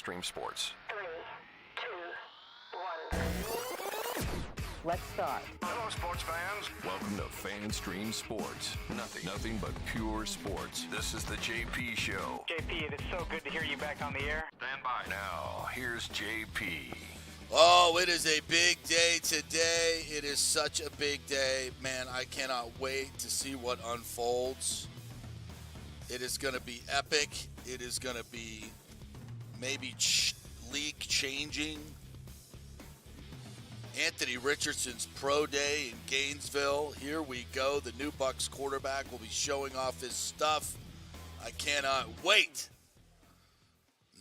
Stream Sports. 3, 2, 1. Let's start. Hello, sports fans. Welcome to Fan Stream Sports. Nothing but pure sports. This is the JP Show. JP, it is so good to hear you back on the air. Stand by. Now, here's JP. Oh, it is a big day today. It is such a big day. Man, I cannot wait to see what unfolds. It is going to be epic. It is going to be maybe league changing. Anthony Richardson's pro day in Gainesville. Here we go. The new Bucks quarterback will be showing off his stuff. I cannot wait.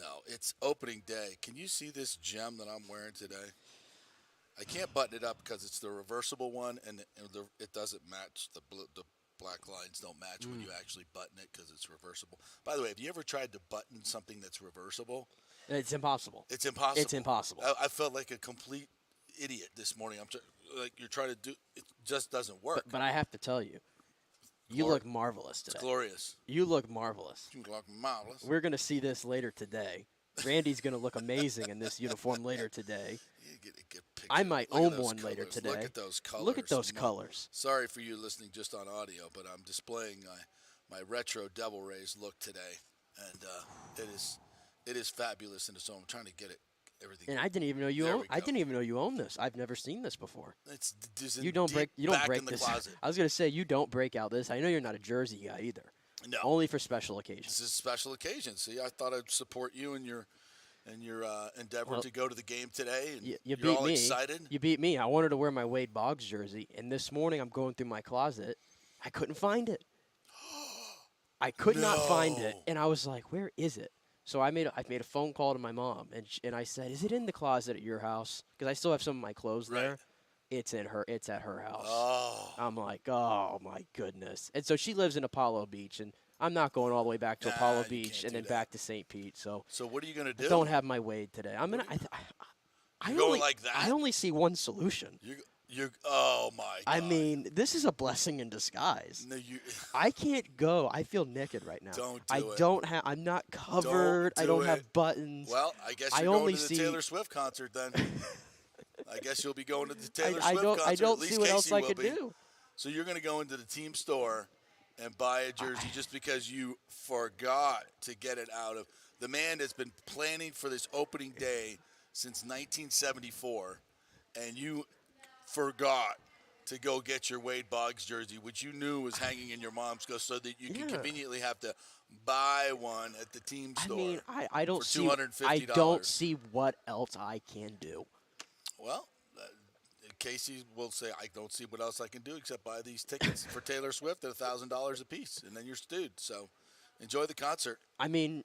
No, it's opening day. Can you see this gem that I'm wearing today? I can't button it up because it's the reversible one, and it doesn't match. The black lines don't match when you actually button it because it's reversible. By the way, have you ever tried to button something that's reversible? It's impossible. It's impossible. It's impossible. I felt like a complete idiot this morning. Like you're trying to do it, just doesn't work. But I have to tell you, you look marvelous today. It's glorious. You look marvelous. You look marvelous. We're going to see this later today. Randy's going to look amazing in this uniform later today. You get a good picture. I might Look at own those one colors. later today. Look at those colors. Look at those colors. Sorry for you listening just on audio, but I'm displaying my retro Devil Rays look today, and it is fabulous in its own. I'm trying to get it. Everything. And I didn't even know you There own. we I go. didn't even know you own this. I've never seen this before. It's You don't break. You don't back break in the this. closet. I was going to say you don't break out this. I know you're not a jersey guy either. No, Only for special occasions. this is a special occasion. See, I thought I'd support you in your endeavor to go to the game today. And You you're beat all me. excited. You beat me. I wanted to wear my Wade Boggs jersey, and this morning I'm going through my closet. I couldn't find it. I could not find it, No. and I was like, "Where is it?" So I made a phone call to my mom, and I said, "Is it in the closet at your house? Because I still have some of my clothes Right. there. It's at her house." Oh, I'm like, "Oh my goodness!" And so she lives in Apollo Beach, and I'm not going all the way back to Nah, Apollo you Beach can't and do then that. back to St. Pete. So so what are you gonna do? I don't have my Wade today. I'm gonna. I You're going like that? I only see one solution. You're. Oh my God. I mean, this is a blessing in disguise. No, you. I can't go. I feel naked right now. Don't I do it. don't have. I'm not covered. I do don't it. have buttons. Well, I guess I you're only going to the see- Taylor Swift concert then. I guess you'll be going to the Taylor I Swift don't. concert. I don't At least see what else Casey I will could be. do. So you're going to go into the team store and buy a jersey just because you forgot to get it out of. The man has been planning for this opening day since 1974, and you forgot to go get your Wade Boggs jersey, which you knew was hanging in your mom's house, so that you could Yeah. conveniently have to buy one at the team I store. mean, I don't for see. $250. I don't see what else I can do. Well, Casey will say, I don't see what else I can do except buy these tickets for Taylor Swift at $1,000 a piece, and then you're stewed. So enjoy the concert. I mean,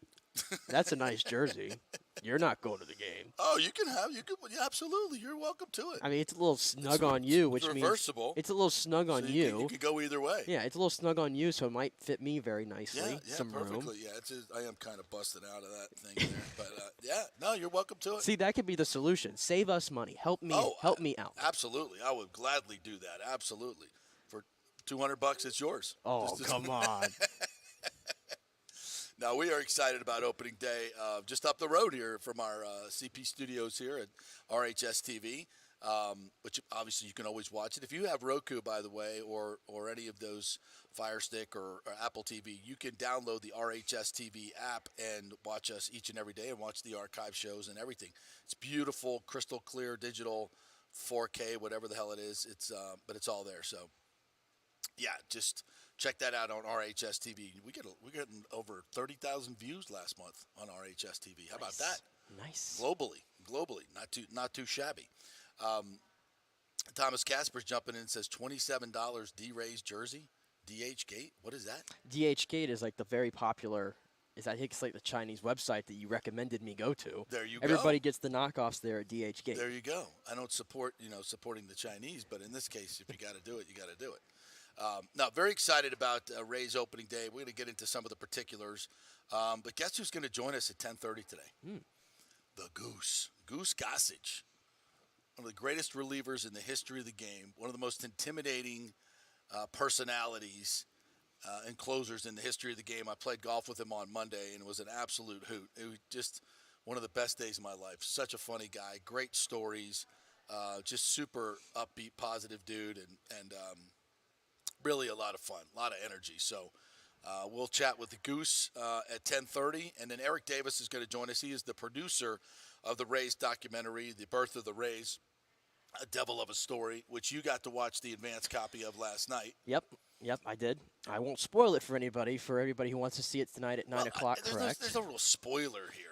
that's a nice jersey. You're not going to the game. Oh, you can, yeah, absolutely. You're welcome to it. I mean, it's a little snug on you, which means reversible. it's a little snug on So you. you can go either way. Yeah, it's a little snug on you, so it might fit me very nicely. Yeah, Some perfectly. room. Yeah, I am kind of busted out of that thing there, but yeah, no, you're welcome to it. See, that could be the solution. Save us money. Help me. Oh, help me out. Absolutely, I would gladly do that. Absolutely, for $200, it's yours. Oh, Just- come on. Now, we are excited about opening day just up the road here from our CP studios here at RHS TV, which obviously you can always watch it. If you have Roku, by the way, or any of those Fire Stick or Apple TV, you can download the RHS TV app and watch us each and every day and watch the archive shows and everything. It's beautiful, crystal clear, digital, 4K, whatever the hell it is. But it's all there. So, yeah, just check that out on RHS TV. We get over 30,000 views last month on RHS TV. How about that? Nice. Globally, not too shabby. Thomas Casper's jumping in and says $27 D-Ray's jersey, DH Gate. What is that? DH Gate is like the very popular. I think it's like the Chinese website that you recommended me go to. There you go. Everybody gets the knockoffs there at DH Gate. There you go. I don't support supporting the Chinese, but in this case, if you got to do it, you got to do it. Now, very excited about Ray's opening day. We're going to get into some of the particulars. But guess who's going to join us at 10:30 today? The Goose Gossage. One of the greatest relievers in the history of the game. One of the most intimidating personalities and closers in the history of the game. I played golf with him on Monday, and it was an absolute hoot. It was just one of the best days of my life. Such a funny guy, great stories, just super upbeat, positive dude, and really a lot of fun, a lot of energy. So we'll chat with the Goose at 10:30, and then Eric Davis is going to join us. He is the producer of the Rays documentary, The Birth of the Rays, A Devil of a Story, which you got to watch the advanced copy of last night. Yep, I did. I won't spoil it for anybody who wants to see it tonight at 9 o'clock, correct? There's no real spoiler here.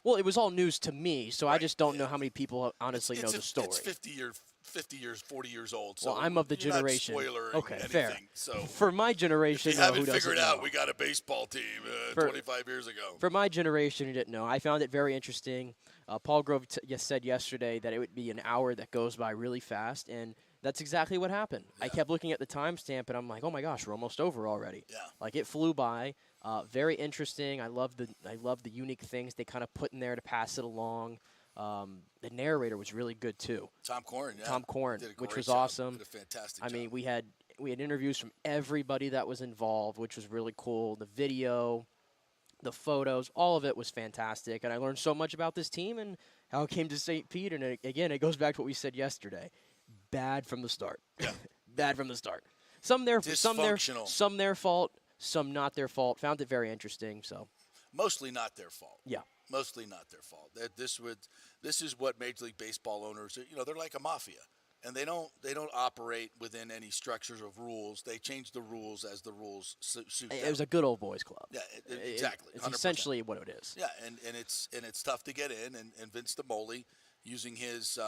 Well, it was all news to me, so I Right, just don't yeah. know how many people honestly know the story. It's 50 years, 40 years old. So Well, I'm of the you're generation. Not spoilering Okay, anything, fair. So For my generation, if you haven't who doesn't figured know? out, we got a baseball team 25 years ago. For my generation who didn't know, I found it very interesting. Paul Grove said yesterday that it would be an hour that goes by really fast, and that's exactly what happened. I kept looking at the timestamp, and I'm like, oh my gosh, we're almost over already. Yeah. Like, it flew by. Very interesting. I love the unique things they kind of put in there to pass it along. The narrator was really good too. Tom Corrin, yeah. Tom Corrin, Did a which great was job. awesome. Did a fantastic I job. mean, we had interviews from everybody that was involved, which was really cool. The video, the photos, all of it was fantastic. And I learned so much about this team and how it came to St. Pete. And again, it goes back to what we said yesterday. Bad from the start. Yeah. Bad from the start. Some their Dysfunctional. some their fault, some not their fault. Found it very interesting. So Mostly not their fault. yeah. Mostly not their fault. This is what Major League Baseball owners, they're like a mafia, and they don't operate within any structures of rules. They change the rules as the rules suit them. It was a good old boys club. Yeah, exactly. It's 100%. essentially what it is. Yeah, and it's tough to get in, and Vince DeMoli using his.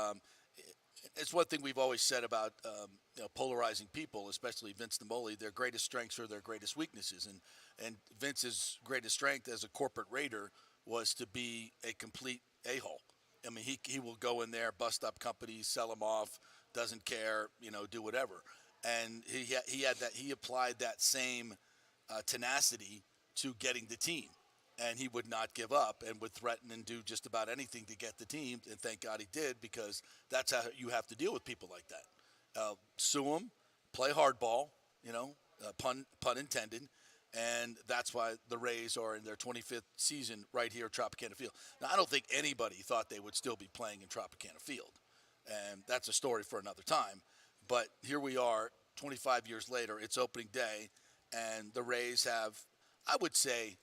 It's one thing we've always said about polarizing people, especially Vince DeMoli. Their greatest strengths are their greatest weaknesses, and Vince's greatest strength as a corporate raider was to be a complete a-hole. I mean, he will go in there, bust up companies, sell them off, doesn't care, do whatever. And he applied that same tenacity to getting the team. And he would not give up and would threaten and do just about anything to get the team. And thank God he did, because that's how you have to deal with people like that. Sue them, play hardball, pun intended. And that's why the Rays are in their 25th season right here at Tropicana Field. Now, I don't think anybody thought they would still be playing in Tropicana Field. And that's a story for another time. But here we are, 25 years later. It's opening day. And the Rays have, I would say,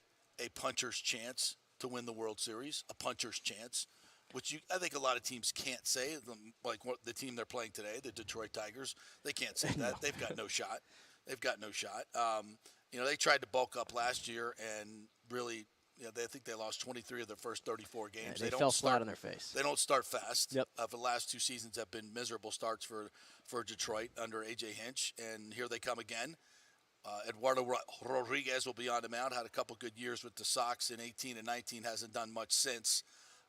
a puncher's chance to win the World Series, a puncher's chance, which I think a lot of teams can't say. Like the team they're playing today, the Detroit Tigers, they can't say that. No. They've got no shot. They've got no shot. They tried to bulk up last year and really, I think they lost 23 of their first 34 games. Yeah, they fell flat on their face. They don't start fast. Yep. The last two seasons have been miserable starts for Detroit under A.J. Hinch, and here they come again. Eduardo Rodriguez will be on the mound. Had a couple good years with the Sox in 18 and 19. Hasn't done much since.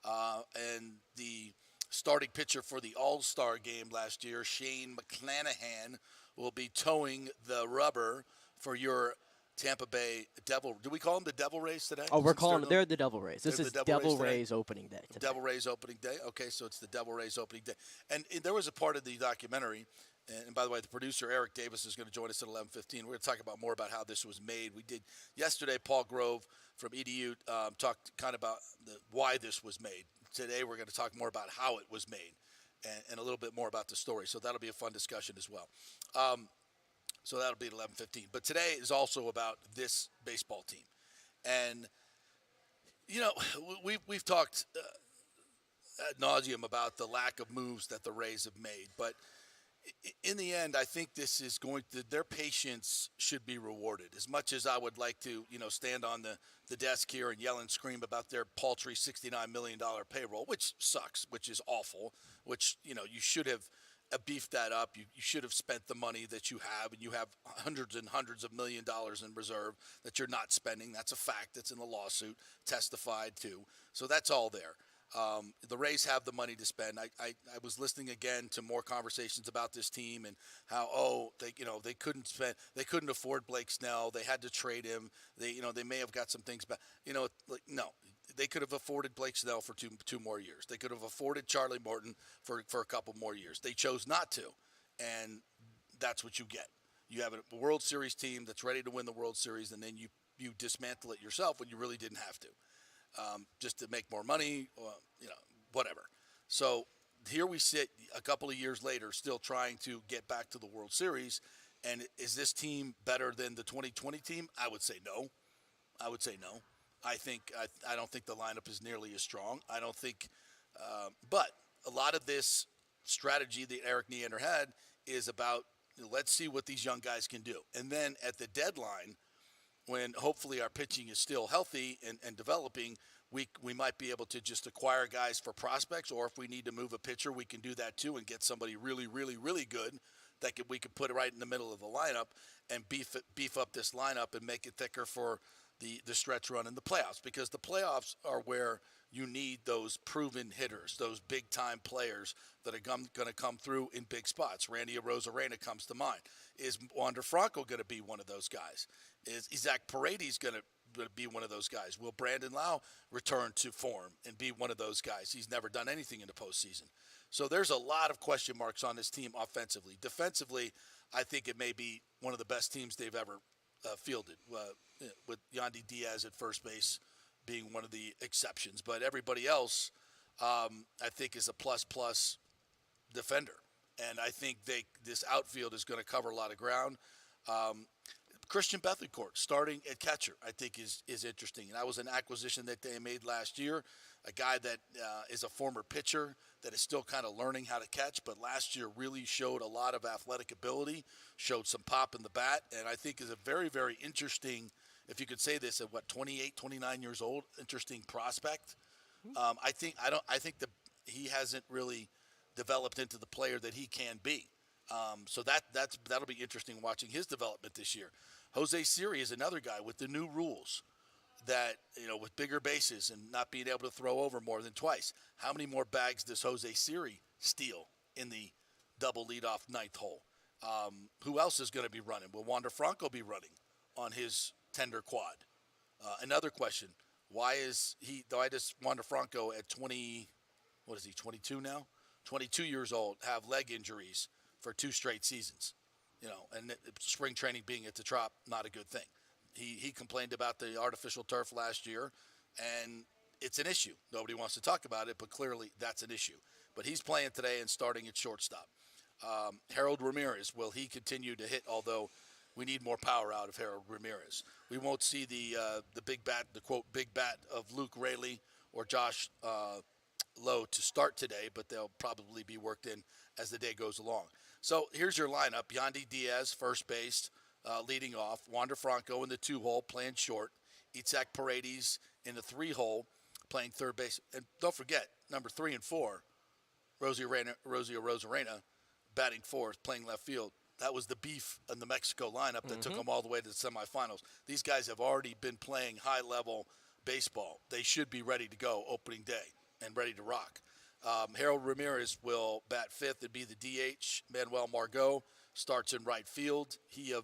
And the starting pitcher for the All-Star game last year, Shane McClanahan, will be towing the rubber for your Tampa Bay Devil. Do we call them the Devil Rays today? Oh, we're calling them. They're the Devil Rays. This They're is the Devil Rays Rays opening day today. Devil Rays opening day. Okay, so it's the Devil Rays opening day. And there was a part of the documentary, and by the way, the producer, Eric Davis, is going to join us at 11:15. We're going to talk about more about how this was made. We did yesterday, Paul Grove from EDU talked kind of about why this was made. Today, we're going to talk more about how it was made and a little bit more about the story. So that'll be a fun discussion as well. So that'll be at 11:15. But today is also about this baseball team. And, we've talked ad nauseum about the lack of moves that the Rays have made. But in the end, I think this is their patience should be rewarded. As much as I would like to, stand on the desk here and yell and scream about their paltry $69 million payroll, which sucks, which is awful, which, you should have beefed that up. You should have spent the money that you have, and you have hundreds and hundreds of $1 million in reserve that you're not spending. That's a fact. That's in the lawsuit, testified to. So that's all there. The Rays have the money to spend. I was listening again to more conversations about this team and how they couldn't spend, they couldn't afford Blake Snell. They had to trade him. They may have got some things back. No, they could have afforded Blake Snell for two more years. They could have afforded Charlie Morton for a couple more years. They chose not to, and that's what you get. You have a World Series team that's ready to win the World Series, and then you dismantle it yourself when you really didn't have to. just to make more money, or, whatever. So here we sit a couple of years later, still trying to get back to the World Series. And is this team better than the 2020 team? I would say no. I don't think the lineup is nearly as strong. I don't think, but a lot of this strategy that Eric Neander had is about, let's see what these young guys can do. And then at the deadline, when hopefully our pitching is still healthy and developing, we might be able to just acquire guys for prospects, or if we need to move a pitcher, we can do that too and get somebody really, really, really good that we could put right in the middle of the lineup and beef up this lineup and make it thicker for the stretch run in the playoffs, because the playoffs are where you need those proven hitters, those big-time players that are going to come through in big spots. Randy Arozarena comes to mind. Is Wander Franco going to be one of those guys? Is Isaac Paredes going to be one of those guys? Will Brandon Lau return to form and be one of those guys? He's never done anything in the postseason. So there's a lot of question marks on this team offensively. Defensively, I think it may be one of the best teams they've ever fielded, with Yandy Diaz at first base being one of the exceptions. But everybody else, I think, is a plus defender. And I think this outfield is going to cover a lot of ground. Christian Bethencourt starting at catcher, I think, is interesting. And that was an acquisition that they made last year, a guy that is a former pitcher that is still kind of learning how to catch, but last year really showed a lot of athletic ability, showed some pop in the bat, and I think is a very, very interesting, if you could say this, at 28, 29 years old, interesting prospect. I think that he hasn't really developed into the player that he can be. So that'll be interesting watching his development this year. Jose Siri is another guy with the new rules that, with bigger bases and not being able to throw over more than twice. How many more bags does Jose Siri steal in the double leadoff ninth hole? Who else is going to be running? Will Wander Franco be running on his tender quad? Another question, why does Wander Franco at 22 now? 22 years old, have leg injuries for 2 straight seasons? And spring training being at the Trop, not a good thing. He complained about the artificial turf last year, and it's an issue. Nobody wants to talk about it, but clearly that's an issue. But he's playing today and starting at shortstop. Harold Ramirez, will he continue to hit, although we need more power out of Harold Ramirez? We won't see the big bat, the quote, big bat of Luke Raley or Josh Lowe to start today, but they'll probably be worked in as the day goes along. So here's your lineup. Yandy Diaz, first base, leading off. Wander Franco in the 2-hole, playing short. Isaac Paredes in the 3-hole, playing third base. And don't forget, number 3 and 4, Rosie Arozarena, batting fourth, playing left field. That was the beef in the Mexico lineup that took them all the way to the semifinals. These guys have already been playing high-level baseball. They should be ready to go opening day and ready to rock. Harold Ramirez will bat fifth and be the DH. Manuel Margot starts in right field. He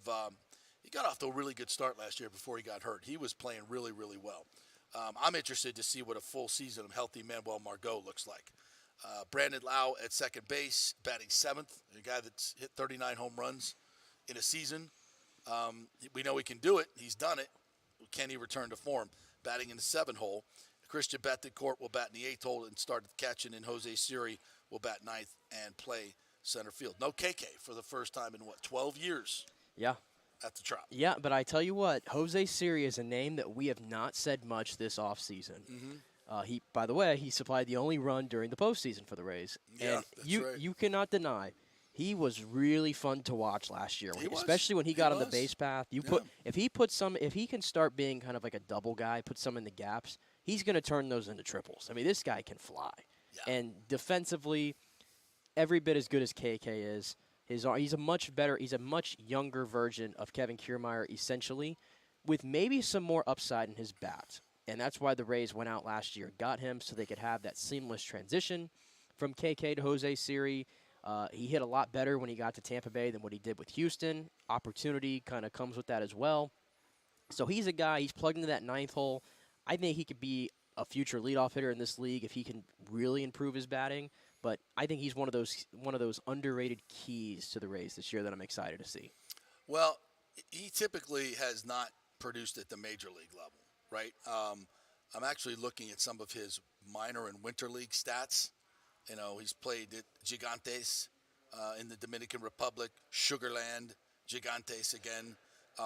got off to a really good start last year before he got hurt. He was playing really, really well. I'm interested to see what a full season of healthy Manuel Margot looks like. Brandon Lau at second base, batting seventh, a guy that's hit 39 home runs in a season. We know he can do it. He's done it. Can he return to form? Batting in the 7-hole. Christian Bethencourt will bat in the 8th hole and start catching, and Jose Siri will bat 9th and play center field. No KK for the first time in, 12 years? Yeah. At the Trop. Yeah, but I tell you what, Jose Siri is a name that we have not said much this offseason. By the way, he supplied the only run during the postseason for the Rays. Yeah, and that's you right. you cannot deny he was really fun to watch last year, He was. especially when he got on the base path. If he can start being kind of like a double guy, put some in the gaps, he's going to turn those into triples. I mean, this guy can fly. Yeah. And defensively, every bit as good as KK is. He's a much younger version of Kevin Kiermaier, essentially, with maybe some more upside in his bat. And that's why the Rays went out last year and got him, so they could have that seamless transition from KK to Jose Siri. He hit a lot better when he got to Tampa Bay than what he did with Houston. Opportunity kind of comes with that as well. So he's a guy, he's plugged into that 9th hole. I think he could be a future leadoff hitter in this league if he can really improve his batting. But I think he's one of those underrated keys to the Rays this year that I'm excited to see. Well, he typically has not produced at the major league level, right? I'm actually looking at some of his minor and winter league stats. You know, he's played at Gigantes in the Dominican Republic, Sugarland, Gigantes again,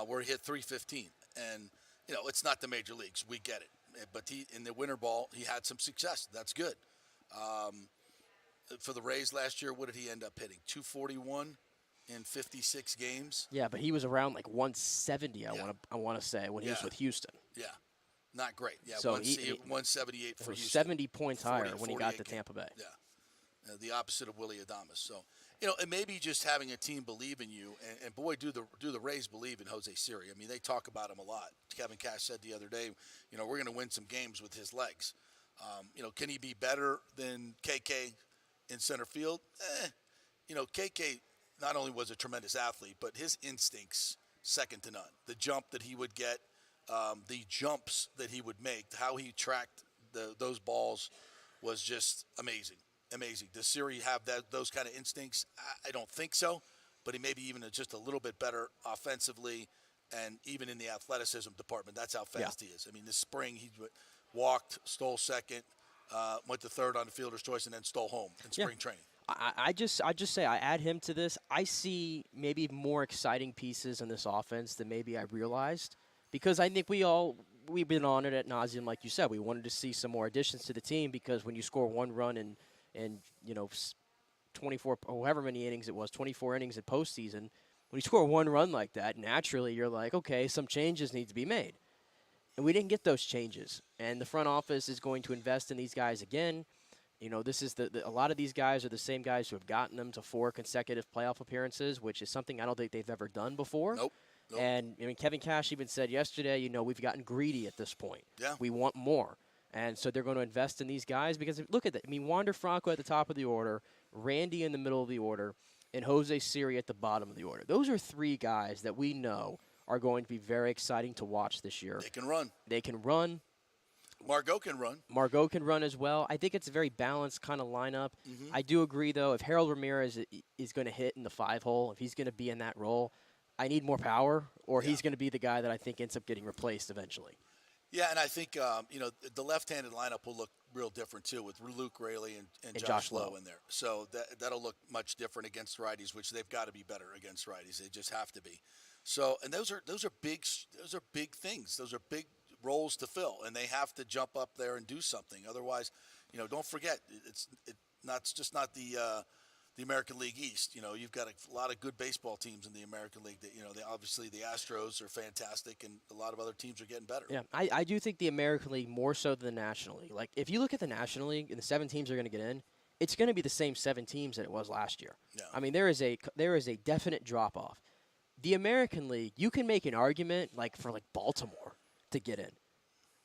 where he hit 315. And, you know, it's not the major leagues. We get it. But in the winter ball, he had some success. That's good. For the Rays last year, what did he end up hitting? 241 in 56 games. Yeah, but he was around like 170. I want to say when he was with Houston. Yeah, not great. Yeah, so 178 for Houston. 70 points higher when he got to Tampa Bay. Yeah, the opposite of Willie Adames. So, you know, and maybe just having a team believe in you, and boy, do the Rays believe in Jose Siri. I mean, they talk about him a lot. Kevin Cash said the other day, you know, we're going to win some games with his legs. You know, can he be better than KK in center field? You know, KK not only was a tremendous athlete, but his instincts, second to none. The jump that he would get, the jumps that he would make, how he tracked those balls was just amazing. Amazing. Does Siri have those kind of instincts? I don't think so, but he may be even just a little bit better offensively and even in the athleticism department. That's how fast he is. I mean, this spring he walked, stole second, went to third on the fielder's choice, and then stole home in spring training. I just say I add him to this. I see maybe more exciting pieces in this offense than maybe I realized, because I think we've been on it ad nauseum, like you said. We wanted to see some more additions to the team, because when you score one run in 24 or however many innings it was, 24 innings in postseason, when you score one run like that, naturally you're like, okay, some changes need to be made. And we didn't get those changes. And the front office is going to invest in these guys again. You know, this is a lot of these guys are the same guys who have gotten them to 4 consecutive playoff appearances, which is something I don't think they've ever done before. Nope. And I mean, Kevin Cash even said yesterday, you know, we've gotten greedy at this point. Yeah. We want more. And so they're going to invest in these guys, because look at that. I mean, Wander Franco at the top of the order, Randy in the middle of the order, and Jose Siri at the bottom of the order. Those are 3 guys that we know are going to be very exciting to watch this year. They can run. They can run. Margot can run. Margot can run as well. I think it's a very balanced kind of lineup. Mm-hmm. I do agree, though, if Harold Ramirez is going to hit in the 5-hole, if he's going to be in that role, I need more power, or he's going to be the guy that I think ends up getting replaced eventually. Yeah, and I think the left-handed lineup will look real different too, with Luke Raley and Josh Lowe in there. So that'll look much different against righties, which they've got to be better against righties. They just have to be. So, and those are big things. Those are big roles to fill, and they have to jump up there and do something. Otherwise, you know, don't forget it's just not the American League East. You know, you've got a lot of good baseball teams in the American League. That, you know, obviously the Astros are fantastic, and a lot of other teams are getting better. Yeah, I do think the American League more so than the National League. Like, if you look at the National League and the 7 teams are going to get in, it's going to be the same 7 teams that it was last year. Yeah. I mean, there is a definite drop off. The American League, you can make an argument for Baltimore to get in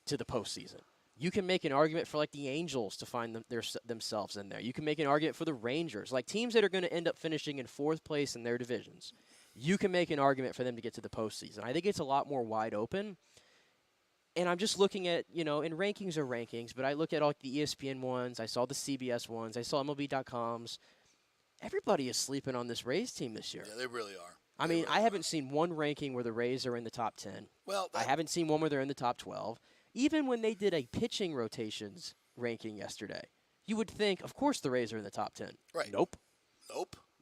to the postseason. You can make an argument for the Angels to find themselves in there. You can make an argument for the Rangers, teams that are going to end up finishing in 4th place in their divisions. You can make an argument for them to get to the postseason. I think it's a lot more wide open. And I'm just looking at, and rankings are rankings, but I look at the ESPN ones, I saw the CBS ones, I saw MLB.com's. Everybody is sleeping on this Rays team this year. Yeah, they really are. I mean, I haven't seen one ranking where the Rays are in the top 10. Well, I haven't seen one where they're in the top 12. Even when they did a pitching rotations ranking yesterday, you would think, of course, the Rays are in the top 10. Right. Nope.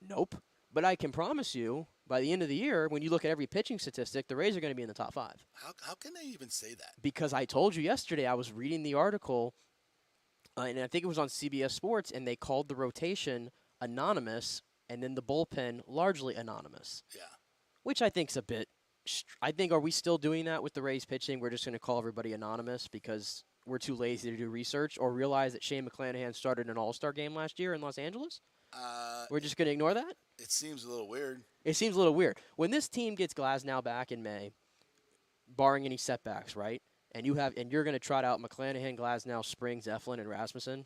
Nope. But I can promise you, by the end of the year, when you look at every pitching statistic, the Rays are going to be in the top 5. How can they even say that? Because I told you yesterday, I was reading the article, and I think it was on CBS Sports, and they called the rotation anonymous, and then the bullpen largely anonymous. Yeah. Which I think is a bit. I think, are we still doing that with the Rays pitching? We're just going to call everybody anonymous because we're too lazy to do research, or realize that Shane McClanahan started an All-Star game last year in Los Angeles? We're just going to ignore that? It seems a little weird. It seems a little weird. When this team gets Glasnow back in May, barring any setbacks, right? And you're going to trot out McClanahan, Glasnow, Springs, Eflin, and Rasmussen.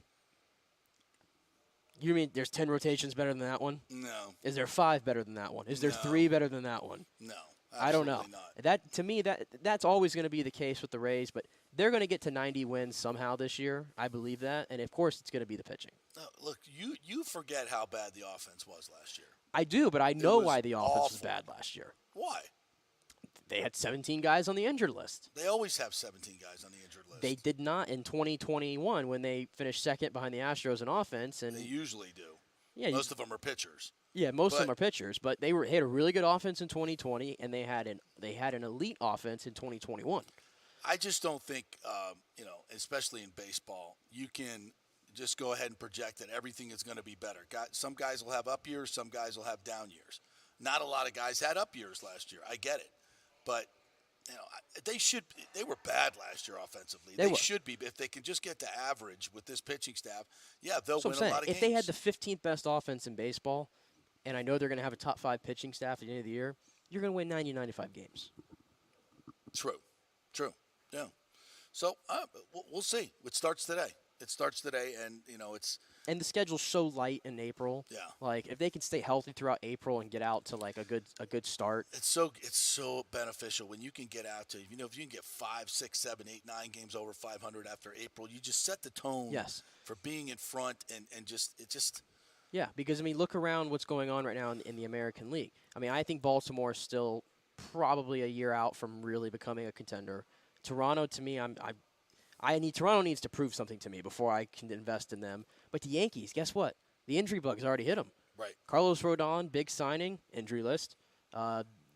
You mean there's 10 rotations better than that one? No. Is there 5 better than that one? Is there 3 better than that one? No. I don't know. Not. That, to me, that's always going to be the case with the Rays, but they're going to get to 90 wins somehow this year. I believe that, and of course, it's going to be the pitching. No, look, you forget how bad the offense was last year. I do, but I know why the offense awful. was bad last year. Why? they had 17 guys on the injured list. They always have 17 guys on the injured list. They did not in 2021 when they finished second behind the Astros in offense. And They usually do. yeah, Most of them are pitchers. Yeah, most of them are pitchers, but they had a really good offense in 2020, and they had an elite offense in 2021. I just don't think, especially in baseball, you can just go ahead and project that everything is going to be better. Some guys will have up years, some guys will have down years. Not a lot of guys had up years last year. I get it, but they were bad last year offensively. They should be, if they can just get to average with this pitching staff. Yeah, they'll win a lot of games. If they had the 15th best offense in baseball, and I know they're going to have a top 5 pitching staff at the end of the year, you're going to win 90, 95 games. True. Yeah. So we'll see. It starts today. And it's. And the schedule's so light in April. Yeah. Like if they can stay healthy throughout April and get out to like a good start. It's so beneficial when you can get out to if you can get 5, 6, 7, 8, 9 games over 500 after April. You just set the tone. Yes. For being in front and just. Yeah, because look around what's going on right now in the American League. I think Baltimore is still probably a year out from really becoming a contender. Toronto, to me, Toronto needs to prove something to me before I can invest in them. But the Yankees, guess what? The injury bug's already hit them. Right. Carlos Rodon, big signing, injury list.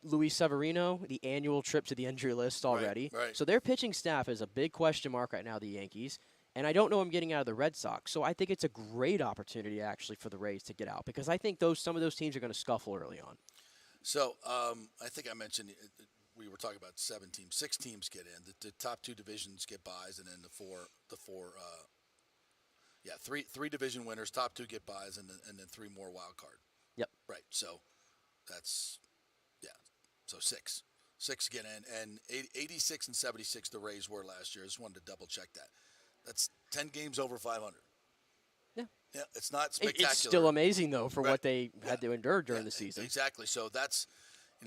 Luis Severino, the annual trip to the injury list already. Right. So their pitching staff is a big question mark right now, the Yankees. And I don't know I'm getting out of the Red Sox. So I think it's a great opportunity, actually, for the Rays to get out. Because I think some of those teams are going to scuffle early on. So I think I mentioned we were talking about 7 teams. 6 teams get in. The top 2 divisions get buys, and then three division winners, top 2 get buys, and then 3 more wild card. Yep. Right. So that's So 6 get in, and 86 and 76 the Rays were last year. I just wanted to double check that. That's 10 games over 500. Yeah, it's not spectacular. It's still amazing, though, for what they had to endure during the season. Exactly. So that's,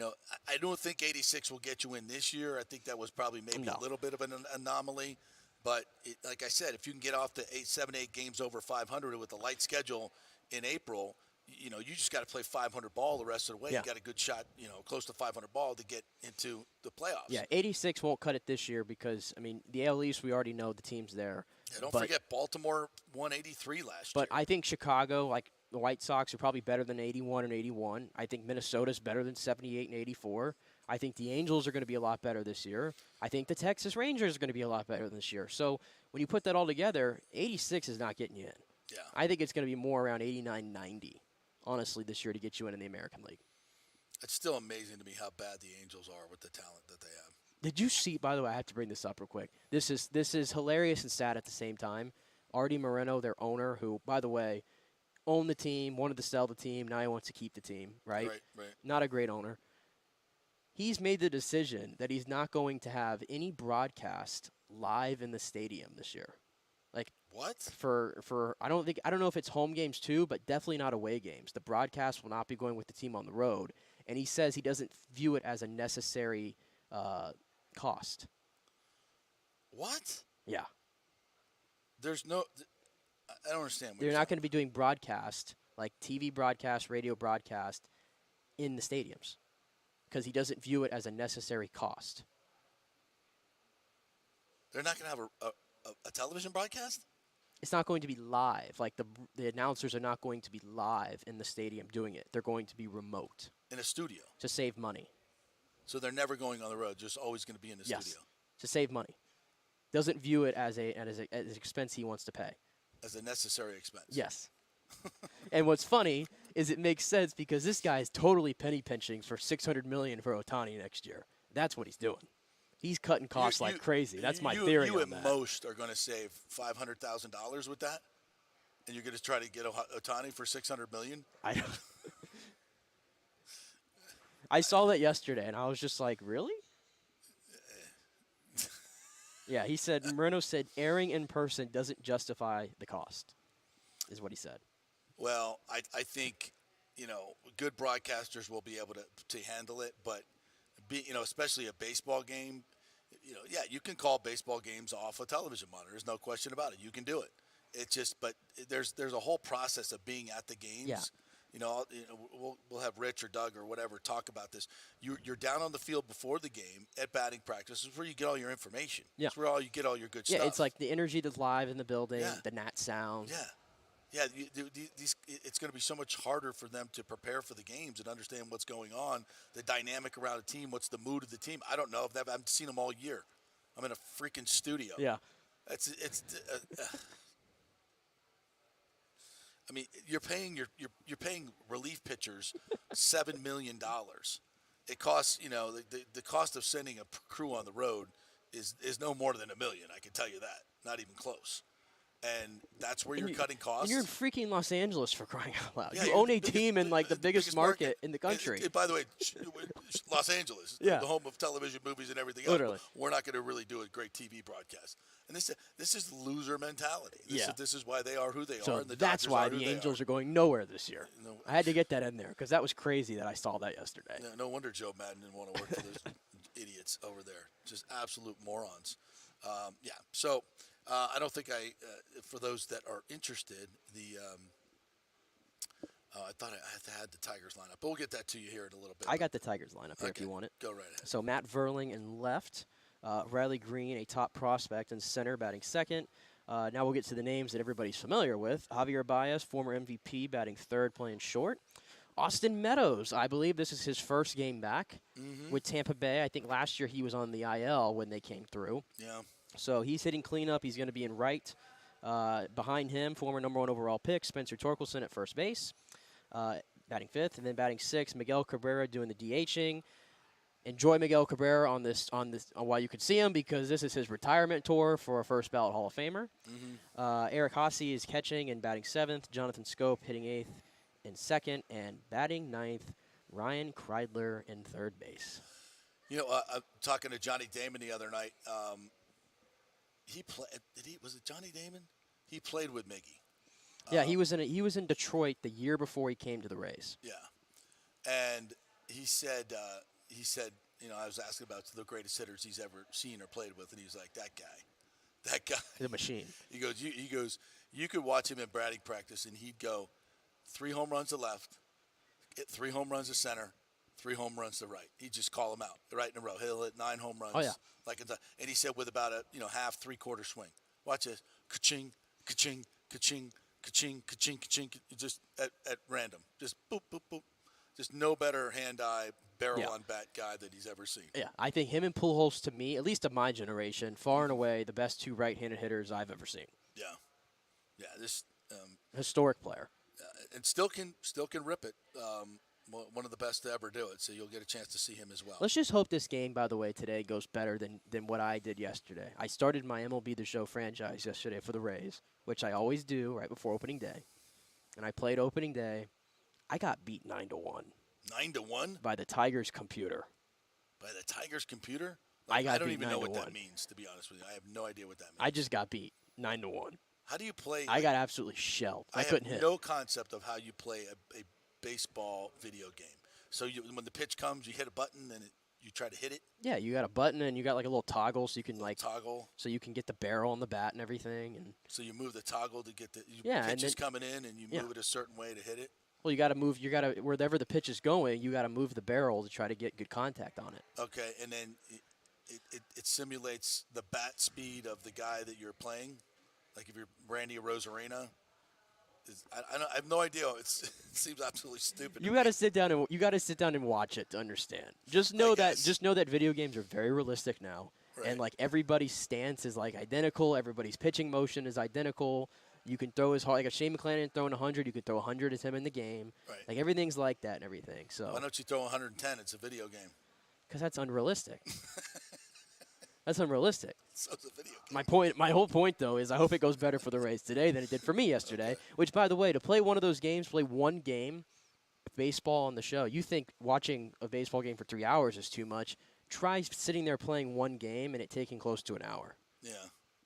I don't think 86 will get you in this year. I think that was probably a little bit of an anomaly. But like I said, if you can get off to 7, 8 games over 500 with a light schedule in April, you just got to play 500 ball the rest of the way. Yeah. You got a good shot, close to 500 ball to get into the playoffs. Yeah, 86 won't cut it this year because, the AL East, we already know the team's there. Yeah, don't forget Baltimore won 83 last year. But I think Chicago, like the White Sox, are probably better than 81 and 81. I think Minnesota's better than 78 and 84. I think the Angels are going to be a lot better this year. I think the Texas Rangers are going to be a lot better this year. So when you put that all together, 86 is not getting you in. Yeah. I think it's going to be more around 89, 90, honestly, this year to get you in the American League. It's still amazing to me how bad the Angels are with the talent that they have. Did you see, by the way, I have to bring this up real quick. This is hilarious and sad at the same time. Artie Moreno, their owner, who, by the way, owned the team, wanted to sell the team, now he wants to keep the team, right? Right. Not a great owner. He's made the decision that he's not going to have any broadcast live in the stadium this year. Like what? For I don't know if it's home games too, but definitely not away games. The broadcast will not be going with the team on the road, and he says he doesn't view it as a necessary cost. What? Yeah. There's no. I don't understand. They're not going to be doing broadcast, like TV broadcast, radio broadcast, in the stadiums, because he doesn't view it as a necessary cost. They're not going to have a television broadcast? It's not going to be live. Like the announcers are not going to be live in the stadium doing it. They're going to be remote. In a studio? To save money. So they're never going on the road, just always going to be in the studio? To save money. Doesn't view it as an expense he wants to pay. As a necessary expense? Yes. And what's funny is it makes sense because this guy is totally penny pinching for $600 million for Ohtani next year. That's what he's doing. He's cutting costs like crazy. That's my theory You on that. at most are going to save $500,000 with that? And you're going to try to get Ohtani for $600 million? I don't. I saw that yesterday, and I was just like, really? Yeah, he said, Moreno said, airing in person doesn't justify the cost, is what he said. Well, I think, good broadcasters will be able to handle it, but, especially a baseball game, you can call baseball games off a television monitor. There's no question about it. You can do it. It's just, but there's a whole process of being at the games we'll have Rich or Doug or whatever talk about this. You're down on the field before the game at batting practice. This is where you get all your information. Yeah. It's where you get all your good stuff. Yeah, it's like the energy that's live in the building, Yeah. the Nat sound. Yeah. It's going to be so much harder for them to prepare for the games and understand what's going on, the dynamic around a team, what's the mood of the team. I don't know. I haven't seen them all year. I'm in a freaking studio. Yeah. I mean, you're paying relief pitchers $7 million. It costs, the cost of sending a crew on the road is no more than $1 million. I can tell you that, not even close. And that's where you're cutting costs. And you're in freaking Los Angeles, for crying out loud. Yeah, you own a team in like the biggest market in the country. By the way, Los Angeles, Yeah. the home of television, movies, and everything else. Literally. We're not going to really do a great TV broadcast. And this is loser mentality. This is why they are who they So are. And the that's Dodgers why are who the they Angels are. are going nowhere this year. No. I had to get that in there because that was crazy that I saw that yesterday. No wonder Joe Madden didn't want to work for those idiots over there. Just absolute morons. So I don't think for those that are interested, I thought I had the Tigers lineup, but we'll get that to you here in a little bit. I got the Tigers lineup here if you want it. Go right ahead. So Matt Verling in left, Riley Green, a top prospect, in center, batting second. Now we'll get to the names that everybody's familiar with. Javier Baez, former MVP, batting third, playing short. Austin Meadows, I believe this is his first game back with Tampa Bay. I think last year he was on the IL when they came through. Yeah. So he's hitting cleanup. He's going to be in right. Behind him, former number 1 overall pick, Spencer Torkelson at first base, batting fifth. And then batting sixth, Miguel Cabrera doing the DHing. Enjoy Miguel Cabrera on this while you could see him because this is his retirement tour for a first ballot Hall of Famer. Eric Haase is catching and batting seventh. Jonathan Scope hitting eighth and second. And batting ninth, Ryan Kreidler in third base. I'm talking to Johnny Damon the other night. He played. Was it Johnny Damon? He played with Miggy. Yeah, he was in Detroit the year before he came to the Rays. Yeah, and he said, I was asking about the greatest hitters he's ever seen or played with, and he's like, that guy, The machine. He goes, you could watch him in batting practice, and he'd go 3 home runs to left, 3 home runs to center, 3 home runs to right. He'd just call them out right in a row. He'll hit 9 home runs. Oh, yeah. And he said with about a half, 3/4 swing. Watch this. Ka-ching, ka-ching, ka-ching, ka-ching, ka-ching, ka-ching, just at random. Just boop, boop, boop. Just no better hand-eye, barrel-on-bat guy that he's ever seen. Yeah, I think him and Pujols, to me, at least of my generation, far and away the best 2 right-handed hitters I've ever seen. Yeah. Yeah, this Historic player. and still can rip it. One of the best to ever do it, so you'll get a chance to see him as well. Let's just hope this game, by the way, today goes better than what I did yesterday. I started my MLB The Show franchise yesterday for the Rays, which I always do right before opening day. And I played opening day. I got beat 9-1. 9-1? By the Tigers' computer. By the Tigers' computer? I don't even know what 9-1. that means, to be honest with you. I have no idea what that means. I just got beat 9-1. How do you play? I got absolutely shelled. I couldn't hit. I have no concept of how you play a baseball video game. So when the pitch comes, you hit a button and you try to hit it? Yeah, you got a button and you got like a little toggle so you can toggle. So you can get the barrel on the bat and everything. And so you move the toggle to get the pitch is coming in and you move it a certain way to hit it? Well, wherever the pitch is going, you got to move the barrel to try to get good contact on it. Okay, and then it simulates the bat speed of the guy that you're playing? Like if you're Randy Rosarena? I have no idea. It seems absolutely stupid. You got to sit down and watch it to understand. Just know that video games are very realistic now, and like everybody's stance is like identical. Everybody's pitching motion is identical. You can throw as hard, like a Shane McClanahan throwing 100. You can throw 100 as him in the game. Right. Like everything's like that and everything. So why don't you throw 110? It's a video game. Because that's unrealistic. That's unrealistic. So it's a video game. My whole point, though, is I hope it goes better for the Rays today than it did for me yesterday. Okay. Which, by the way, to play one of those games, play one game of baseball on the show. You think watching a baseball game for 3 hours is too much. Try sitting there playing one game and it taking close to an hour. Yeah.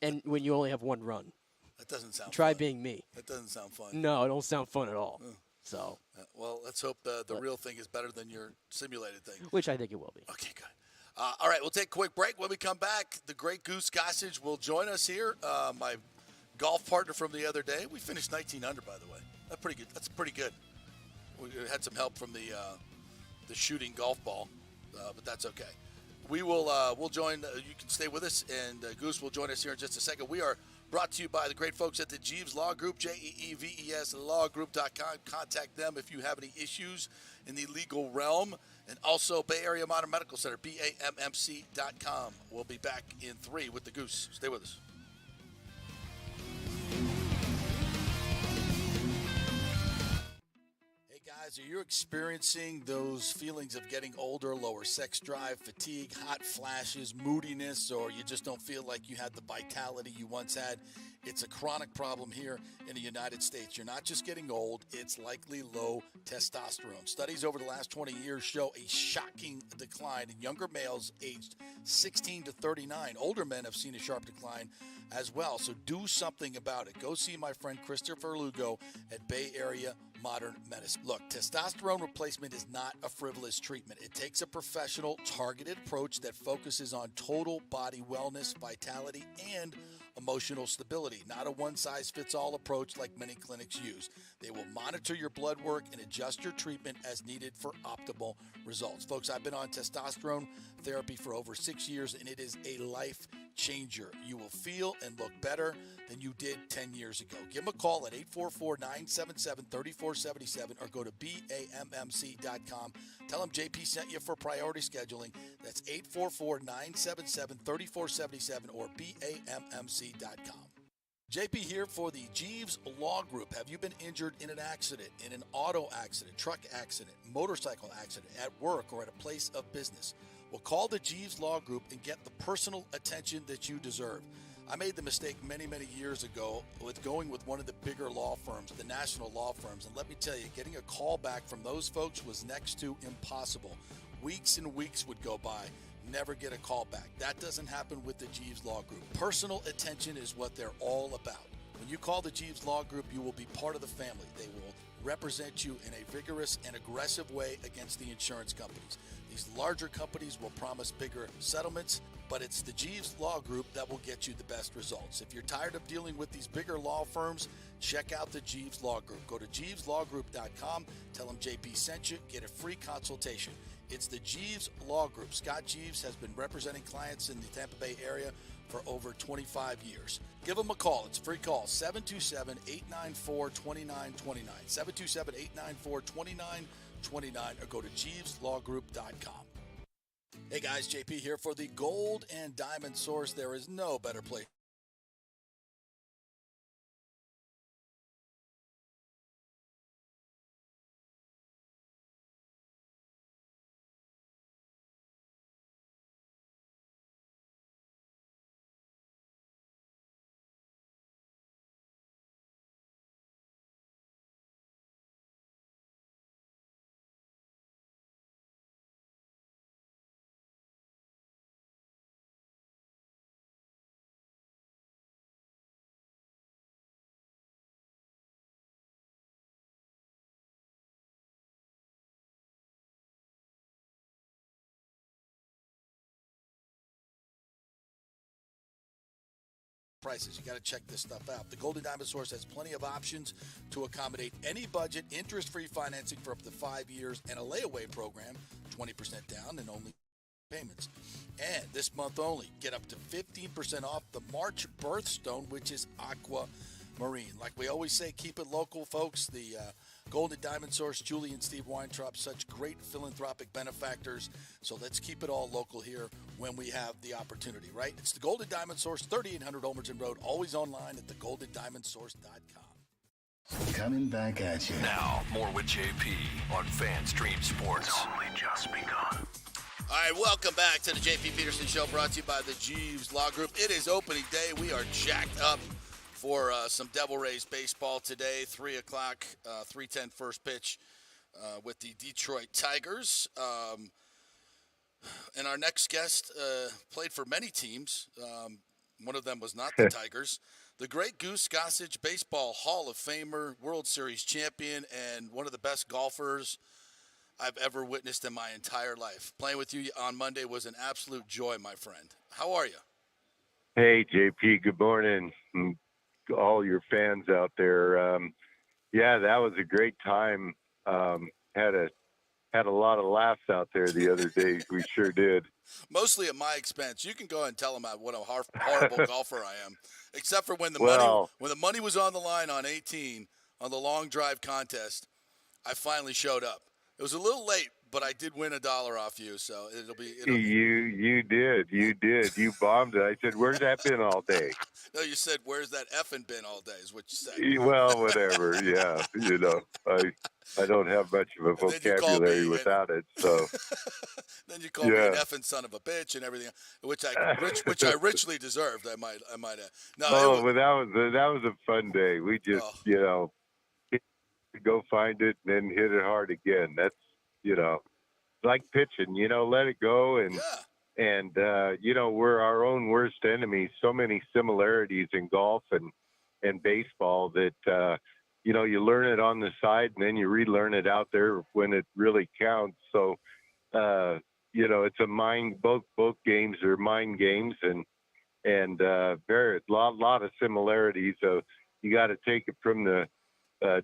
And when you only have one run. That doesn't sound Try fun. being me. That doesn't sound fun. No, it don't sound fun at all. So. Well, let's hope the real thing is better than your simulated thing. Which I think it will be. Okay, good. All right, we'll take a quick break. When we come back, the great Goose Gossage will join us here. My golf partner from the other day. We finished 19 under, by the way. That's pretty good. We had some help from the shooting golf ball, but that's okay. We'll join. You can stay with us, and Goose will join us here in just a second. We are brought to you by the great folks at the Jeeves Law Group, JEEVES lawgroup.com. Contact them if you have any issues in the legal realm. And also Bay Area Modern Medical Center, BAMMC.com. We'll be back in 3 with the Goose. Stay with us. Hey guys, are you experiencing those feelings of getting older, lower sex drive, fatigue, hot flashes, moodiness, or you just don't feel like you had the vitality you once had? It's a chronic problem here in the United States. You're not just getting old, it's likely low testosterone. Studies over the last 20 years show a shocking decline in younger males aged 16 to 39. Older men have seen a sharp decline as well, so do something about it. Go see my friend Christopher Lugo at Bay Area Modern Medicine. Look, testosterone replacement is not a frivolous treatment. It takes a professional, targeted approach that focuses on total body wellness, vitality, and emotional stability, not a one-size-fits-all approach like many clinics use. They will monitor your blood work and adjust your treatment as needed for optimal results. Folks, I've been on testosterone therapy for over 6 years, and it is a life changer. You will feel and look better than you did 10 years ago. Give them a call at 844-977-3477 or go to BAMMC.com. Tell them JP sent you for priority scheduling. That's 844-977-3477 or BAMMC.com. JP here for the Jeeves Law Group. Have you been injured in an accident, in an auto accident, truck accident, motorcycle accident, at work, or at a place of business? Well, call the Jeeves Law Group and get the personal attention that you deserve. I made the mistake many, many years ago with going with one of the bigger law firms, the national law firms. And let me tell you, getting a call back from those folks was next to impossible. Weeks and weeks would go by, never get a call back. That doesn't happen with the Jeeves Law Group. Personal attention is what they're all about. When you call the Jeeves Law Group, you will be part of the family. They will represent you in a vigorous and aggressive way against the insurance companies. These larger companies will promise bigger settlements, but it's the Jeeves Law Group that will get you the best results. If you're tired of dealing with these bigger law firms, check out the Jeeves Law Group. Go to JeevesLawGroup.com, tell them JP sent you, get a free consultation. It's the Jeeves Law Group. Scott Jeeves has been representing clients in the Tampa Bay area for over 25 years. Give them a call. It's a free call, 727-894-2929, 727-894-2929, or go to JeevesLawGroup.com. Hey guys, JP here for the Gold and Diamond Source. There is no better place. Prices. You got to check this stuff out. The Golden Diamond Source has plenty of options to accommodate any budget, interest-free financing for up to 5 years, and a layaway program, 20% down and only payments. And this month only, get up to 15% off the March birthstone, which is aquamarine. Like we always say, keep it local, folks. The Golden Diamond Source, Julie and Steve Weintraub, such great philanthropic benefactors. So let's keep it all local here when we have the opportunity, right? It's the Golden Diamond Source, 3800 Olmerton Road, always online at thegoldendiamondsource.com. Coming back at you. Now, more with JP on FanStream Sports. It's only just begun. All right, welcome back to the JP Peterson Show, brought to you by the Jeeves Law Group. It is opening day. We are jacked up for some Devil Rays baseball today, 3 o'clock, 3:10 first pitch with the Detroit Tigers. And our next guest played for many teams. One of them was not the Tigers. The great Goose Gossage, Baseball Hall of Famer, World Series champion, and one of the best golfers I've ever witnessed in my entire life. Playing with you on Monday was an absolute joy, my friend. How are you? Hey, JP, good morning. And all your fans out there. Yeah, that was a great time Had a lot of laughs out there the other day. We sure did. Mostly at my expense. You can go and tell them what a horrible golfer I am. Except for when the Well, money was on the line on 18 on the long drive contest, I finally showed up. It was a little late, but I did win $1 off you, so you did. You bombed it. I said, "Where's that been all day?" No, you said, "Where's that effing been all day?" Is what you said. Well, whatever. Yeah, I don't have much of a And then you called me, vocabulary without it. So then you called me an yeah. effing son of a bitch and everything, which I richly deserved. I might add. No, Oh, well, that was a fun day. We just, go find it and then hit it hard again. That's, like pitching. Let it go and yeah. we're our own worst enemies. So many similarities in golf and baseball that you learn it on the side and then you relearn it out there when it really counts. So it's a mind. Both games are mind games and very lot of similarities. So you got to take it from the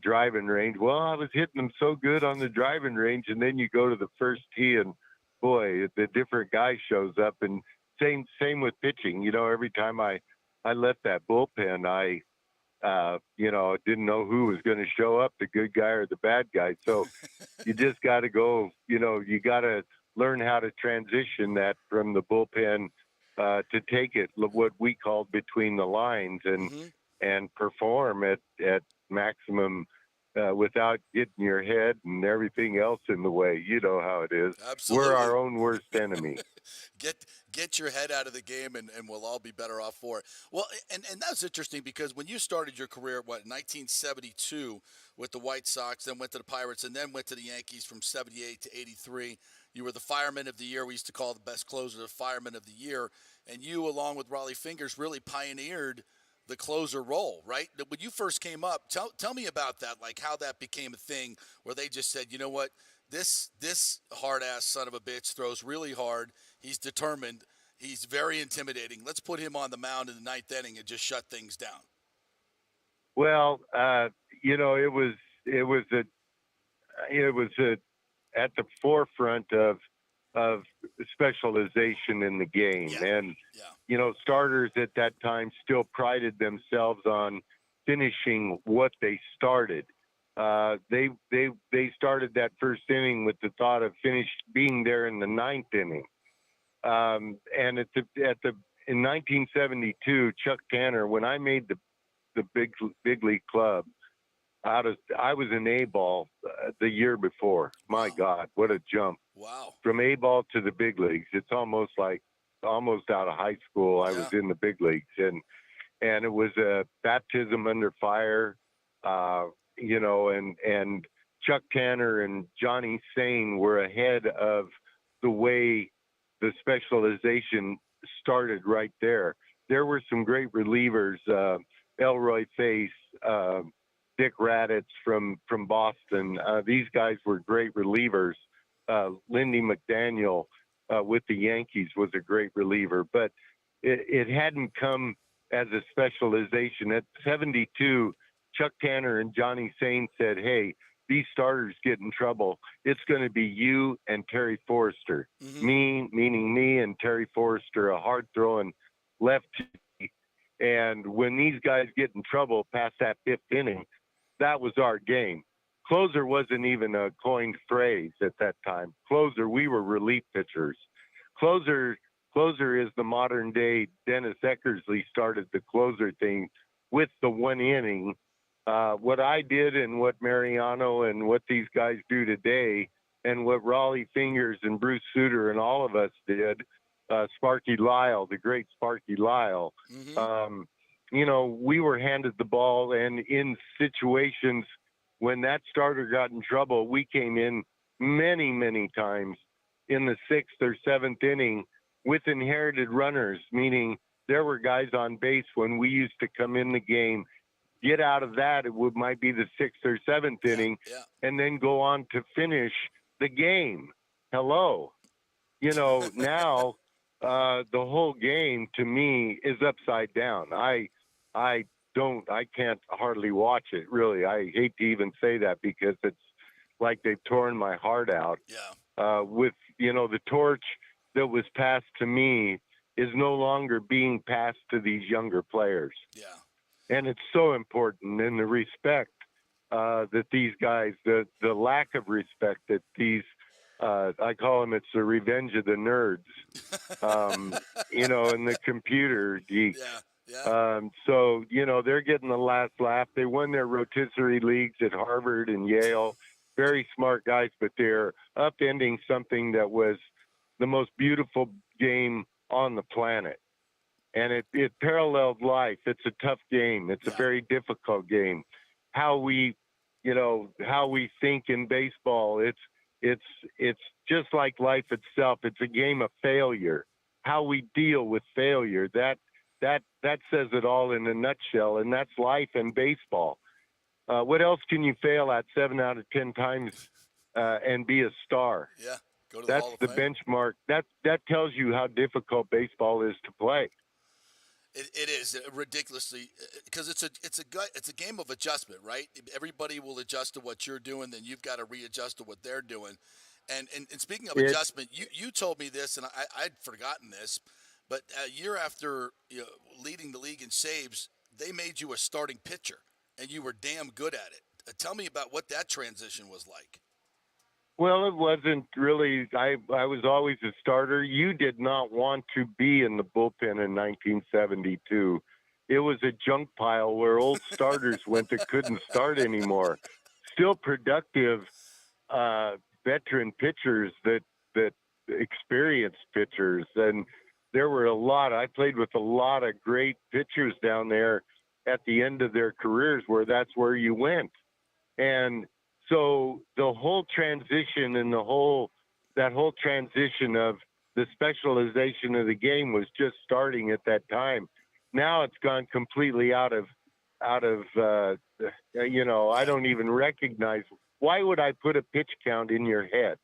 driving range. Well, I was hitting them so good on the driving range, and then you go to the first tee, and boy, the different guy shows up. And same with pitching. Every time I left that bullpen, I didn't know who was going to show up, the good guy or the bad guy. So you just got to go. You got to learn how to transition that from the bullpen to take it what we called between the lines and perform at maximum without getting your head and everything else in the way. You know how it is. Absolutely. We're our own worst enemy. Get your head out of the game, and we'll all be better off for it. Well, and that's interesting because when you started your career, 1972 with the White Sox, then went to the Pirates, and then went to the Yankees from 78 to 83. You were the Fireman of the Year. We used to call the best closer the Fireman of the Year. And you, along with Raleigh Fingers, really pioneered the closer role, right? When you first came up, tell me about that, like how that became a thing where they just said, you know what, this hard-ass son of a bitch throws really hard. He's determined. He's very intimidating. Let's put him on the mound in the ninth inning and just shut things down. Well, it was at the forefront of specialization in the game. Yeah. And, starters at that time still prided themselves on finishing what they started. They started that first inning with the thought of being there in the ninth inning. And in 1972, Chuck Tanner, when I made the big league club, I was in A-ball the year before. My God, what a jump. Wow. From A-ball to the big leagues. It's almost out of high school. I was in the big leagues. And it was a baptism under fire, and Chuck Tanner and Johnny Sane were ahead of the way the specialization started right there. There were some great relievers, Elroy Face, Dick Raditz from Boston. These guys were great relievers. Lindy McDaniel with the Yankees was a great reliever, but it hadn't come as a specialization. At 72, Chuck Tanner and Johnny Sane said, hey, these starters get in trouble. It's going to be you and Terry Forrester. Me, meaning me and Terry Forrester, a hard-throwing lefty. And when these guys get in trouble past that fifth inning, that was our game. Closer wasn't even a coined phrase at that time. Closer, we were relief pitchers. Closer is the modern day. Dennis Eckersley started the closer thing with the one inning. What I did and what Mariano and what these guys do today and what Raleigh Fingers and Bruce Sutter and all of us did, Sparky Lyle, the great Sparky Lyle, we were handed the ball, and in situations when that starter got in trouble, we came in many, many times in the sixth or seventh inning with inherited runners, meaning there were guys on base when we used to come in the game, get out of that, might be the sixth or seventh inning, and then go on to finish the game. Hello. Now the whole game to me is upside down. I can't hardly watch it, really. I hate to even say that because like they've torn my heart out. Yeah. With, the torch that was passed to me is no longer being passed to these younger players. Yeah. And it's so important, and the respect that these guys, the lack of respect that these, I call them, it's the revenge of the nerds, and the computer geeks. Yeah. Yeah. So, they're getting the last laugh. They won their rotisserie leagues at Harvard and Yale. Very smart guys, but they're upending something that was the most beautiful game on the planet. And it paralleled life. It's a tough game. It's a very difficult game. How we think in baseball, it's just like life itself. It's a game of failure. How we deal with failure, that says it all in a nutshell, and that's life in baseball. What else can you fail at 7 out of 10 times and be a star? Yeah, go to the Hall of That's the Fame. benchmark. That tells you how difficult baseball is to play. It is ridiculously, because it's a game of adjustment, right? Everybody will adjust to what you're doing, then you've got to readjust to what they're doing. And speaking of adjustment, you told me this, and I'd forgotten this, but a year after leading the league in saves, they made you a starting pitcher, and you were damn good at it. Tell me about what that transition was like. Well, it wasn't really. I was always a starter. You did not want to be in the bullpen in 1972. It was a junk pile where old starters went that couldn't start anymore. Still productive veteran pitchers that experienced pitchers. And there were a lot. I played with a lot of great pitchers down there at the end of their careers where that's where you went. And so the whole transition and that whole transition of the specialization of the game was just starting at that time. Now it's gone completely out of I don't even recognize. Why would I put a pitch count in your head?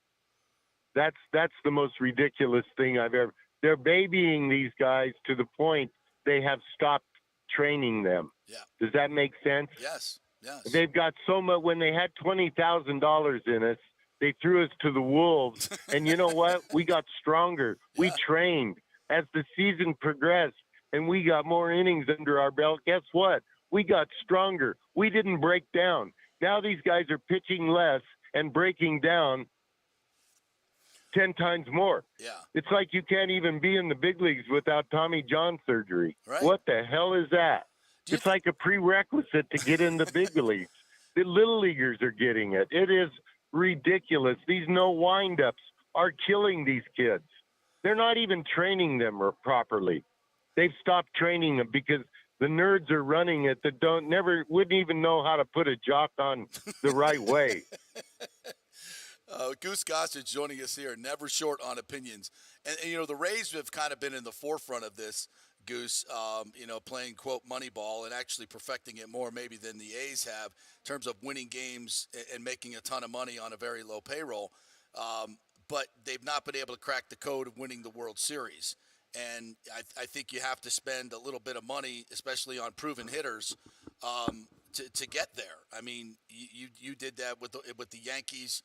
That's the most ridiculous thing I've ever. They're babying these guys to the point they have stopped training them. Yeah. Does that make sense? Yes. Yes. They've got so much. When they had $20,000 in us, they threw us to the wolves. And you know what? We got stronger. Yeah. We trained as the season progressed, and we got more innings under our belt. Guess what? We got stronger. We didn't break down. Now these guys are pitching less and breaking down 10 times more. Yeah. It's like you can't even be in the big leagues without Tommy John surgery. Right. What the hell is that? It's like a prerequisite to get in the big leagues. The little leaguers are getting it. It is ridiculous. These no windups are killing these kids. They're not even training them properly. They've stopped training them because the nerds are running it that wouldn't even know how to put a jock on the right way. Goose Gossage joining us here, never short on opinions. And the Rays have kind of been in the forefront of this, Goose, playing, quote, Moneyball and actually perfecting it more maybe than the A's have in terms of winning games and making a ton of money on a very low payroll. But they've not been able to crack the code of winning the World Series. And I think you have to spend a little bit of money, especially on proven hitters, to get there. I mean, you did that with the Yankees.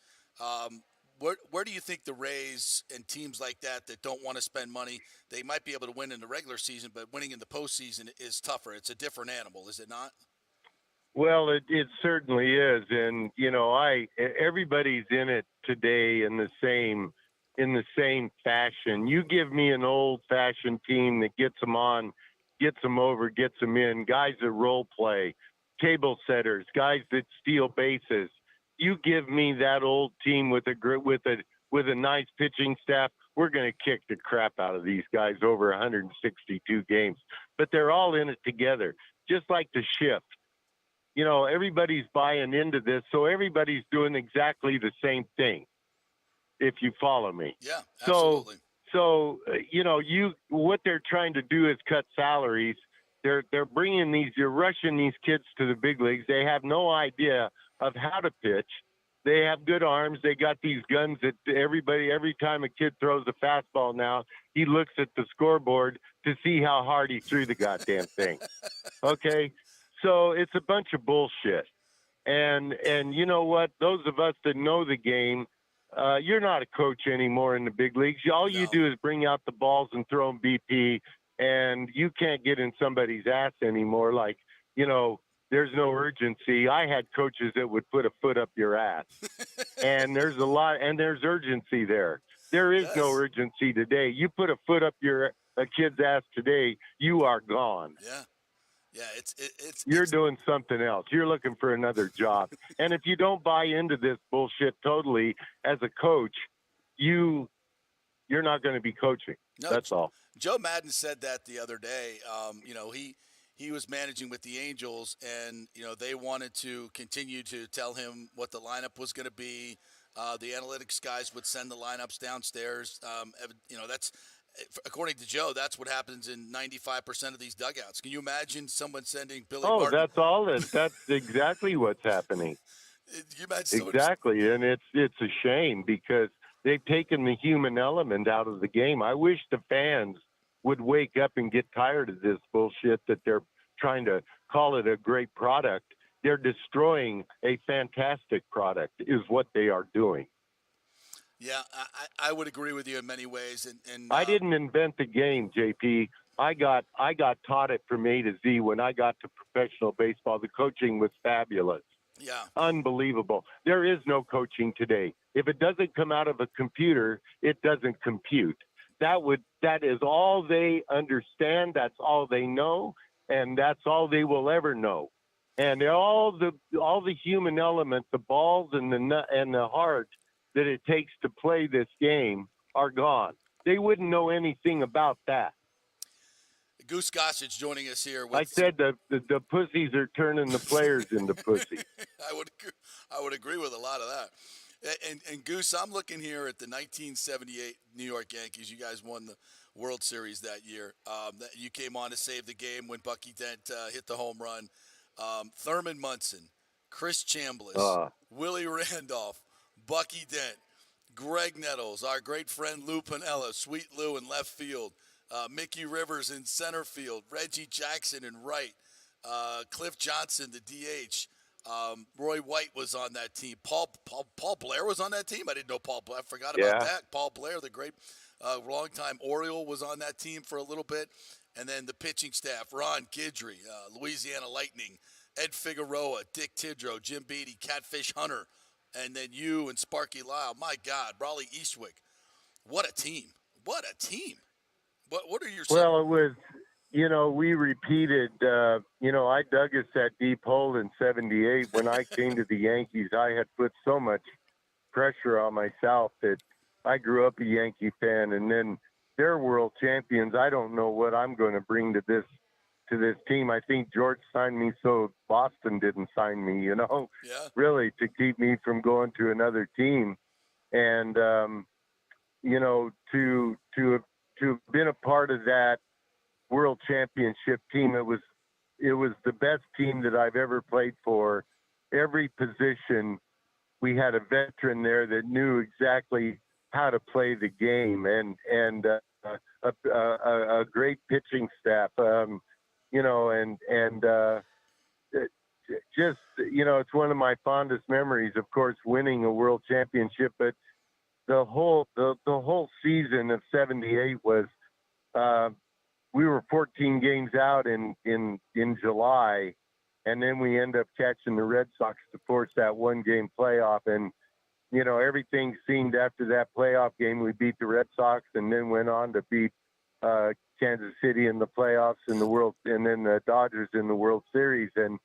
Where do you think the Rays and teams like that don't want to spend money, they might be able to win in the regular season, but winning in the postseason is tougher? It's a different animal, is it not? Well, it certainly is. And, everybody's in it today in the same fashion. You give me an old-fashioned team that gets them on, gets them over, gets them in, guys that role play, table setters, guys that steal bases. You give me that old team with a nice pitching staff, we're going to kick the crap out of these guys over 162 games. But they're all in it together, just like the shift. Everybody's buying into this, so everybody's doing exactly the same thing, if you follow me. Yeah, absolutely. So what they're trying to do is cut salaries. They're rushing these kids to the big leagues. They have no idea of how to pitch. They have good arms. They got these guns that every time a kid throws a fastball now, he looks at the scoreboard to see how hard he threw the goddamn thing. Okay? So it's a bunch of bullshit. And you know what? Those of us that know the game, you're not a coach anymore in the big leagues. All you do is bring out the balls and throw them BP, and you can't get in somebody's ass anymore. Like, there's no urgency. I had coaches that would put a foot up your ass, and there's urgency there. There is no urgency today. You put a foot up a kid's ass today, you are gone. Yeah. Yeah, you're doing something else. You're looking for another job. And if you don't buy into this bullshit totally as a coach, you're not going to be coaching. No, that's all. Joe Madden said that the other day. He was managing with the Angels, and they wanted to continue to tell him what the lineup was going to be. The analytics guys would send the lineups downstairs. That's. According to Joe, that's what happens in 95% of these dugouts. Can you imagine someone sending Billy Martin? That's all. That's exactly what's happening. You imagine exactly, and it's a shame because they've taken the human element out of the game. I wish the fans would wake up and get tired of this bullshit that they're trying to call it a great product. They're destroying a fantastic product is what they are doing. Yeah, I would agree with you in many ways. And I didn't invent the game, JP. I got taught it from A to Z when I got to professional baseball. The coaching was fabulous. Yeah. Unbelievable. There is no coaching today. If it doesn't come out of a computer, it doesn't compute. That is all they understand. That's all they know, and that's all they will ever know. And all the human element, the balls and the heart that it takes to play this game are gone. They wouldn't know anything about that. Goose Gossage joining us here. I said the pussies are turning the players into pussies. I would agree with a lot of that. And Goose, I'm looking here at the 1978 New York Yankees. You guys won the World Series that year. You came on to save the game when Bucky Dent hit the home run. Thurman Munson, Chris Chambliss, Willie Randolph, Bucky Dent, Greg Nettles, our great friend Lou Piniella, Sweet Lou in left field, Mickey Rivers in center field, Reggie Jackson in right, Cliff Johnson, the DH, Roy White was on that team. Paul Blair was on that team. I didn't know Paul Blair. I forgot about that. Paul Blair, the great longtime Oriole, was on that team for a little bit. And then the pitching staff, Ron Guidry, Louisiana Lightning, Ed Figueroa, Dick Tidrow, Jim Beattie, Catfish Hunter, and then you and Sparky Lyle. My God, Raleigh Eastwick. What a team. What a team. What are your... Well, it was, we repeated, I dug us that deep hole in 78. When I came to the Yankees, I had put so much pressure on myself that I grew up a Yankee fan, and then they're world champions. I don't know what I'm going to bring to this team. I think George signed me so Boston didn't sign me, really to keep me from going to another team. And, to have been a part of that world championship team, it was the best team that I've ever played for. Every position, we had a veteran there that knew exactly how to play the game, and a great pitching staff. It's one of my fondest memories, of course, winning a world championship. But the whole season of 78 was, we were 14 games out in July, and then we end up catching the Red Sox to force that 1-game playoff. And, everything seemed after that playoff game, we beat the Red Sox and then went on to beat Kansas City in the playoffs in the world, and then the Dodgers in the World Series. And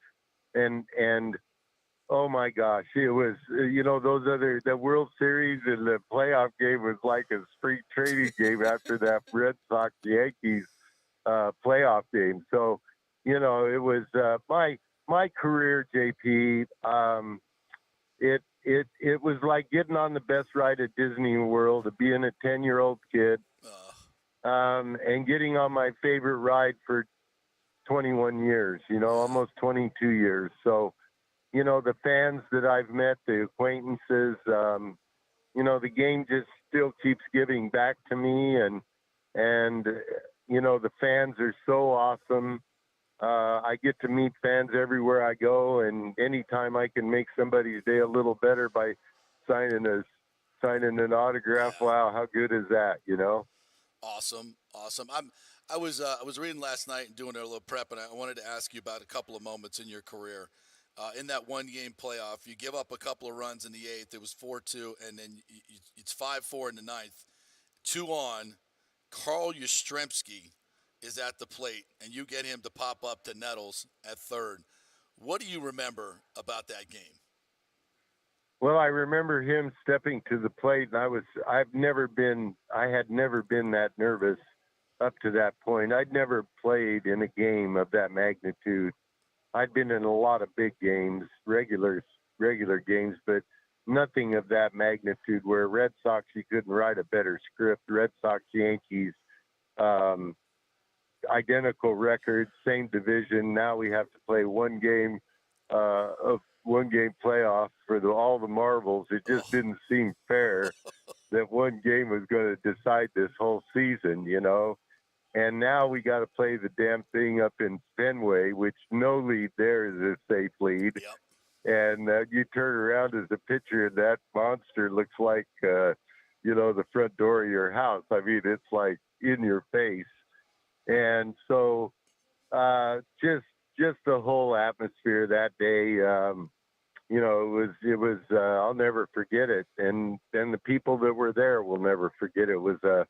oh my gosh, it was, the World Series and the playoff game was like a street trading game after that Red Sox Yankees playoff game. So, it was my career, JP. It was like getting on the best ride at Disney World, of being a 10-year-old kid, and getting on my favorite ride for 21 years, almost 22 years. So, the fans that I've met, the acquaintances, the game just still keeps giving back to me. And the fans are so awesome. I get to meet fans everywhere I go, and anytime I can make somebody's day a little better by signing an autograph, wow, how good is that, you know? Awesome. I was reading last night and doing a little prep, and I wanted to ask you about a couple of moments in your career. In that one game playoff, you give up a couple of runs in the eighth. It was 4-2, and then it's 5-4 in the ninth. 2 on. Carl Yastrzemski is at the plate, and you get him to pop up to Nettles at third. What do you remember about that game? Well, I remember him stepping to the plate, and I had never been that nervous up to that point. I'd never played in a game of that magnitude. I'd been in a lot of big games, regular games, but nothing of that magnitude where Red Sox, you couldn't write a better script. Red Sox, Yankees, identical records, same division. Now we have to play one game playoff for all the marbles. It just didn't seem fair that one game was going to decide this whole season, you know. And now we got to play the damn thing up in Fenway, which no lead there is a safe lead. Yep. And you turn around as a pitcher, and that monster looks like, the front door of your house. I mean, it's like in your face. And so just the whole atmosphere that day, it was I'll never forget it. And the people that were there will never forget it. It was a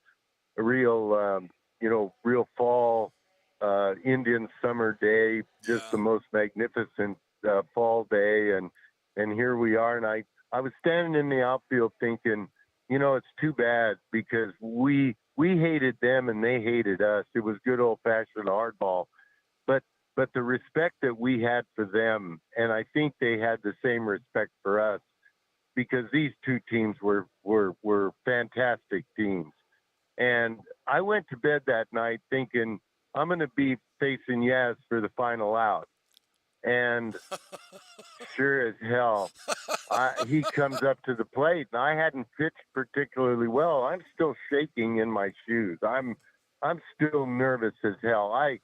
real, real fall Indian summer day, just the most magnificent fall day. And here we are. And I was standing in the outfield thinking, it's too bad because we hated them and they hated us. It was good old fashioned hardball, but the respect that we had for them, and I think they had the same respect for us, because these two teams were fantastic teams. And I went to bed that night thinking I'm going to be facing Yaz for the final out. And sure as hell, he comes up to the plate, and I hadn't pitched particularly well. I'm still shaking in my shoes. I'm still nervous as hell. I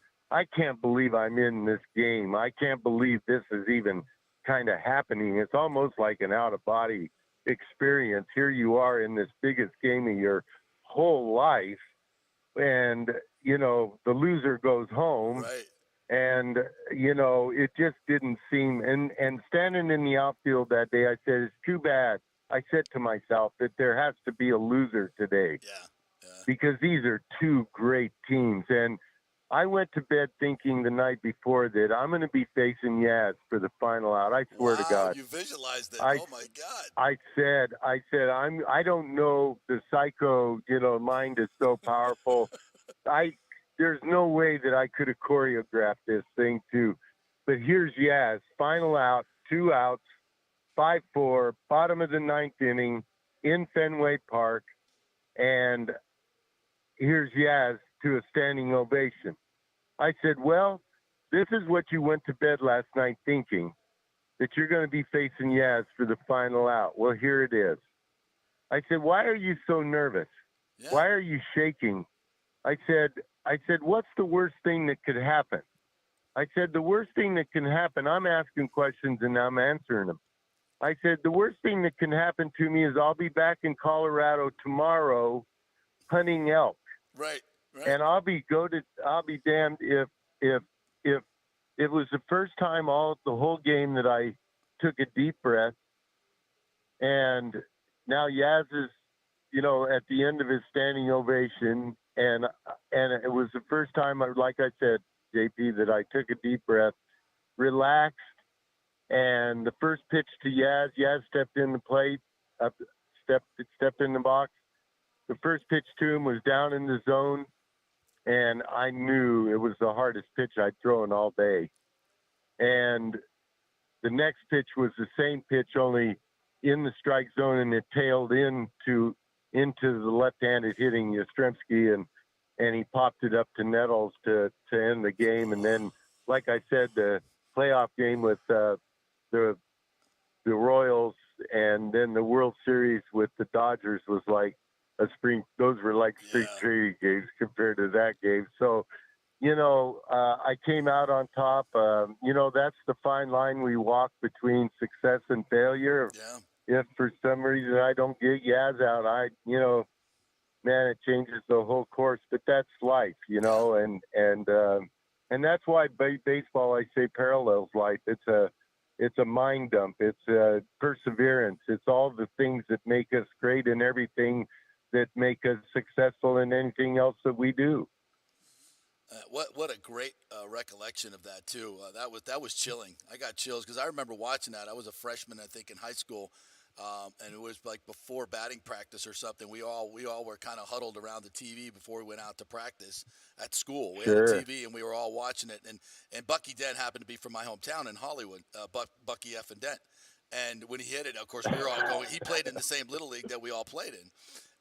can't believe I'm in this game. I can't believe this is even kind of happening. It's almost like an out-of-body experience. Here you are in this biggest game of your whole life, and, the loser goes home. Right. And, it just didn't seem, and standing in the outfield that day, I said, it's too bad. I said to myself that there has to be a loser today. Yeah. Because these are two great teams. And I went to bed thinking the night before that I'm going to be facing Yaz for the final out. I swear to God. You visualized it. Oh my God. I said, I don't know. The psycho, mind is so powerful. There's no way that I could have choreographed this thing too. But here's Yaz, final out, 2 outs, 5-4, bottom of the ninth inning in Fenway Park. And here's Yaz to a standing ovation. I said, well, this is what you went to bed last night thinking, that you're going to be facing Yaz for the final out. Well, here it is. I said, why are you so nervous? Yeah. Why are you shaking? I said, what's the worst thing that could happen? I said, the worst thing that can happen, I'm asking questions and I'm answering them. I said, the worst thing that can happen to me is I'll be back in Colorado tomorrow hunting elk. Right. And I'll be damned if it was the first time the whole game that I took a deep breath. And now Yaz is, at the end of his standing ovation. And it was the first time, like I said, JP, that I took a deep breath, relaxed, and the first pitch to Yaz stepped in the plate, stepped in the box. The first pitch to him was down in the zone, and I knew it was the hardest pitch I'd thrown all day. And the next pitch was the same pitch, only in the strike zone, and it tailed into the left-handed hitting Yastrzemski, and he popped it up to Nettles to end the game. And then, like I said, the playoff game with the Royals and then the World Series with the Dodgers was like those were like spring training games compared to that game. So, I came out on top. That's the fine line we walk between success and failure. Yeah. If for some reason I don't get Yaz out, man, it changes the whole course. But that's life, and that's why baseball, I say, parallels life. It's a mind dump. It's perseverance. It's all the things that make us great and everything that make us successful in anything else that we do. What a great recollection of that too. That was chilling. I got chills because I remember watching that. I was a freshman, I think, in high school, and it was like before batting practice or something. We all were kind of huddled around the TV before we went out to practice at school. We had a TV and we were all watching it. And Bucky Dent happened to be from my hometown in Hollywood, Bucky F. and Dent. And when he hit it, of course, we were all going. He played in the same little league that we all played in.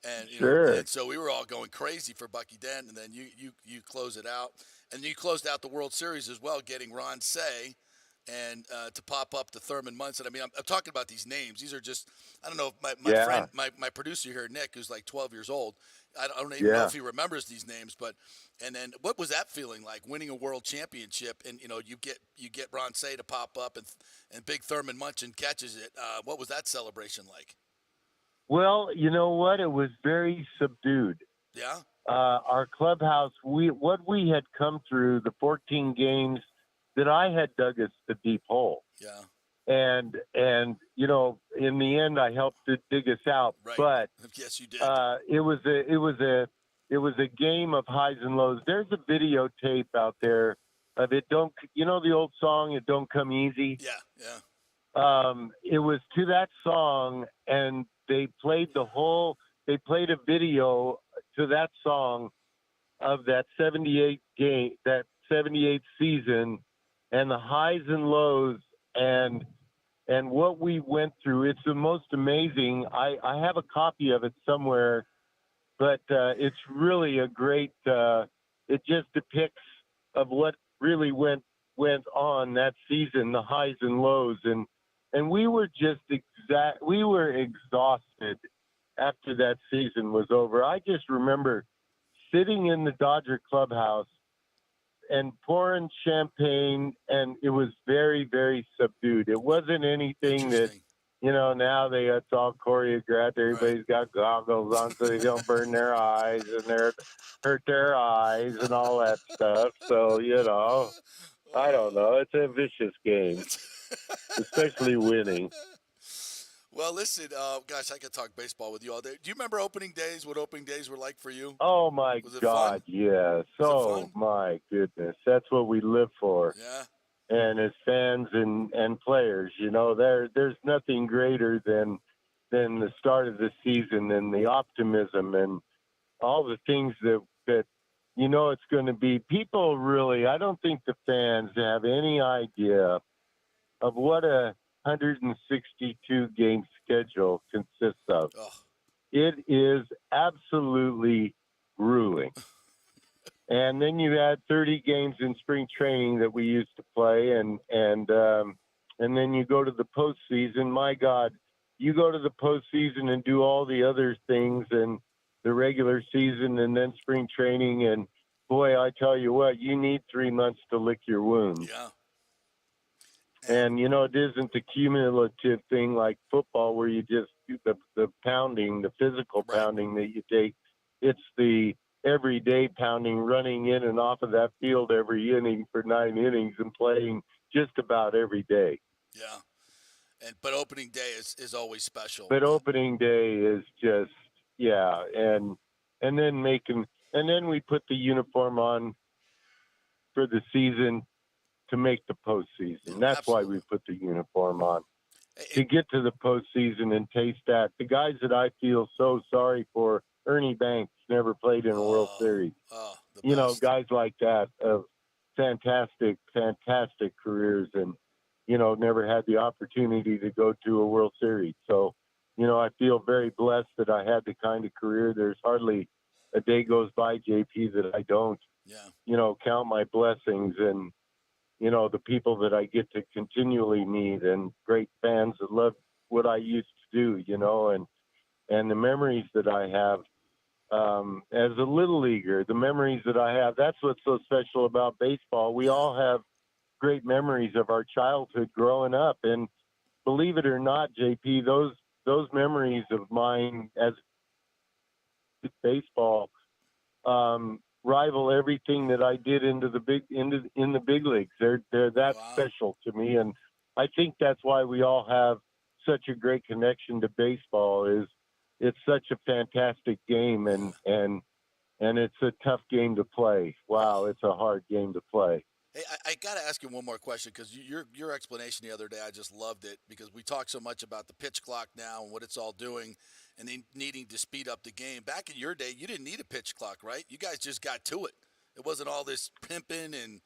And and so we were all going crazy for Bucky Dent, and then you close it out, and you closed out the World Series as well, getting Ron Say, and to pop up to Thurman Munson. I mean, I'm talking about these names. These are just, I don't know, my friend, my producer here, Nick, who's like 12 years old. I don't even know if he remembers these names, but and then what was that feeling like, winning a World Championship, and you get Ron Say to pop up, and big Thurman Munson catches it. What was that celebration like? Well, you know what? It was very subdued. Yeah. Our clubhouse, what we had come through, the 14 games that I had dug us the deep hole. Yeah. And in the end, I helped to dig us out. Right. But yes, you did. It was a game of highs and lows. There's a videotape out there of it. The old song, "It Don't Come Easy." Yeah. It was to that song, and they played a video to that song of that 78 game, that 78 season, and the highs and lows and what we went through. It's the most amazing. I have a copy of it somewhere, but it's really a great, it just depicts of what really went on that season, the highs and lows. And we were just we were exhausted after that season was over. I just remember sitting in the Dodger clubhouse and pouring champagne, and it was very, very subdued. It wasn't anything that, now it's all choreographed. Everybody's got goggles on so they don't burn their eyes and hurt their eyes and all that stuff. So, I don't know. It's a vicious game, especially winning. Well, listen, gosh, I could talk baseball with you all day. Do you remember opening days, what opening days were like for you? Oh, my God, yes. Oh, my goodness. That's what we live for. Yeah. And as fans and players, there's nothing greater than the start of the season and the optimism and all the things that it's going to be. People really, I don't think the fans have any idea of what a 162 game schedule consists of. Oh. It is absolutely grueling. And then you add 30 games in spring training that we used to play, and then you go to the postseason. My God, you go to the postseason and do all the other things and the regular season and then spring training. And boy, I tell you what, you need 3 months to lick your wounds. Yeah. And, it isn't the cumulative thing like football where you just do the pounding, the physical pounding that you take. It's the everyday pounding, running in and off of that field every inning for 9 innings and playing just about every day. Yeah. But opening day is always special. But opening day is just, and then we put the uniform on for the season to make the postseason. That's Absolutely. why we put the uniform on. To get to the postseason and taste that. The guys that I feel so sorry for, Ernie Banks never played in a World Series. Guys like that of fantastic, fantastic careers and, never had the opportunity to go to a World Series. So, I feel very blessed that I had the kind of career. There's hardly a day goes by, JP, that I don't, count my blessings and, the people that I get to continually meet and great fans that love what I used to do, and the memories that I have as a little leaguer, the memories that I have, that's what's so special about baseball. We all have great memories of our childhood growing up. And believe it or not, JP, those memories of mine as baseball rival everything that I did in the big leagues. They're that special to me, and I think that's why we all have such a great connection to baseball. Is it's such a fantastic game, and it's a tough game to play. Wow, it's a hard game to play. Hey, I got to ask you one more question because your explanation the other day, I just loved it because we talk so much about the pitch clock now and what it's all doing and needing to speed up the game. Back in your day, you didn't need a pitch clock, right? You guys just got to it. It wasn't all this pimping and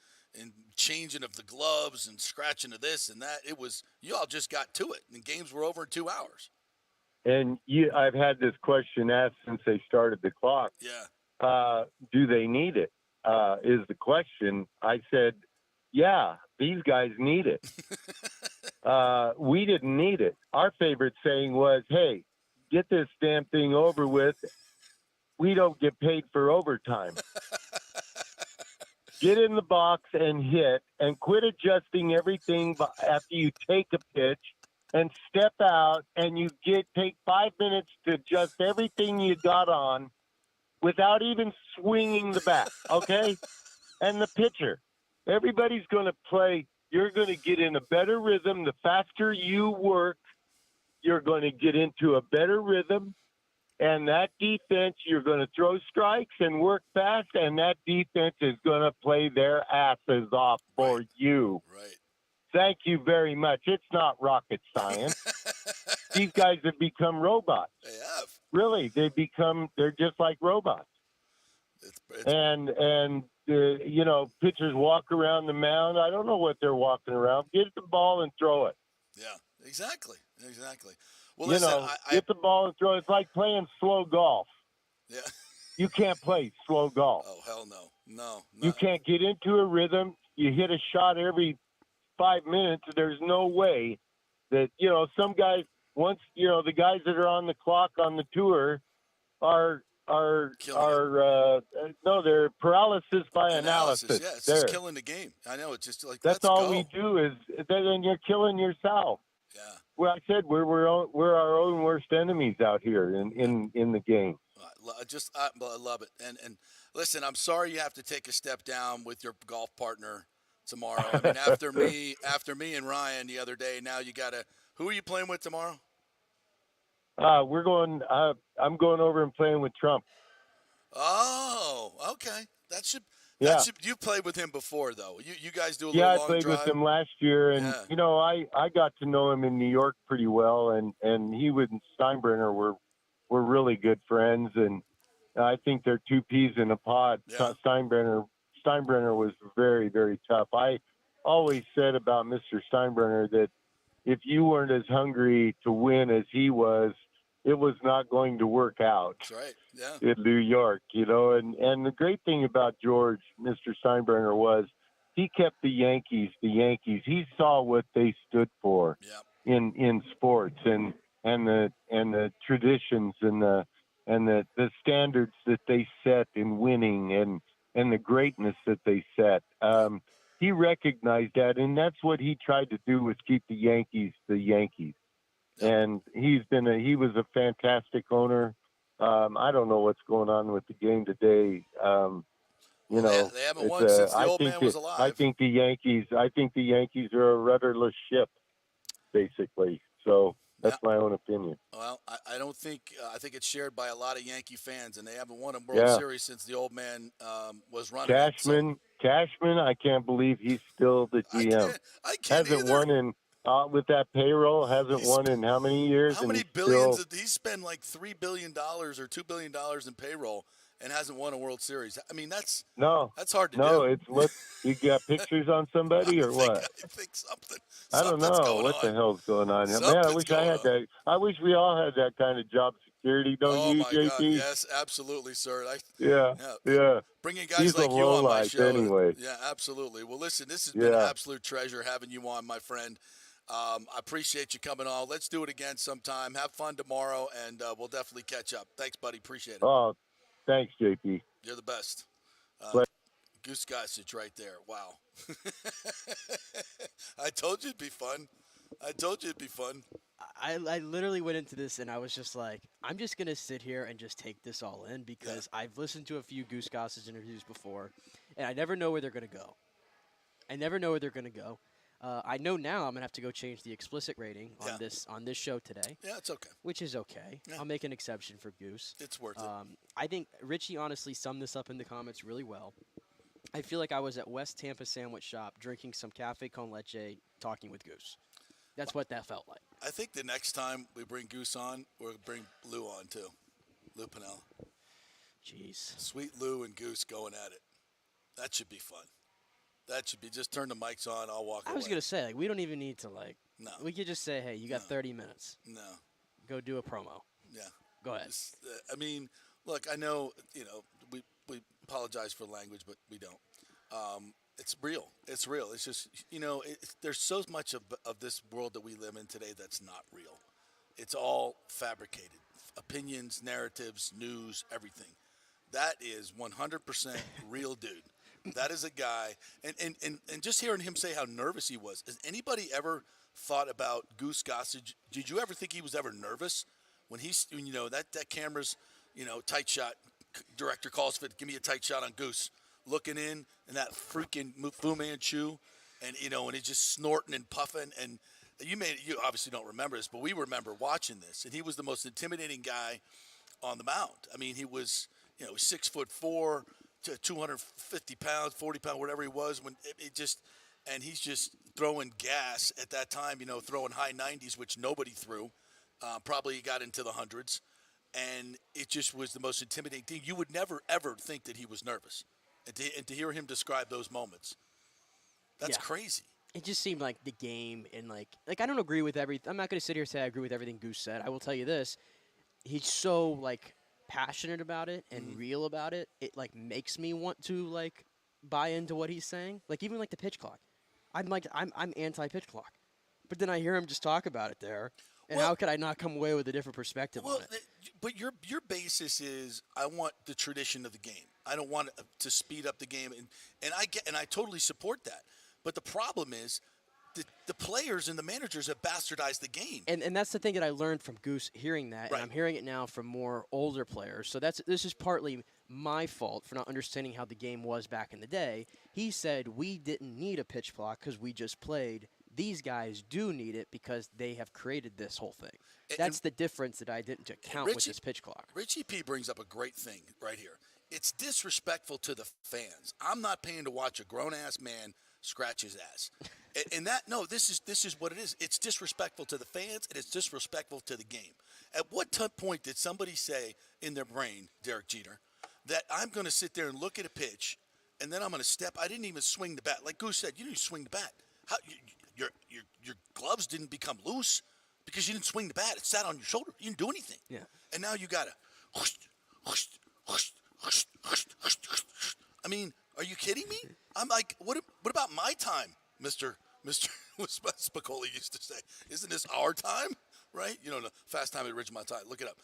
changing of the gloves and scratching of this and that. It was you all just got to it, and games were over in 2 hours. And I've had this question asked since they started the clock. Yeah. Do they need it? Is the question. I said, yeah, these guys need it. We didn't need it. Our favorite saying was, hey, get this damn thing over with. We don't get paid for overtime. Get in the box and hit, and quit adjusting everything after you take a pitch, and step out, and you take 5 minutes to adjust everything you got on without even swinging the bat, okay? And the pitcher. Everybody's going to play. You're going to get in a better rhythm. The faster you work, you're going to get into a better rhythm. And that defense, you're going to throw strikes and work fast, and that defense is going to play their asses off for you. Right. Thank you very much. It's not rocket science. These guys have become robots. They have. Really, they're just like robots. And pitchers walk around the mound. I don't know what they're walking around. Get the ball and throw it. Yeah, exactly. Well, listen, get the ball and throw it. It's like playing slow golf. Yeah. You can't play slow golf. Oh, hell no. No. You can't get into a rhythm. You hit a shot every 5 minutes. There's no way that, some guys, once, the guys that are on the clock on the tour they're paralysis by analysis. Yeah, it's just killing the game. I know. It's just like, that's all we do is then you're killing yourself. Yeah. Well, I said we're our own worst enemies out here in the game. I love it. And listen, I'm sorry you have to take a step down with your golf partner tomorrow. I mean, after me and Ryan the other day, now you got who are you playing with tomorrow? I'm going over and playing with Trump. Oh, okay. That should you played with him before though. You guys do a little long drive. Yeah, I played with him last year, and I got to know him in New York pretty well, and he and Steinbrenner were really good friends, and I think they're two peas in a pod. Yeah. Steinbrenner was very, very tough. I always said about Mr. Steinbrenner that if you weren't as hungry to win as he was, it was not going to work out. That's right. Yeah. In New York, and the great thing about George, Mr. Steinbrenner, was he kept the Yankees. He saw what they stood for in sports and the traditions and the standards that they set in winning and the greatness that they set. He recognized that, and that's what he tried to do, was keep the Yankees. And he was a fantastic owner. I don't know what's going on with the game today. They haven't won since the old man was alive. I think the Yankees are a rudderless ship, basically. So that's my own opinion. Well, I don't think I think it's shared by a lot of Yankee fans, and they haven't won a World Series since the old man was running. Cashman, I can't believe he's still the GM. I can't hasn't won in. With that payroll, hasn't won in how many years? How many billions? He spent like $3 billion or $2 billion in payroll and hasn't won a World Series. I mean, that's hard to do. No, it's what you got pictures on somebody or what? I think something. I don't know what the hell's going on. Man, I wish I had that. I wish we all had that kind of job security. Don't you, JP? God. Yes, absolutely, sir. Yeah. Bringing guys like you on my show. Anyway. Yeah, absolutely. Well, listen, this has been an absolute treasure having you on, my friend. I appreciate you coming on. Let's do it again sometime. Have fun tomorrow, and we'll definitely catch up. Thanks, buddy. Appreciate it. Oh, Thanks, JP. You're the best. But- Goose Gossage right there. Wow. I told you it'd be fun. I literally went into this and I was just like, I'm just going to sit here and just take this all in because I've listened to a few Goose Gossage interviews before, and I never know where they're going to go. I know now I'm going to have to go change the explicit rating on this show today. Yeah, it's okay. Which is okay. Yeah. I'll make an exception for Goose. It's worth it. I think Richie honestly summed this up in the comments really well. I feel like I was at West Tampa Sandwich Shop drinking some cafe con leche, talking with Goose. That's what that felt like. I think the next time we bring Goose on, we'll bring Lou on too. Lou Pennell. Jeez. Sweet Lou and Goose going at it. That should be fun. That should be just turn the mics on. I'll walk away. I was going to say, like, we don't even need to, like, No. we could just say, hey, you got 30 minutes. No. Go do a promo. Yeah. Go ahead. I mean, look, I know, we apologize for language, but we don't. It's real. It's real. It's just, there's so much of this world that we live in today that's not real. It's all fabricated. Opinions, narratives, news, everything. That is 100% real dude. That is a guy. And just hearing him say how nervous he was. Has anybody ever thought about Goose Gossage? Did you ever think he was ever nervous? When that camera's, tight shot, director calls for it, give me a tight shot on Goose. Looking in and that freaking Fu Manchu, and and he's just snorting and puffing. And you obviously don't remember this, but we remember watching this. And he was the most intimidating guy on the mound. I mean, he was 6'4" to 250 pounds, 40 pounds, whatever he was. And he's just throwing gas at that time. Throwing high 90s, which nobody threw. Probably got into the hundreds, and it just was the most intimidating thing. You would never ever think that he was nervous. And to hear him describe those moments, that's crazy. It just seemed like the game and like I don't agree with everything. I'm not going to sit here and say I agree with everything Goose said. I will tell you this. He's so passionate about it and real about it. It makes me want to buy into what he's saying. Even the pitch clock. I'm anti pitch clock. But then I hear him just talk about it there. And how could I not come away with a different perspective on it? But your basis is I want the tradition of the game. I don't want to speed up the game, and I totally support that. But the problem is the players and the managers have bastardized the game. And that's the thing that I learned from Goose hearing that, and I'm hearing it now from more older players. So this is partly my fault for not understanding how the game was back in the day. He said we didn't need a pitch clock because we just played. These guys do need it because they have created this whole thing. That's the difference that I didn't account with this pitch clock. Richie P brings up a great thing right here. It's disrespectful to the fans. I'm not paying to watch a grown-ass man scratch his ass. This is what it is. It's disrespectful to the fans, and it's disrespectful to the game. At what point did somebody say in their brain, Derek Jeter, that I'm going to sit there and look at a pitch, and then I'm going to step? I didn't even swing the bat. Like Goose said, you didn't swing the bat. How your gloves didn't become loose because you didn't swing the bat. It sat on your shoulder. You didn't do anything. Yeah. And now you got to. I mean, are you kidding me? I'm like, what about my time, Mr. Spicoli used to say? Isn't this our time? Right? Fast Time at Ridgemont Time. Look it up.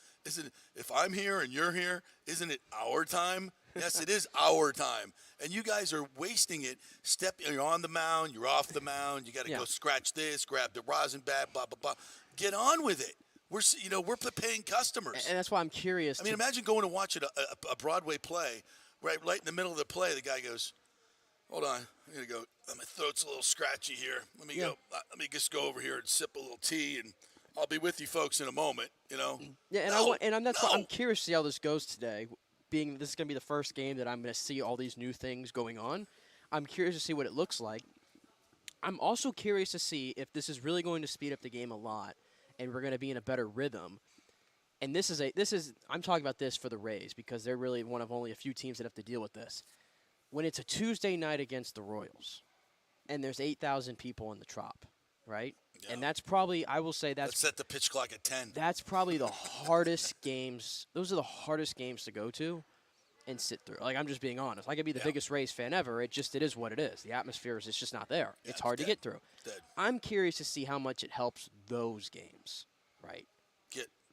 If I'm here and you're here, isn't it our time? Yes, it is our time. And you guys are wasting it. You're on the mound, you're off the mound, you got to go scratch this, grab the rosin bat, blah, blah, blah. Get on with it. We're paying customers. And that's why I'm curious. I mean, imagine going to watch a Broadway play, right in the middle of the play, the guy goes, hold on, I got to go. My throat's a little scratchy here. Let me go. Let me just go over here and sip a little tea, and I'll be with you folks in a moment, Yeah, that's why I'm curious to see how this goes today. Being this is going to be the first game that I'm going to see all these new things going on, I'm curious to see what it looks like. I'm also curious to see if this is really going to speed up the game a lot, and we're going to be in a better rhythm. And I'm talking about this for the Rays because they're really one of only a few teams that have to deal with this. When it's a Tuesday night against the Royals, and there's 8,000 people in the Trop, right? Yeah. And that's probably, I will say let's set the pitch clock at 10. That's probably the hardest games. Those are the hardest games to go to and sit through. I'm just being honest. I could be the biggest Rays fan ever. It is what it is. The atmosphere is just not there. Yeah, it's hard to get through. I'm curious to see how much it helps those games, right?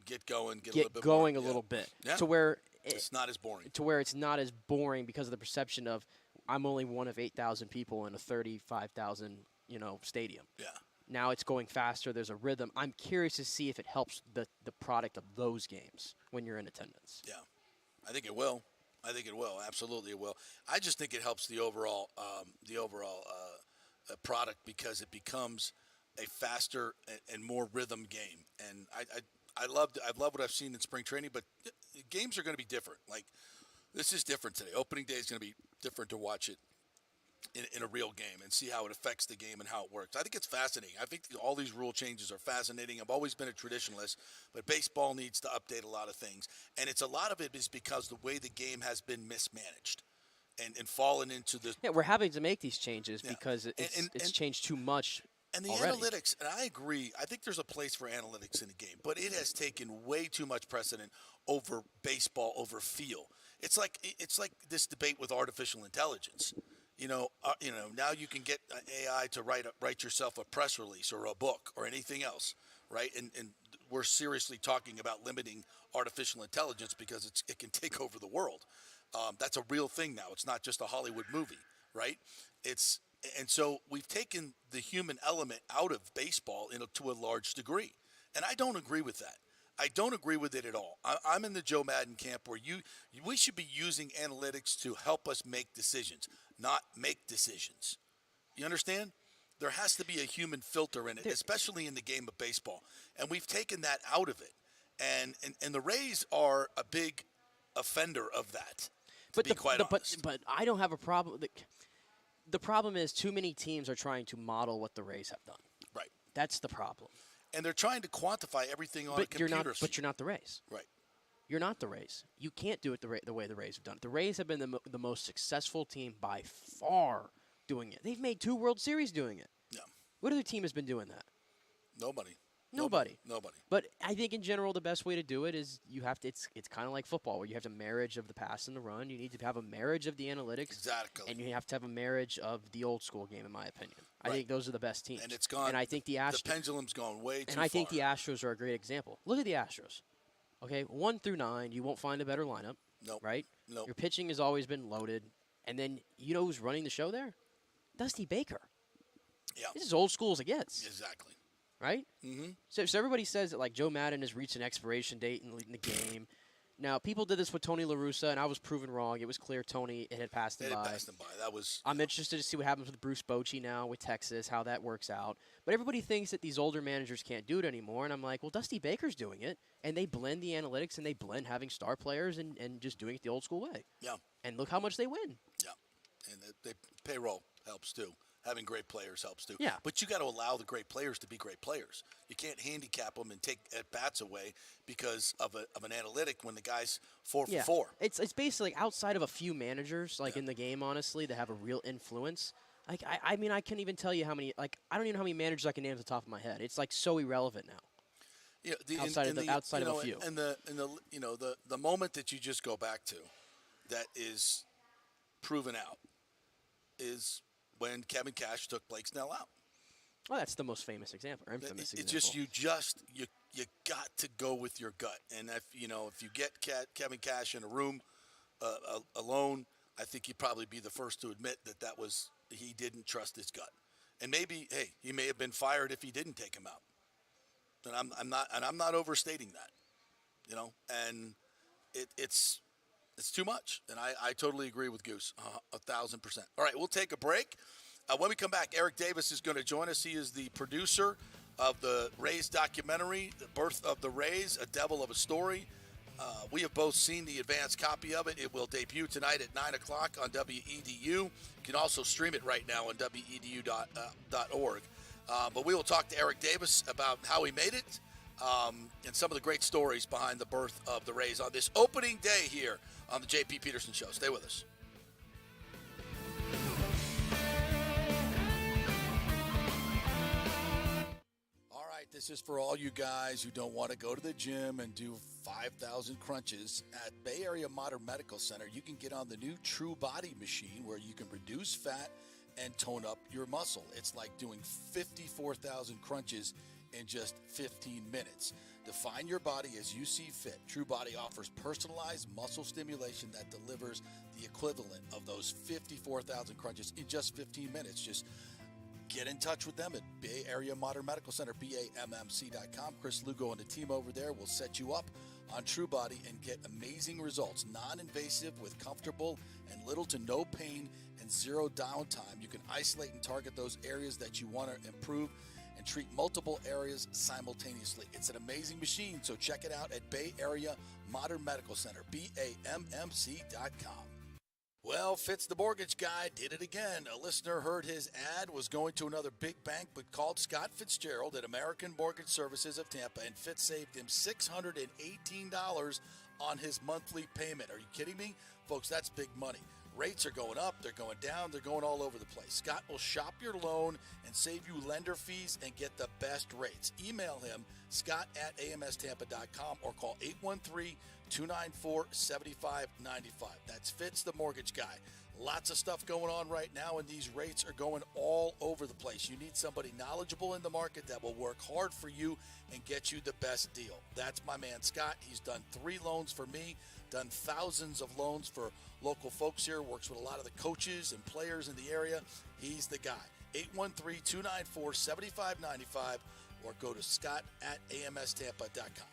Get going. Get a little bit going more. A little bit. Yeah. To where it's not as boring. To where it's not as boring because of the perception of I'm only one of 8,000 people in a 35,000 stadium. Yeah. Now it's going faster. There's a rhythm. I'm curious to see if it helps the product of those games when you're in attendance. Yeah, I think it will. Absolutely, it will. I just think it helps the overall product because it becomes a faster and more rhythm game. And I love what I've seen in spring training. But games are going to be different. Like this is different today. Opening day is going to be different to watch it in a real game and see how it affects the game and how it works. I think it's fascinating. I think all these rule changes are fascinating. I've always been a traditionalist, but baseball needs to update a lot of things. And a lot of it is because the way the game has been mismanaged and fallen into the... Yeah, we're having to make these changes because it's changed too much. And the already. Analytics, and I agree, I think there's a place for analytics in the game, but it has taken way too much precedent over baseball, over feel. It's like this debate with artificial intelligence. Now you can get AI to write yourself a press release or a book or anything else, right? And we're seriously talking about limiting artificial intelligence because it can take over the world. That's a real thing now. It's not just a Hollywood movie, right? And so we've taken the human element out of baseball to a large degree, and I don't agree with that. I don't agree with it at all. I'm in the Joe Madden camp where we should be using analytics to help us make decisions, not make decisions. You understand? There has to be a human filter in it, especially in the game of baseball. And we've taken that out of it. And the Rays are a big offender of that, to be quite honest. But I don't have a problem. The problem is too many teams are trying to model what the Rays have done. Right. That's the problem. And they're trying to quantify everything on a computer. But you're not the Rays. Right. You're not the Rays. You can't do it the way the Rays have done it. The Rays have been the most successful team by far doing it. They've made 2 World Series doing it. Yeah. What other team has been doing that? Nobody. Nobody. But I think in general the best way to do it is you have to. It's kind of like football where you have a marriage of the pass and the run. You need to have a marriage of the analytics. Exactly. And you have to have a marriage of the old school game, in my opinion. Right. I think those are the best teams. And it's gone. And I think the pendulum's gone way too far. And I think the Astros are a great example. Look at the Astros. Okay, 1 through 9, you won't find a better lineup. Nope. Right? Nope. Your pitching has always been loaded. And then you know who's running the show there? Dusty Baker. Yeah. This is old school as it gets. Exactly. Right? Mm-hmm. So everybody says that, like, Joe Madden has reached an expiration date in the game. Now, people did this with Tony La Russa, and I was proven wrong. It was clear Tony had passed him by. That was. I'm interested to see what happens with Bruce Bochy now with Texas, how that works out. But everybody thinks that these older managers can't do it anymore, and I'm like, well, Dusty Baker's doing it, and they blend the analytics, and they blend having star players and just doing it the old school way. Yeah. And look how much they win. Yeah. And the payroll helps, too. Having great players helps, too. Yeah. But you got to allow the great players to be great players. You can't handicap them and take at-bats away because of an analytic when the guy's 4 for 4. It's basically outside of a few managers, in the game, honestly, that have a real influence. Like, I mean, I can't even tell you how many, I don't even know how many managers I can name off the top of my head. It's, so irrelevant now. Yeah, outside of a few. And the moment that you just go back to that is proven out is when Kevin Cash took Blake Snell out. Well, that's the most famous example, or infamous example. It's just you got to go with your gut, and if you get Kevin Cash in a room alone, I think he'd probably be the first to admit that was he didn't trust his gut, and maybe he may have been fired if he didn't take him out. And I'm not overstating that, and it's too much, and I totally agree with Goose, 1,000%. All right, we'll take a break. When we come back, Eric Davis is going to join us. He is the producer of the Rays documentary, The Birth of the Rays, A Devil of a Story. We have both seen the advanced copy of it. It will debut tonight at 9 o'clock on WEDU. You can also stream it right now on WEDU.org. But we will talk to Eric Davis about how he made it and some of the great stories behind the birth of the Rays on this opening day here on the JP Peterson Show. Stay with us. All right, this is for all you guys who don't want to go to the gym and do 5,000 crunches. At Bay Area Modern Medical Center, you can get on the new True Body machine where you can reduce fat and tone up your muscle. It's like doing 54,000 crunches in just 15 minutes. Define your body as you see fit. TrueBody offers personalized muscle stimulation that delivers the equivalent of those 54,000 crunches in just 15 minutes. Just get in touch with them at Bay Area Modern Medical Center, BAMMC.com. Chris Lugo and the team over there will set you up on TrueBody and get amazing results. Non-invasive with comfortable and little to no pain and zero downtime. You can isolate and target those areas that you want to improve and treat multiple areas simultaneously. It's an amazing machine, so check it out at Bay Area Modern Medical Center, BAMMC.com. Well, Fitz the mortgage guy did it again. A listener heard his ad, was going to another big bank, but called Scott Fitzgerald at American Mortgage Services of Tampa, and Fitz saved him $618 on his monthly payment. Are you kidding me? Folks, that's big money. Rates are going up, they're going down, they're going all over the place. Scott will shop your loan and save you lender fees and get the best rates. Email him, scott@amstampa.com, or call 813-294-7595. That's Fitz the mortgage guy. Lots of stuff going on right now, and these rates are going all over the place. You need somebody knowledgeable in the market that will work hard for you and get you the best deal. That's my man, Scott. He's done 3 loans for me, done thousands of loans for local folks here, works with a lot of the coaches and players in the area. He's the guy. 813-294-7595, or go to scott@amstampa.com.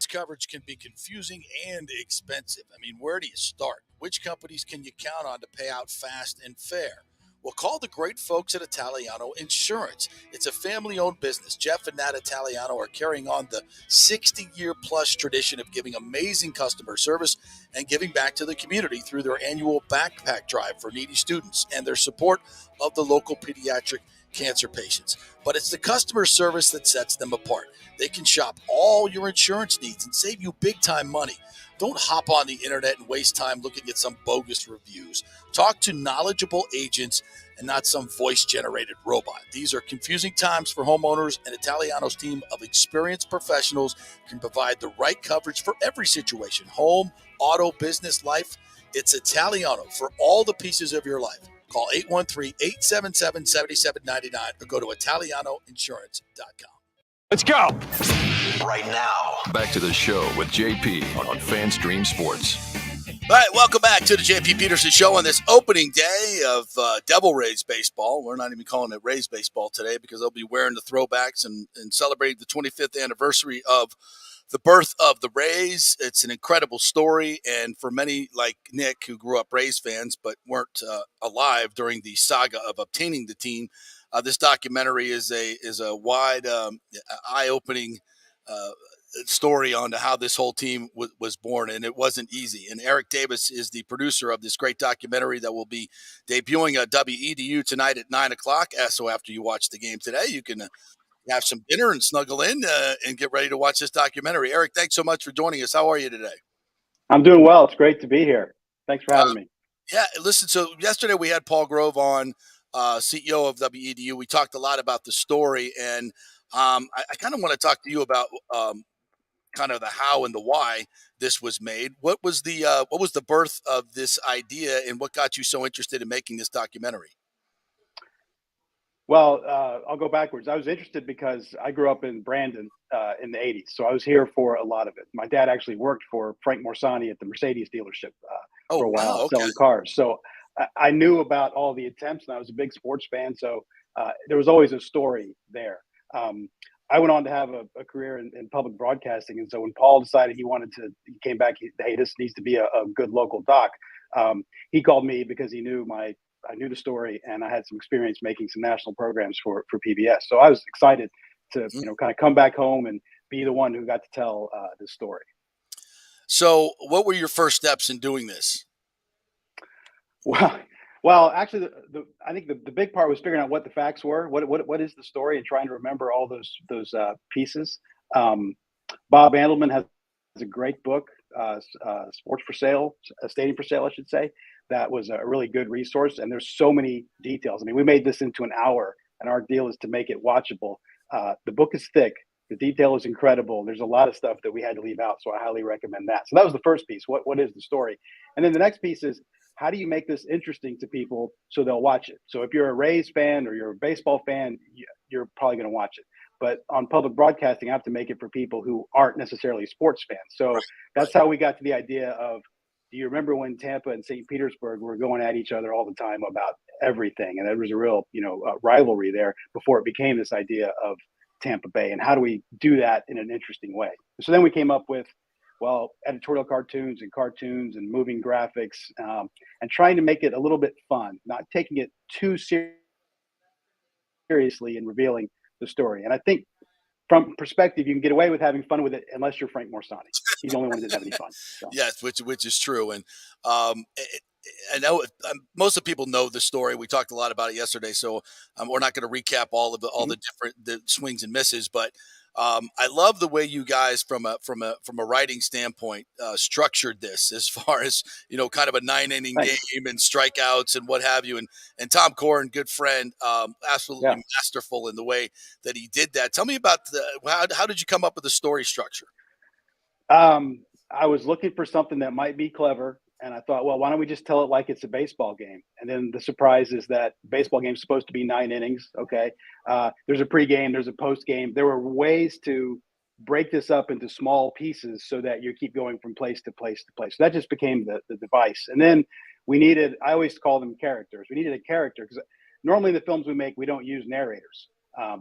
Coverage can be confusing and expensive. I mean, where do you start? Which companies can you count on to pay out fast and fair? Well, call the great folks at Italiano Insurance. It's a family-owned business. Jeff and Nat Italiano are carrying on the 60-year-plus tradition of giving amazing customer service and giving back to the community through their annual backpack drive for needy students and their support of the local pediatric cancer patients. But it's the customer service that sets them apart. They can shop all your insurance needs and save you big-time money. Don't hop on the internet and waste time looking at some bogus reviews. Talk to knowledgeable agents and not some voice-generated robot. These are confusing times for homeowners, and Italiano's team of experienced professionals can provide the right coverage for every situation: home, auto, business, life. It's Italiano for all the pieces of your life. Call 813-877-7799 or go to italianoinsurance.com. Let's go. Right now, back to the show with JP on FanStream Sports. All right, welcome back to the JP Peterson Show on this opening day of Devil Rays baseball. We're not even calling it Rays baseball today because they'll be wearing the throwbacks and celebrating the 25th anniversary of the birth of the Rays. It's an incredible story, and for many like Nick, who grew up Rays fans but weren't alive during the saga of obtaining the team, this documentary is a wide, eye-opening story on how this whole team was born, and it wasn't easy. And Eric Davis is the producer of this great documentary that will be debuting at WEDU tonight at 9 o'clock. So after you watch the game today, you can have some dinner and snuggle in and get ready to watch this documentary. Eric, thanks so much for joining us. How are you today? I'm doing well. It's great to be here. Thanks for having me. Yeah, listen, so yesterday we had Paul Grove on, CEO of WEDU. We talked a lot about the story, and I kind of want to talk to you about kind of the how and the why this was made. What was the birth of this idea, and what got you so interested in making this documentary? Well, I'll go backwards. I was interested because I grew up in Brandon in the 80s, so I was here for a lot of it. My dad actually worked for Frank Morsani at the Mercedes dealership for a while, selling cars. So I knew about all the attempts, and I was a big sports fan, so there was always a story there. I went on to have a career in public broadcasting, and so when Paul decided he came back, hey, this needs to be a good local doc. He called me because he knew I knew the story, and I had some experience making some national programs for PBS. So I was excited to kind of come back home and be the one who got to tell this story. So what were your first steps in doing this? Well, actually, I think the big part was figuring out what the facts were. What is the story, and trying to remember all those pieces. Bob Andelman has a great book, Sports for Sale, Stadium for Sale, I should say. That was a really good resource, and there's so many details. I mean, we made this into an hour, and our deal is to make it watchable. The book is thick. The detail is incredible. There's a lot of stuff that we had to leave out, so I highly recommend that. So that was the first piece. What is the story? And then the next piece is, how do you make this interesting to people so they'll watch it? So if you're a Rays fan or you're a baseball fan, you're probably going to watch it. but on public broadcasting, I have to make it for people who aren't necessarily sports fans. So that's how we got to the idea of, do you remember when Tampa and St. Petersburg were going at each other all the time about everything? And there was a real, rivalry there before it became this idea of Tampa Bay. And how do we do that in an interesting way? So then we came up with, editorial cartoons and moving graphics, and trying to make it a little bit fun, not taking it too seriously and revealing the story. And I think from perspective, you can get away with having fun with it unless you're Frank Morsani. He's the only one that didn't have any fun. So. Yes, which is true. And I know most of the people know the story. We talked a lot about it yesterday, so we're not going to recap all the different swings and misses. But I love the way you guys, from a writing standpoint, structured this, as far as kind of a 9-inning game and strikeouts and what have you. And Tom Corrin, good friend, absolutely masterful in the way that he did that. Tell me about how did you come up with the story structure? I was looking for something that might be clever. And I thought, well, why don't we just tell it like it's a baseball game? And then the surprise is that baseball game is supposed to be 9 innings. Okay. There's a pregame, there's a postgame. There were ways to break this up into small pieces so that you keep going from place to place to place. So that just became the device. And then I always call them characters. We needed a character, because normally in the films we make, we don't use narrators.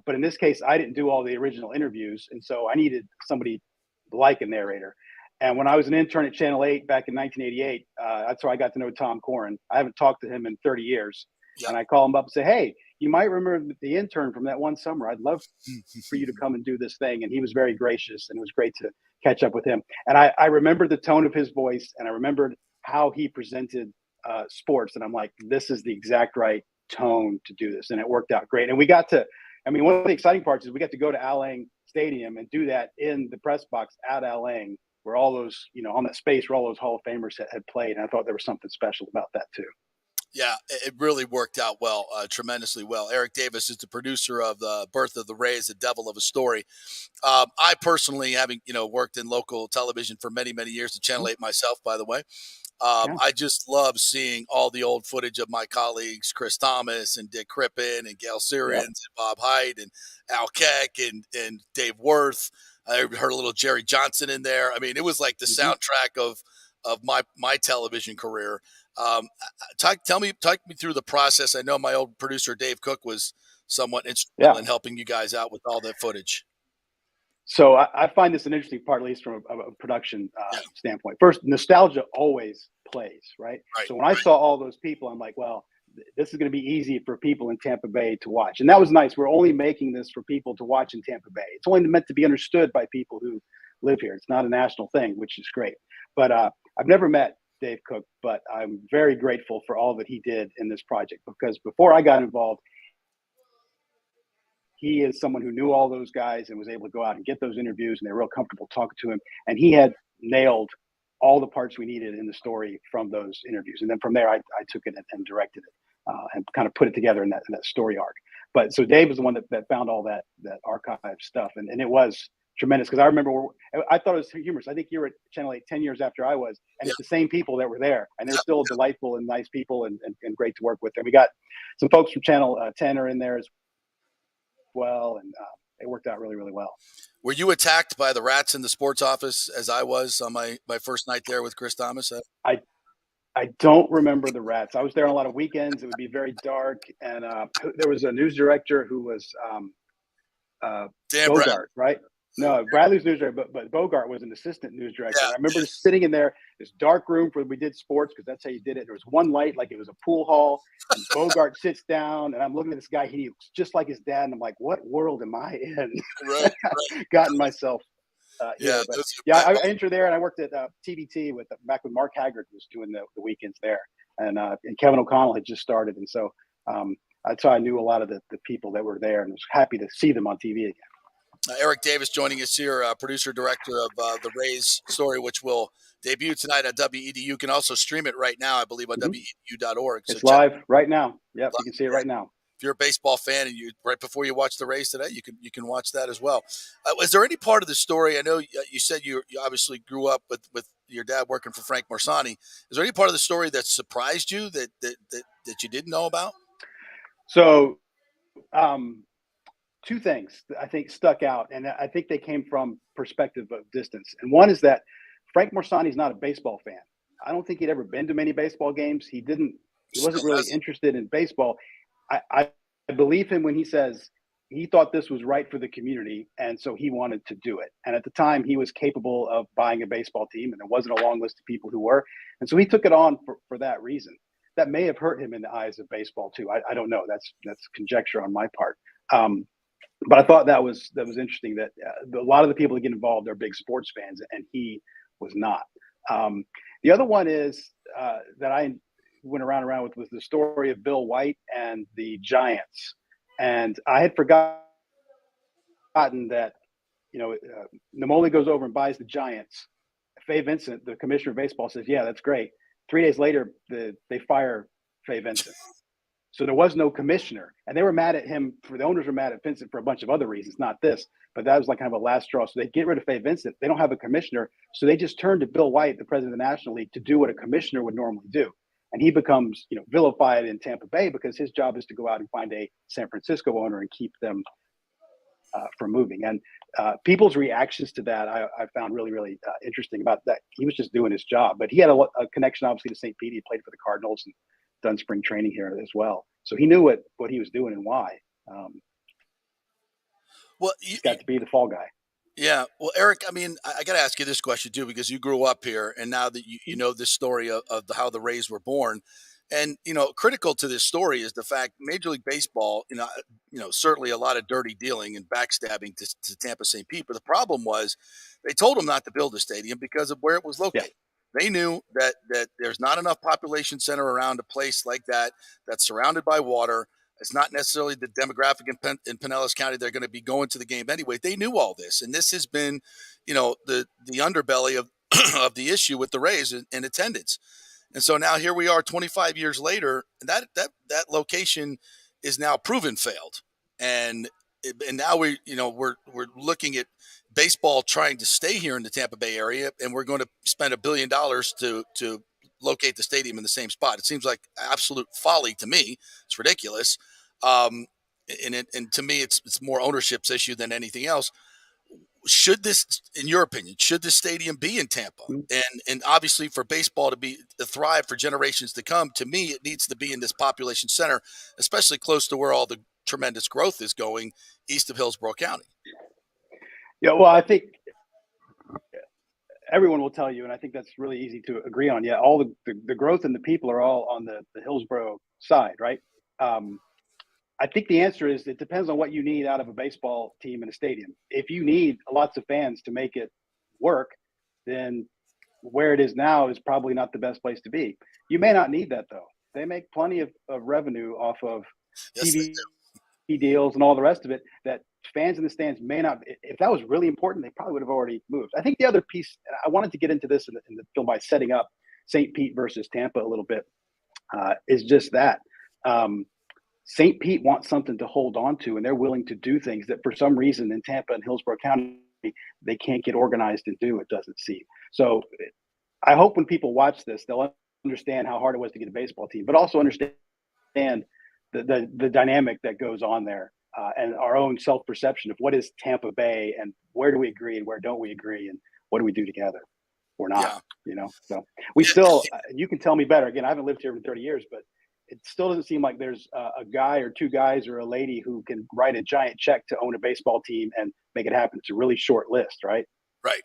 But in this case, I didn't do all the original interviews. And so I needed somebody like a narrator. And when I was an intern at Channel 8 back in 1988, that's where I got to know Tom Corrin. I haven't talked to him in 30 years. Yep. And I call him up and say, hey, you might remember the intern from that one summer. I'd love for you to come and do this thing. And he was very gracious, and it was great to catch up with him. And I remembered the tone of his voice, and I remembered how he presented sports. And I'm like, this is the exact right tone to do this. And it worked out great. And one of the exciting parts is we got to go to Al Lang Stadium and do that in the press box at Al Lang, where all those, on that space where all those Hall of Famers had played. And I thought there was something special about that too. Yeah, it really worked out well, tremendously well. Eric Davis is the producer of The Birth of the Rays, The Devil of a Story. I personally, having, worked in local television for many, many years, at Channel 8 myself, by the way, I just love seeing all the old footage of my colleagues, Chris Thomas and Dick Crippen and Gail Sirians and Bob Hyde and Al Keck and Dave Worth. I heard a little Jerry Johnson in there. I mean, it was like the soundtrack of my television career. Talk me through the process. I know my old producer Dave Cook was somewhat instrumental in helping you guys out with all that footage. So I find this an interesting part, at least from a production standpoint. First, nostalgia always plays, right? So when I saw all those people, I'm like, well, this is going to be easy for people in Tampa Bay to watch. And that was nice. We're only making this for people to watch in Tampa Bay. It's only meant to be understood by people who live here. It's not a national thing, which is great. But I've never met Dave Cook, but I'm very grateful for all that he did in this project, because before I got involved, he is someone who knew all those guys and was able to go out and get those interviews, and they were real comfortable talking to him. And he had nailed all the parts we needed in the story from those interviews. And then from there, I took it and directed it. And kind of put it together in that story arc. But so Dave was the one that found all that archive stuff. And it was tremendous, because I remember I thought it was humorous. I think you were at Channel 8 10 years after I was, and it's the same people that were there. And they're still delightful and nice people and great to work with. And we got some folks from Channel 10 are in there as well. And it worked out really, really well. Were you attacked by the rats in the sports office, as I was on my first night there with Chris Thomas? I don't remember the rats. I was there on a lot of weekends. It would be very dark. And there was a news director who was Bogart, right? No, Bradley's news director, but Bogart was an assistant news director. Yeah. I remember just sitting in there, this dark room where we did sports, because that's how you did it. There was one light, like it was a pool hall. And Bogart sits down, and I'm looking at this guy. He looks just like his dad. And I'm like, what world am I in? Right. Gotten myself. I entered there, and I worked at TBT back when Mark Haggard was doing the weekends there, and Kevin O'Connell had just started, and so that's how I knew a lot of the people that were there, and was happy to see them on TV again. Eric Davis joining us here, producer director of the Rays story, which will debut tonight on WEDU. You can also stream it right now, I believe, on WEDU.org. It's live right now. Yep, you can see it right now. If you're a baseball fan and right before you watch the Rays today, you can watch that as well. Is there any part of the story? I know you said you obviously grew up with your dad working for Frank Morsani. Is there any part of the story that surprised you that you didn't know about? So, two things that I think stuck out, and I think they came from perspective of distance. And one is that Frank Morsani's not a baseball fan. I don't think he'd ever been to many baseball games. He wasn't really interested in baseball. I believe him when he says he thought this was right for the community, and so he wanted to do it. And at the time, he was capable of buying a baseball team, and there wasn't a long list of people who were. And so he took it on for that reason. That may have hurt him in the eyes of baseball too. I don't know. That's conjecture on my part. But I thought that was interesting that a lot of the people that get involved are big sports fans, and he was not. The other one is that I went around with was the story of Bill White and the Giants. And I had forgotten that, Namoli goes over and buys the Giants. Fay Vincent, the commissioner of baseball, says, yeah, that's great. 3 days later, they fire Fay Vincent. So there was no commissioner. And they were mad at him. The owners were mad at Vincent for a bunch of other reasons, not this. But that was like kind of a last straw. So they get rid of Fay Vincent. They don't have a commissioner. So they just turn to Bill White, the president of the National League, to do what a commissioner would normally do. And he becomes, vilified in Tampa Bay because his job is to go out and find a San Francisco owner and keep them from moving. And people's reactions to that, I found really, really interesting about that. He was just doing his job, but he had a connection, obviously, to St. Pete. He played for the Cardinals and done spring training here as well. So he knew what he was doing and why. He's got to be the fall guy. Yeah. Well, Eric, I mean, I got to ask you this question too, because you grew up here and now that you know this story of how the Rays were born. And, critical to this story is the fact Major League Baseball, certainly a lot of dirty dealing and backstabbing to Tampa St. Pete. But the problem was they told them not to build a stadium because of where it was located. Yeah. They knew that there's not enough population center around a place like that that's surrounded by water. It's not necessarily the demographic in Pinellas County. They're going to be going to the game anyway. They knew all this. And this has been, the underbelly of, of the issue with the Rays in attendance. And so now here we are 25 years later, and that location is now proven failed. And now we're looking at baseball trying to stay here in the Tampa Bay area, and we're going to spend $1 billion to locate the stadium in the same spot. It seems like absolute folly to me. It's ridiculous. And to me, it's more ownership's issue than anything else. Should this, in your opinion, should the stadium be in Tampa? And obviously for baseball to thrive for generations to come, to me, it needs to be in this population center, especially close to where all the tremendous growth is going east of Hillsborough County. Yeah, well, I think everyone will tell you, and I think that's really easy to agree on. Yeah, all the growth and the people are all on the Hillsborough side, right? I think the answer is it depends on what you need out of a baseball team in a stadium. If you need lots of fans to make it work, then where it is now is probably not the best place to be. You may not need that, though. They make plenty of revenue off of TV deals and all the rest of it that fans in the stands may not. If that was really important, they probably would have already moved. I think the other piece, and I wanted to get into this in the film by setting up St. Pete versus Tampa a little bit, is just that. St. Pete wants something to hold on to, and they're willing to do things that for some reason in Tampa and Hillsborough County, they can't get organized and do, it doesn't seem. So I hope when people watch this, they'll understand how hard it was to get a baseball team, but also understand the dynamic that goes on there and our own self-perception of what is Tampa Bay and where do we agree and where don't we agree and what do we do together or not, So we still, you can tell me better. Again, I haven't lived here for 30 years, but it still doesn't seem like there's a guy or two guys or a lady who can write a giant check to own a baseball team and make it happen. It's a really short list, right? Right.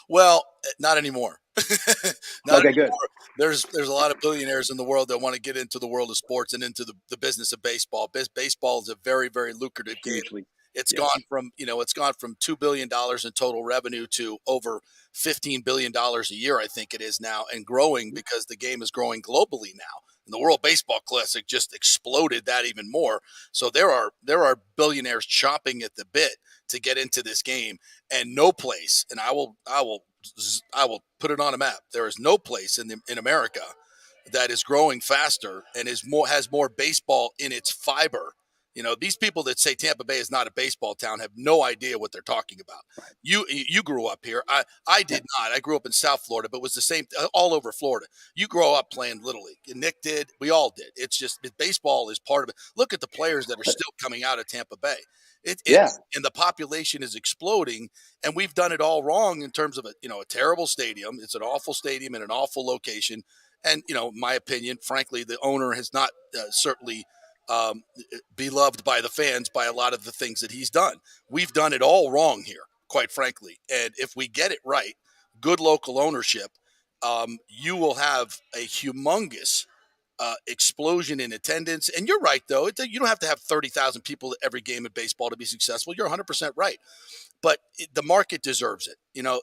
Well, not anymore. Not okay, anymore. Good. There's a lot of billionaires in the world that want to get into the world of sports and into the business of baseball. Baseball is a very, very lucrative game. It's gone from $2 billion in total revenue to over $15 billion a year, I think it is now, and growing because the game is growing globally now. And the World Baseball Classic just exploded that even more. So there are billionaires chomping at the bit to get into this game, and no place, and I will put it on a map. There is no place in America that is growing faster and has more baseball in its fiber. These people that say Tampa Bay is not a baseball town have no idea what they're talking about. You grew up here. I did not. I grew up in South Florida, but it was the same all over Florida. You grow up playing Little League. Nick did. We all did. It's just baseball is part of it. Look at the players that are still coming out of Tampa Bay. Yeah. And the population is exploding, and we've done it all wrong in terms of a terrible stadium. It's an awful stadium in an awful location. And, my opinion, frankly, the owner has not certainly beloved by the fans by a lot of the things that he's done. We've done it all wrong here, quite frankly. And if we get it right, good local ownership, you will have a humongous explosion in attendance. And you're right, though. You don't have to have 30,000 people at every game in baseball to be successful. You're 100% right. But the market deserves it.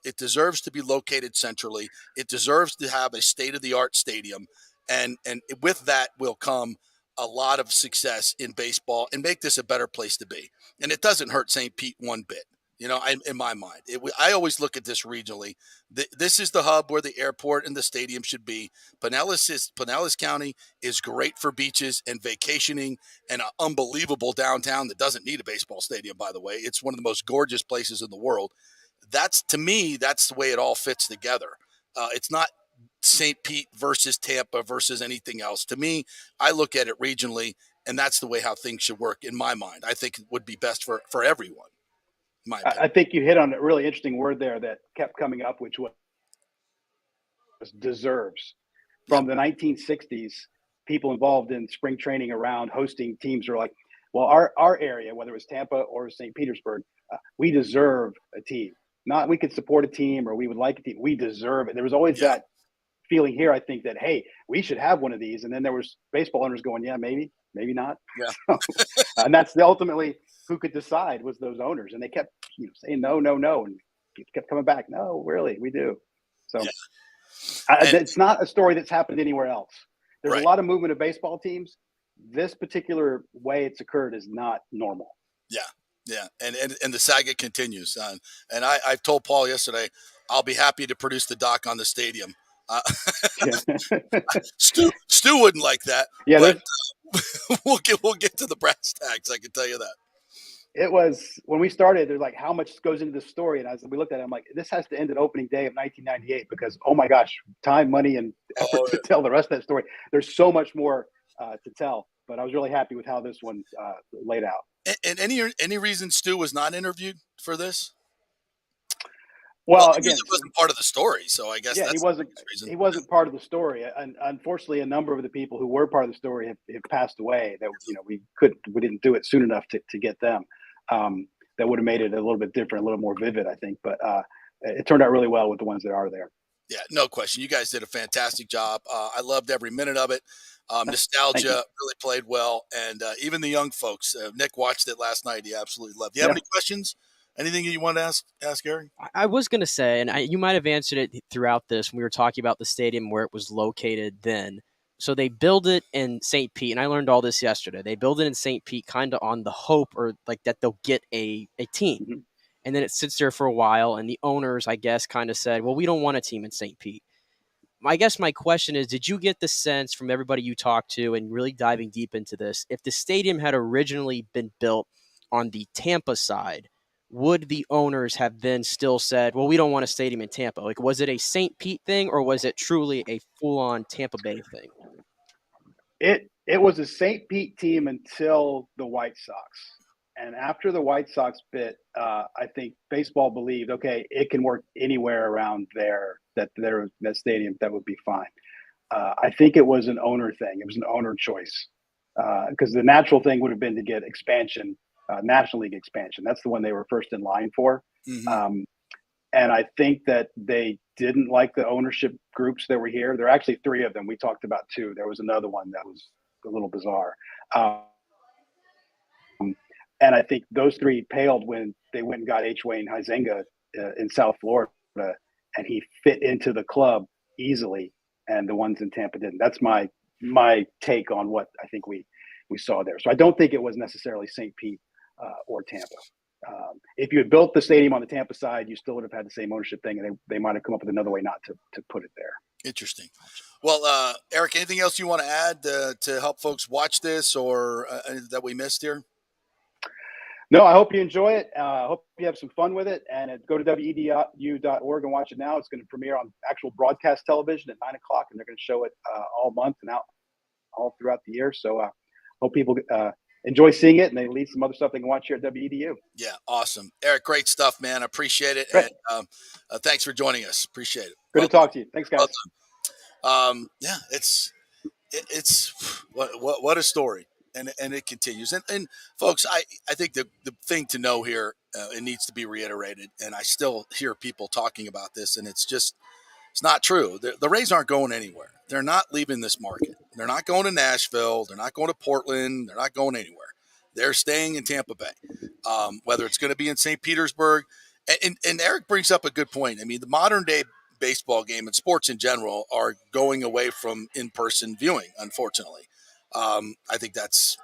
It deserves to be located centrally. It deserves to have a state-of-the-art stadium. And with that will come a lot of success in baseball and make this a better place to be. And it doesn't hurt St. Pete one bit. In my mind, I always look at this regionally. This is the hub where the airport and the stadium should be. Pinellas County is great for beaches and vacationing and an unbelievable downtown that doesn't need a baseball stadium, by the way. It's one of the most gorgeous places in the world. To me, that's the way it all fits together. It's not St. Pete versus Tampa versus anything else. To me, I look at it regionally, and that's the way how things should work in my mind. I think it would be best for everyone. I think you hit on a really interesting word there that kept coming up, which was deserves. From the 1960s, people involved in spring training around hosting teams are like, well, our area, whether it was Tampa or St. Petersburg, we deserve a team. Not we could support a team or we would like a team. We deserve it. There was always that feeling here, I think, that, hey, we should have one of these. And then there was baseball owners going, yeah, maybe not. Yeah. And that's ultimately who could decide was those owners. And they kept saying no. And kept coming back. No, really, we do. So it's not a story that's happened anywhere else. There's a lot of movement of baseball teams. This particular way it's occurred is not normal. Yeah. And the saga continues. And I've told Paul yesterday, I'll be happy to produce the doc on the stadium. Stu wouldn't like that. Yeah, but we'll get to the brass tacks. I can tell you that. It was when we started. There's like how much goes into this story, and as we looked at it, I'm like, this has to end at opening day of 1998 because oh my gosh, time, money, and effort to tell the rest of that story. There's so much more to tell. But I was really happy with how this one laid out. And any reason Stu was not interviewed for this? Well, again, it wasn't part of the story, so I guess that's he wasn't. The reason. He wasn't part of the story, and unfortunately, a number of the people who were part of the story have passed away. That we didn't do it soon enough to get them. That would have made it a little bit different, a little more vivid, I think. But it turned out really well with the ones that are there. Yeah, no question. You guys did a fantastic job. I loved every minute of it. Nostalgia really played well, and even the young folks. Nick watched it last night. He absolutely loved it. Do you have any questions? Anything you want to ask Gary? I was going to say, and you might have answered it throughout this when we were talking about the stadium where it was located then. So they build it in St. Pete, and I learned all this yesterday. They build it in St. Pete kind of on the hope or like that they'll get a team. Mm-hmm. And then it sits there for a while, and the owners, I guess, kind of said, well, we don't want a team in St. Pete. I guess my question is, did you get the sense from everybody you talked to and really diving deep into this, if the stadium had originally been built on the Tampa side, would the owners have then still said, well, we don't want a stadium in Tampa? Like, was it a St. Pete thing, or was it truly a full-on Tampa Bay thing? It was a St. Pete team until the White Sox. And after the White Sox bit, I think baseball believed, okay, it can work anywhere around there, that stadium, that would be fine. I think it was an owner thing. It was an owner choice because the natural thing would have been to get expansion, National League expansion. That's the one they were first in line for. Mm-hmm. And I think that they didn't like the ownership groups that were here. There are actually three of them. We talked about two. There was another one that was a little bizarre. And I think those three paled when they went and got H. Wayne Huizenga in South Florida, and he fit into the club easily, and the ones in Tampa didn't. That's my take on what I think we saw there. So I don't think it was necessarily St. Pete or Tampa. If you had built the stadium on the Tampa side, you still would have had the same ownership thing, and they might have come up with another way not to put it there. Interesting. Well, Eric, anything else you want to add to help folks watch this or that we missed here? No, I hope you enjoy it. I hope you have some fun with it. And go to wedu.org and watch it now. It's going to premiere on actual broadcast television at 9 o'clock, and they're going to show it all month and out all throughout the year. So hope people enjoy seeing it, and they leave some other stuff they can watch here at WEDU. Yeah, awesome, Eric. Great stuff, man. I appreciate it, Great. and thanks for joining us. Appreciate it. Good to talk to you. Thanks, guys. Well done. Yeah, it's what a story, and it continues. And folks, I think the thing to know here, it needs to be reiterated, and I still hear people talking about this, and it's not true. The Rays aren't going anywhere. They're not leaving this market. They're not going to Nashville. They're not going to Portland. They're not going anywhere. They're staying in Tampa Bay, whether it's going to be in St. Petersburg. And Eric brings up a good point. I mean, the modern day baseball game and sports in general are going away from in-person viewing, unfortunately. I think that's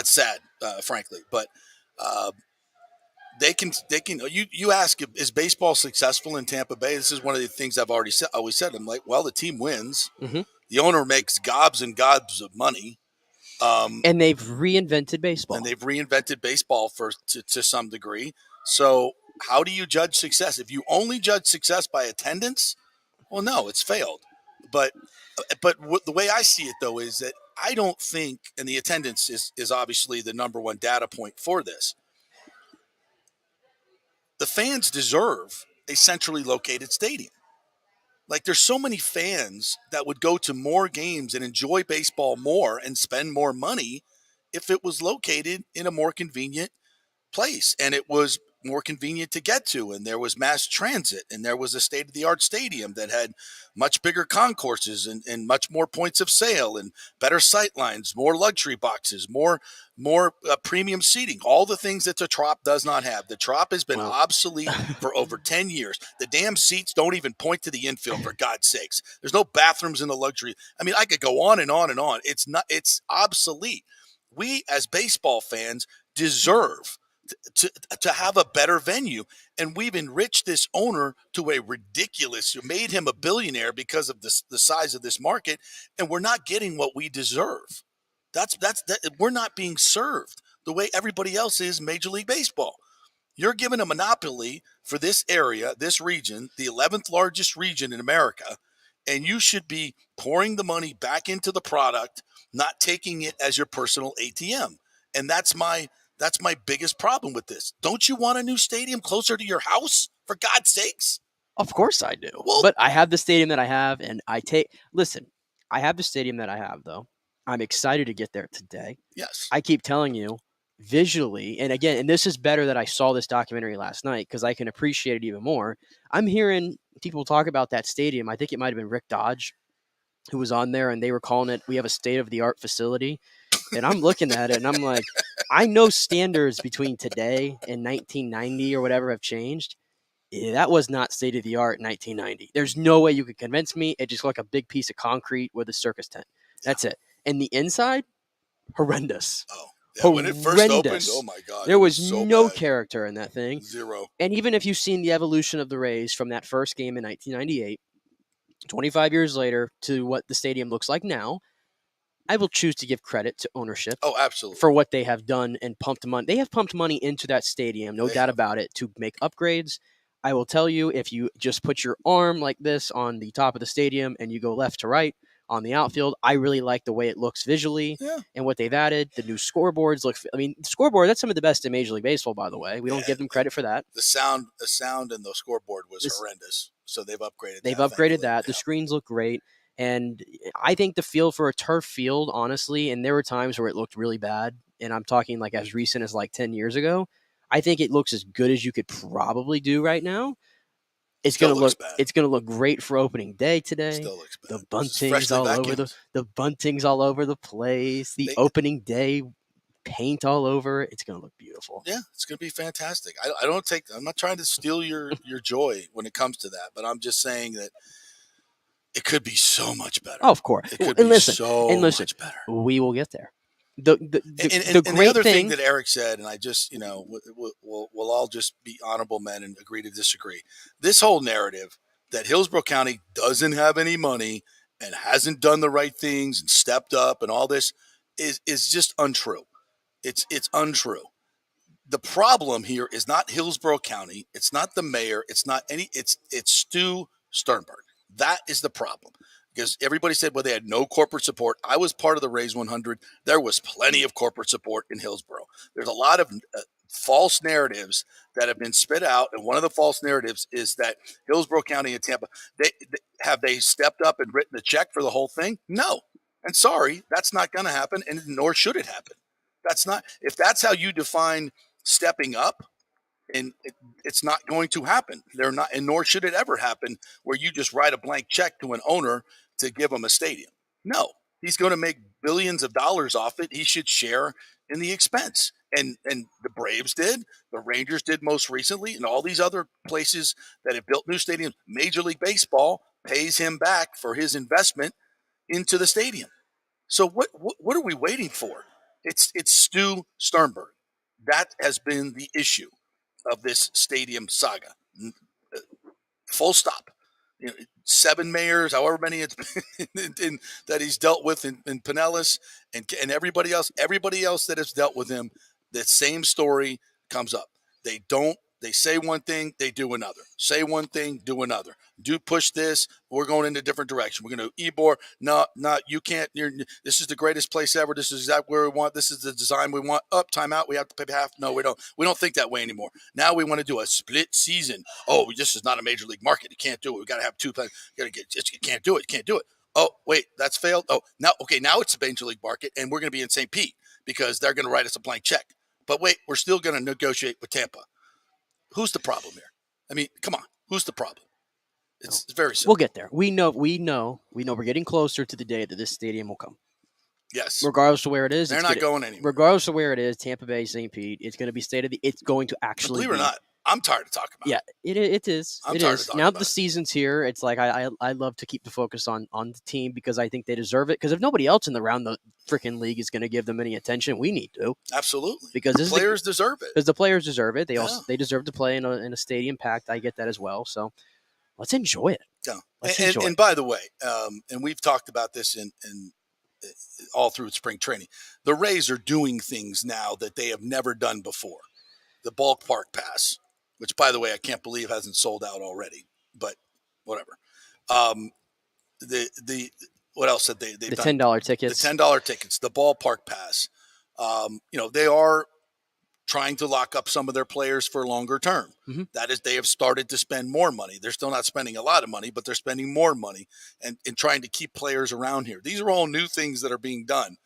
sad, frankly. But they can. You ask, is baseball successful in Tampa Bay? This is one of the things I've always said. I'm like, well, the team wins. Mm-hmm. The owner makes gobs and gobs of money. And they've reinvented baseball. To some degree. So how do you judge success? If you only judge success by attendance, well, no, it's failed. But the way I see it, though, is that I don't think, and the attendance is obviously the number one data point for this, the fans deserve a centrally located stadium. Like, there's so many fans that would go to more games and enjoy baseball more and spend more money if it was located in a more convenient place, and it was more convenient to get to, and there was mass transit, and there was a state-of-the-art stadium that had much bigger concourses and much more points of sale and better sight lines, more luxury boxes, more premium seating, all the things that the Trop does not have. The Trop has been obsolete for over 10 years. The damn seats don't even point to the infield, for God's sakes. There's no bathrooms in the luxury. I mean, I could go on and on and on. It's obsolete. We as baseball fans deserve to have a better venue, and we've enriched this owner to a ridiculous, made him a billionaire because of the size of this market, and we're not getting what we deserve. That's we're not being served the way everybody else is in Major League Baseball. You're given a monopoly for this area, this region, the 11th largest region in America, and you should be pouring the money back into the product, not taking it as your personal ATM. And that's my biggest problem with this. Don't you want a new stadium closer to your house, for God's sakes? Of course I do. Well, but I have the stadium that I have, and listen, I have the stadium that I have, though. I'm excited to get there today. Yes. I keep telling you, visually, and again, and this is better that I saw this documentary last night because I can appreciate it even more. I'm hearing people talk about that stadium. I think it might have been Rick Dodge who was on there, and they were calling it, we have a state-of-the-art facility. And I'm looking at it, and I'm like, I know standards between today and 1990 or whatever have changed. Yeah, that was not state-of-the-art in 1990. There's no way you could convince me. It just looked like a big piece of concrete with a circus tent. That's it. And the inside, horrendous. Oh, yeah, when it first opened, oh my God. There was so no bad. character in that thing. Zero. And even if you've seen the evolution of the Rays from that first game in 1998, 25 years later to what the stadium looks like now, I will choose to give credit to ownership. Oh, absolutely. For what they have done and pumped money. They have pumped money into that stadium, no doubt about it, to make upgrades. I will tell you, if you just put your arm like this on the top of the stadium and you go left to right on the outfield, I really like the way it looks visually and what they've added. The new scoreboards look, I mean, the scoreboard, that's some of the best in Major League Baseball, by the way. We don't give them credit for that. The sound in the scoreboard was horrendous. So they've upgraded that. They've upgraded that. The screens look great. And I think the feel for a turf field, honestly, and there were times where it looked really bad, and I'm talking like as recent as like 10 years ago, I think it looks as good as you could probably do right now. It's going to look great for opening day today. Still looks bad. The buntings all over the place, the opening day paint all over. It's going to look beautiful. Yeah, it's going to be fantastic. I'm not trying to steal your joy when it comes to that, but I'm just saying that it could be so much better. Oh, of course. It could be much better. We will get there. The great other thing that Eric said, and I just, we'll all just be honorable men and agree to disagree. This whole narrative that Hillsborough County doesn't have any money and hasn't done the right things and stepped up and all this is just untrue. It's untrue. The problem here is not Hillsborough County. It's not the mayor. It's Stu Sternberg. That is the problem. because everybody said, well, they had no corporate support. I was part of the Raise 100. There was plenty of corporate support in Hillsborough. There's a lot of false narratives that have been spit out, and one of the false narratives is that Hillsborough County and Tampa, they stepped up and written a check for the whole thing? No. And sorry, that's not going to happen, and nor should it happen. That's not, if that's how you define stepping up, and it's not going to happen. They're not, and nor should it ever happen where you just write a blank check to an owner to give him a stadium. No, he's going to make billions of dollars off it. He should share in the expense. And the Braves did, the Rangers did most recently, and all these other places that have built new stadiums. Major League Baseball pays him back for his investment into the stadium. So what are we waiting for? It's Stu Sternberg. That has been the issue of this stadium saga. Full stop. 7 mayors, however many it's been that he's dealt with in Pinellas, and everybody else that has dealt with him, that same story comes up. They say one thing, they do another. Say one thing, do another. Do push this, we're going in a different direction. We're going to Ybor. No, you can't. This is the greatest place ever. This is exactly where we want. This is the design we want. Up, time out. We have to pay half. No, we don't. We don't think that way anymore. Now we want to do a split season. Oh, this is not a major league market. You can't do it. We got to have 2 plans. You can't do it. You can't do it. Oh, wait, that's failed. Oh, now it's a major league market, and we're going to be in St. Pete because they're going to write us a blank check. But wait, we're still going to negotiate with Tampa. Who's the problem here? I mean, come on. Who's the problem? It's very simple. We'll get there. We know we're getting closer to the day that this stadium will come. Yes. Regardless of where it is. They're not going anywhere. Regardless of where it is, Tampa Bay, St. Pete, it's going to be it's going to actually Believe it or not, I'm tired of talking about it. Yeah, it is. I'm it tired is. of talking Now about that the season's here, it's like I love to keep the focus on the team because I think they deserve it. Because if nobody else in the freaking league is going to give them any attention, we need to. Absolutely. Because the players deserve it. Because the players deserve it. They deserve to play in a stadium packed. I get that as well. So let's enjoy it. Yeah. And by the way, and we've talked about this in all through spring training, the Rays are doing things now that they have never done before. The ballpark pass, which, by the way, I can't believe hasn't sold out already, but whatever. What else had they've the done? $10 tickets. The $10 tickets, the ballpark pass. They are trying to lock up some of their players for longer term. Mm-hmm. That is, they have started to spend more money. They're still not spending a lot of money, but they're spending more money and trying to keep players around here. These are all new things that are being done.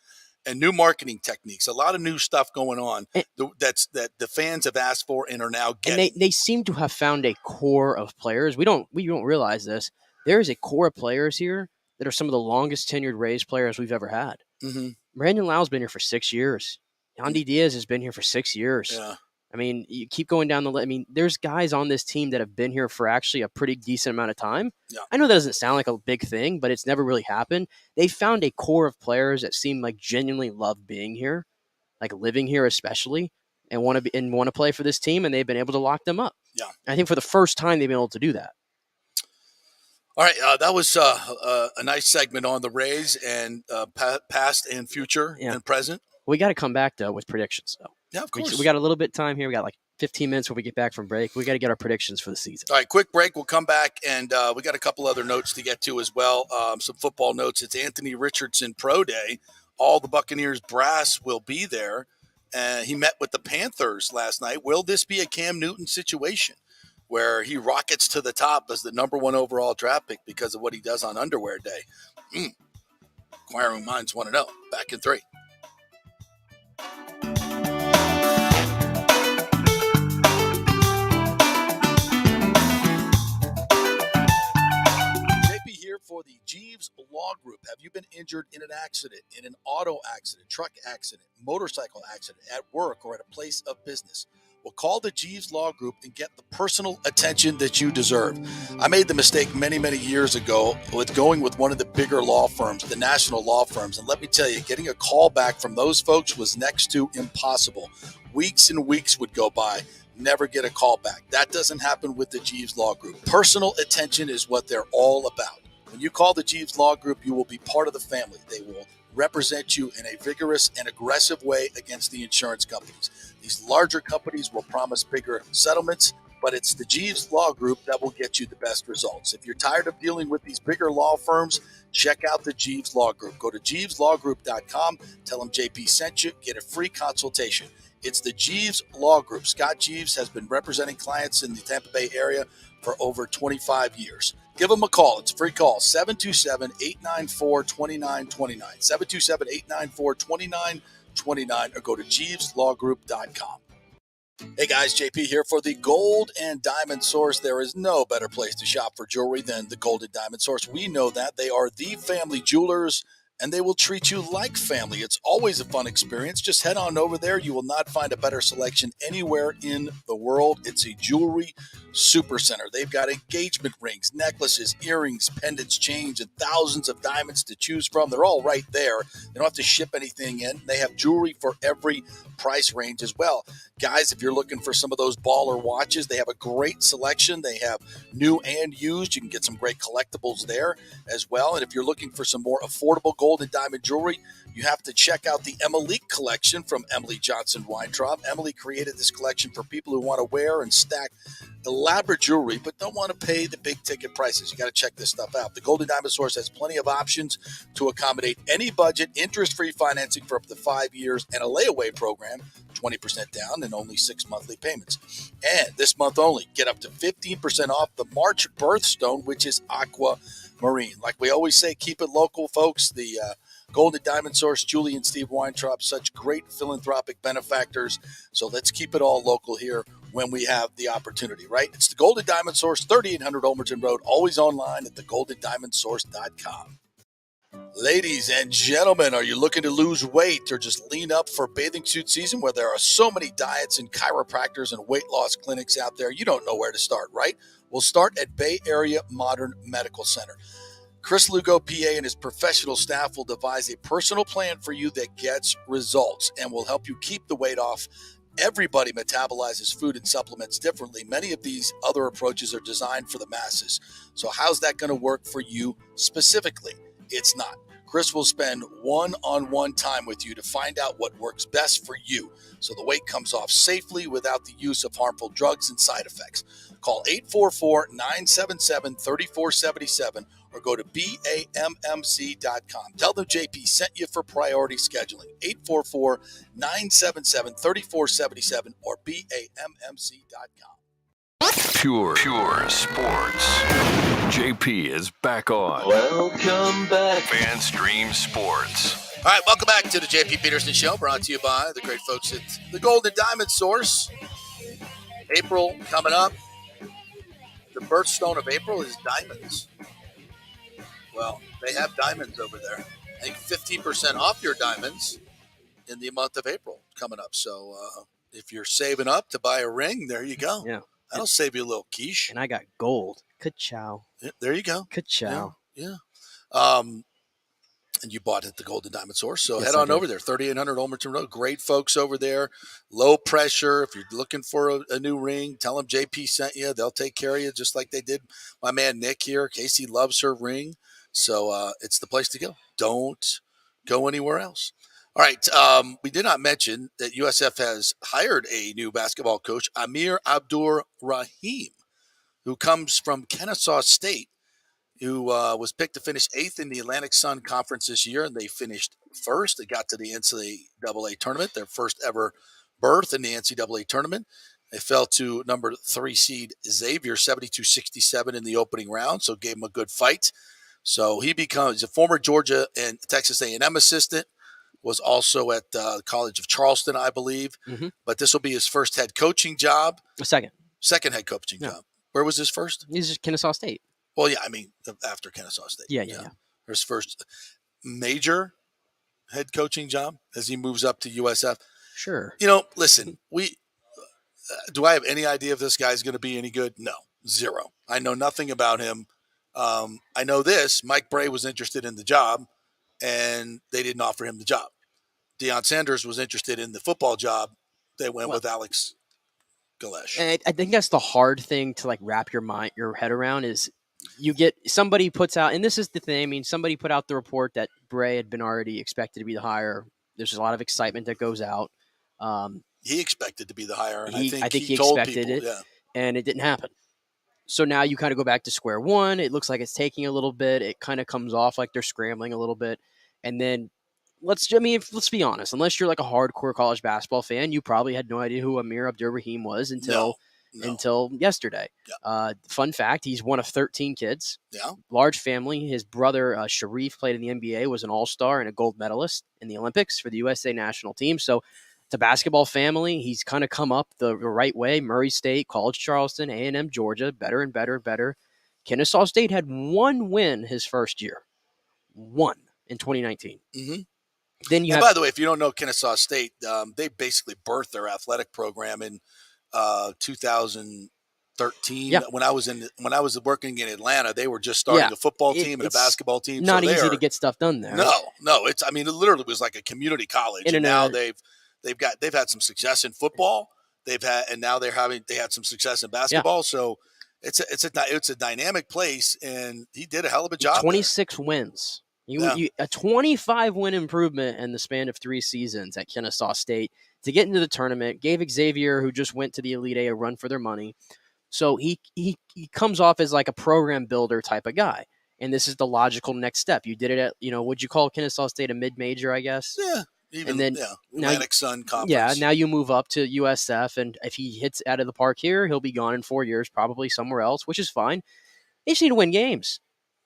And new marketing techniques, a lot of new stuff going on that the fans have asked for and are now getting. And they seem to have found a core of players. We don't realize this. There is a core of players here that are some of the longest tenured Rays players we've ever had. Mm-hmm. Brandon Lau's been here for 6 years. Yandy Diaz has been here for 6 years. Yeah. I mean, you keep going down the list. I mean, there's guys on this team that have been here for actually a pretty decent amount of time. Yeah. I know that doesn't sound like a big thing, but it's never really happened. They found a core of players that seem like genuinely love being here, like living here especially, and want to play for this team, and they've been able to lock them up. Yeah. I think for the first time they've been able to do that. All right, that was a nice segment on the Rays and past and future and present. We got to come back, though, with predictions, though. Yeah, of course. We got a little bit of time here. We got like 15 minutes when we get back from break. We got to get our predictions for the season. All right, quick break. We'll come back, and we got a couple other notes to get to as well. Some football notes. It's Anthony Richardson Pro Day. All the Buccaneers brass will be there. He met with the Panthers last night. Will this be a Cam Newton situation where he rockets to the top as the #1 overall draft pick because of what he does on Underwear Day? Inquiring minds want to know. Back in 3. For the Jeeves Law Group. Have you been injured in an accident, in an auto accident, truck accident, motorcycle accident, at work, or at a place of business? Well, call the Jeeves Law Group and get the personal attention that you deserve. I made the mistake many, many years ago with going with one of the bigger law firms, the national law firms. And let me tell you, getting a call back from those folks was next to impossible. Weeks and weeks would go by. Never get a call back. That doesn't happen with the Jeeves Law Group. Personal attention is what they're all about. When you call the Jeeves Law Group, you will be part of the family. They will represent you in a vigorous and aggressive way against the insurance companies. These larger companies will promise bigger settlements. but it's the Jeeves Law Group that will get you the best results. If you're tired of dealing with these bigger law firms, check out the Jeeves Law Group. Go to jeeveslawgroup.com, tell them JP sent you, get a free consultation. It's the Jeeves Law Group. Scott Jeeves has been representing clients in the Tampa Bay area for over 25 years. Give them a call. It's a free call, 727-894-2929, 727-894-2929, or go to jeeveslawgroup.com. Hey guys, JP here for the Gold and Diamond Source. There is no better place to shop for jewelry than the Gold and Diamond Source. We know that. They are the family jewelers, and they will treat you like family. It's always a fun experience. Just head on over there. You will not find a better selection anywhere in the world. It's a jewelry super center. They've got engagement rings, necklaces, earrings, pendants, chains, and thousands of diamonds to choose from. They're all right there. They don't have to ship anything in. They have jewelry for every price range as well. Guys, if you're looking for some of those baller watches, they have a great selection. They have new and used. You can get some great collectibles there as well. And if you're looking for some more affordable gold and diamond jewelry, you have to check out the Emily collection from Emily Johnson Weintraub. Emily created this collection for people who want to wear and stack elaborate jewelry but don't want to pay the big ticket prices. You got to check this stuff out. The Golden Diamond Source has plenty of options to accommodate any budget, interest-free financing for up to 5 years, and a layaway program, 20% down and only 6 monthly payments. And this month only, get up to 15% off the March birthstone, which is aquamarine. Like we always say, keep it local, folks. The Golden Diamond Source, Julie and Steve Weintraub, such great philanthropic benefactors. So let's keep it all local here when we have the opportunity, right? It's the Golden Diamond Source, 3800 Olmerton Road, always online at thegoldendiamondsource.com. Ladies and gentlemen, are you looking to lose weight or just lean up for bathing suit season where there are so many diets and chiropractors and weight loss clinics out there? You don't know where to start, right? We'll start at Bay Area Modern Medical Center. Chris Lugo, PA, and his professional staff will devise a personal plan for you that gets results and will help you keep the weight off. Everybody metabolizes food and supplements differently. Many of these other approaches are designed for the masses. So how's that going to work for you specifically? It's not. Chris will spend one-on-one time with you to find out what works best for you so the weight comes off safely without the use of harmful drugs and side effects. Call 844-977-3477 or go to BAMMC.com. Tell them JP sent you for priority scheduling. 844-977-3477 or BAMMC.com. Pure sports. JP is back on. Welcome back. FanStream Sports. All right, welcome back to the JP Peterson Show, brought to you by the great folks at the Golden Diamond Source. April coming up. The birthstone of April is diamonds. Well, they have diamonds over there. I think 15% off your diamonds in the month of April coming up. So if you're saving up to buy a ring, there you go. Yeah. That'll save you a little quiche. And I got gold. Ka-chow. Yeah, there you go. Ka-chow. Yeah. And you bought it at the Golden Diamond Source. So Yes, head on over there, 3800 Olmerton Road. Great folks over there. Low pressure. If you're looking for a new ring, tell them JP sent you. They'll take care of you just like they did my man Nick here. Casey loves her ring. So it's the place to go. Don't go anywhere else. All right. We did not mention that USF has hired a new basketball coach, Amir Abdur-Rahim, who comes from Kennesaw State, who was picked to finish 8th in the Atlantic Sun Conference this year, and they finished first. They got to the NCAA tournament, their first ever berth in the NCAA tournament. They fell to number 3 seed Xavier, 72-67 in the opening round, so gave him a good fight. So he's a former Georgia and Texas A&M assistant, was also at the College of Charleston, I believe. Mm-hmm. But this will be his first head coaching job. Second head coaching job. Where was his first? He's just Kennesaw State. Well, yeah, I mean, after Kennesaw State. Yeah. His first major head coaching job as he moves up to USF. Sure. Listen, do I have any idea if this guy's going to be any good? No, zero. I know nothing about him. I know this. Mike Bray was interested in the job, and they didn't offer him the job. Deion Sanders was interested in the football job. They went with Alex Galesh. And I think that's the hard thing to wrap your head around is you get somebody puts out, and this is the thing. I mean, somebody put out the report that Bray had been already expected to be the hire. There's a lot of excitement that goes out. He expected to be the hire, and I think he told expected people, it. Yeah. and it didn't happen. So now you kind of go back to square one. It looks like it's taking a little bit. It kind of comes off like they're scrambling a little bit. And then let's be honest. Unless you're like a hardcore college basketball fan, you probably had no idea who Amir Abdur-Rahim was until yesterday. Yeah. Fun fact, he's one of 13 kids. Yeah. Large family. His brother, Sharif, played in the NBA, was an all-star and a gold medalist in the Olympics for the USA national team. So it's a basketball family. He's kind of come up the right way. Murray State, College Charleston, A&M Georgia, better and better and better. Kennesaw State had one win his first year. One in 2019. Mm-hmm. Then you by the way, if you don't know Kennesaw State, they basically birthed their athletic program in 2013. Yeah. When I was working in Atlanta, they were just starting a football team and a basketball team. Not easy to get stuff done there. No. It literally was like a community college. And now they've had some success in football. They had some success in basketball. Yeah. So it's a dynamic place, and he did a hell of a job. 26 wins. A 25-win improvement in the span of 3 seasons at Kennesaw State to get into the tournament. Gave Xavier, who just went to the Elite Eight, a run for their money. So he comes off as like a program builder type of guy. And this is the logical next step. You did it at, would you call Kennesaw State a mid-major, I guess? Yeah. Atlantic Sun Conference. Yeah, now you move up to USF, and if he hits out of the park here, he'll be gone in 4 years, probably somewhere else, which is fine. They just need to win games.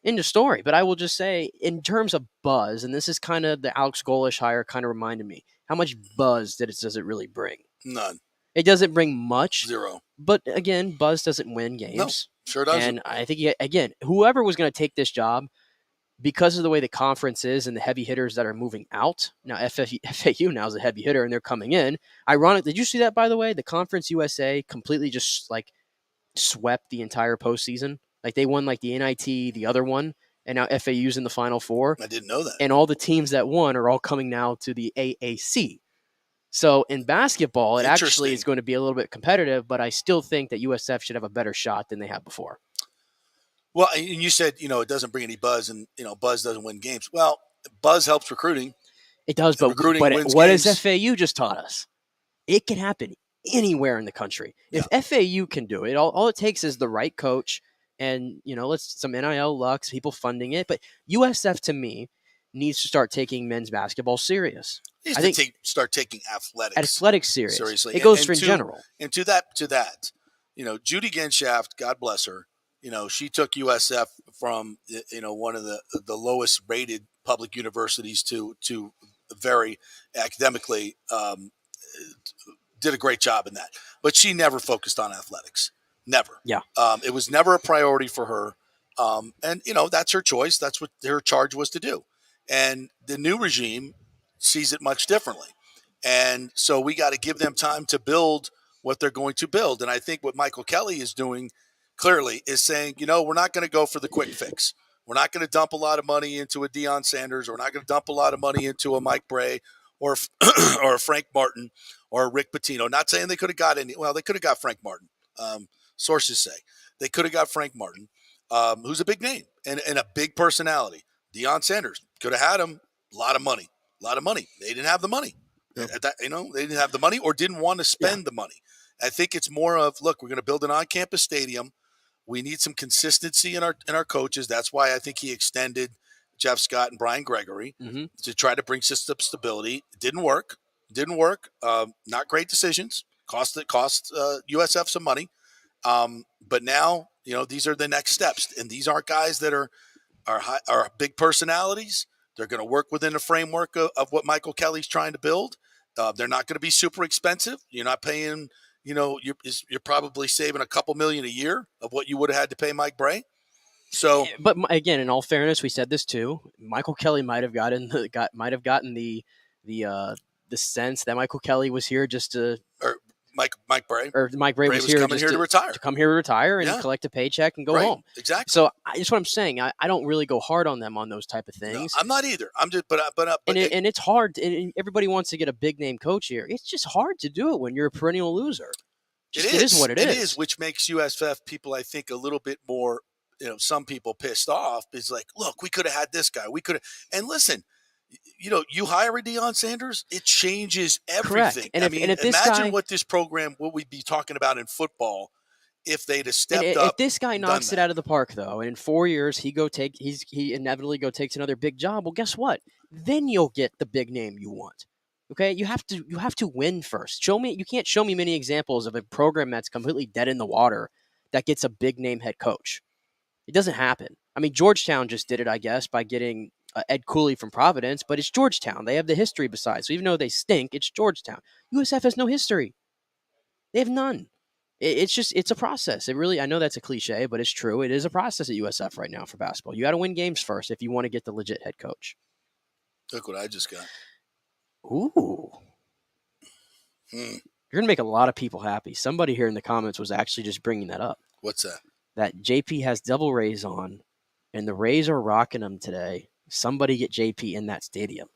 End of story. But I will just say, in terms of buzz, and this is kind of the Alex Golish hire kind of reminded me, how much buzz does it really bring? None. It doesn't bring much. 0. But again, buzz doesn't win games. No, sure doesn't. And I think, again, whoever was going to take this job, because of the way the conference is and the heavy hitters that are moving out, now FAU now is a heavy hitter and they're coming in. Ironic, did you see that, by the way? The Conference USA completely just swept the entire postseason. Like they won like the NIT, the other one, and now FAU's in the Final Four. I didn't know that. And all the teams that won are all coming now to the AAC. So in basketball, it actually is going to be a little bit competitive, but I still think that USF should have a better shot than they have before. Well, and you said, it doesn't bring any buzz and, buzz doesn't win games. Well, buzz helps recruiting. It does, but what has FAU just taught us? It can happen anywhere in the country. If FAU can do it, all it takes is the right coach and, some NIL luck, people funding it. But USF, to me, needs to start taking men's basketball serious. I think start taking athletics serious. Seriously. It goes for in general. And to that, Judy Genshaft, God bless her, she took USF from, one of the lowest rated public universities to very academically, did a great job in that. But she never focused on athletics. Never. Yeah. It was never a priority for her. And, that's her choice. That's what her charge was to do. And the new regime sees it much differently. And so we got to give them time to build what they're going to build. And I think what Michael Kelly is doing clearly is saying, we're not going to go for the quick fix. We're not going to dump a lot of money into a Deion Sanders. We're not going to dump a lot of money into a Mike Bray or a Frank Martin or a Rick Pitino. Not saying they could have got any. Well, they could have got Frank Martin. Sources say they could have got Frank Martin, who's a big name and a big personality. Deion Sanders could have had him. A lot of money. They didn't have the money. Yeah. They didn't have the money or didn't want to spend the money. I think it's more of, look, we're going to build an on-campus stadium. We need some consistency in our coaches. That's why I think he extended Jeff Scott and Brian Gregory to try to bring system stability. It didn't work. Not great decisions. Cost USF some money. But now, these are the next steps. And these aren't guys that are big personalities. They're going to work within the framework of what Michael Kelly's trying to build. They're not going to be super expensive. You're not paying, you're probably saving a couple million a year of what you would have had to pay Mike Bray. So, but again, in all fairness, we said this too. Michael Kelly might have gotten the sense that Michael Kelly was here just to. Mike Bray. Or Mike Bray was here coming here to retire. To come here to retire and collect a paycheck and go home. Exactly. So that's what I'm saying. I don't really go hard on them on those type of things. No, I'm not either. I'm just, but it's hard. And everybody wants to get a big name coach here. It's just hard to do it when you're a perennial loser. It is what it is. It is, which makes USF people, I think, a little bit more. Some people pissed off. It's like, look, we could have had this guy. We could have. And listen. You hire a Deion Sanders, it changes everything. Correct. And if this imagine guy, what this program, what we'd be talking about in football if they'd have stepped if up. this guy knocks it out of the park, though, and in 4 years he inevitably takes another big job, well, guess what? Then you'll get the big name you want. Okay, you have to win first. You can't show me many examples of a program that's completely dead in the water that gets a big name head coach. It doesn't happen. I mean, Georgetown just did it, I guess, by getting Ed Cooley from Providence, but it's Georgetown. They have the history besides. So even though they stink, it's Georgetown. USF has no history. They have none. It's a process. It really, I know that's a cliche, but it's true. It is a process at USF right now for basketball. You got to win games first if you want to get the legit head coach. Look what I just got. Ooh. You're going to make a lot of people happy. Somebody here in the comments was actually just bringing that up. What's that? That JP has double Rays on, and the Rays are rocking them today. Somebody get JP in that stadium.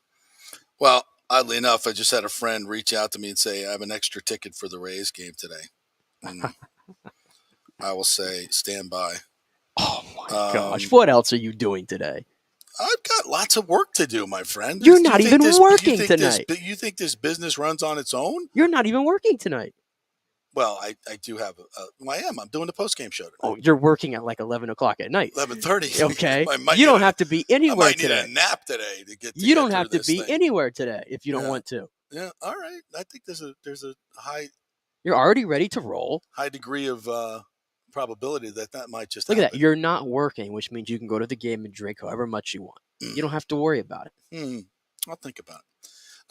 Well, oddly enough, I just had a friend reach out to me and say, I have an extra ticket for the Rays game today. And I will say, stand by. Oh, my gosh. What else are you doing today? I've got lots of work to do, my friend. You're not even working tonight. You think this business runs on its own? You're not even working tonight. Well, I do have I am. I'm doing the post-game show tonight. Oh, you're working at like 11 o'clock at night. 11:30. Okay. You don't have to be anywhere today. I might need a nap today to get You don't have to be anywhere today if you don't want to. Yeah, all right. I think there's a high... You're already ready to roll. High degree of probability that might just Look happen. at that. You're not working, which means you can go to the game and drink however much you want. You don't have to worry about it. I'll think about it.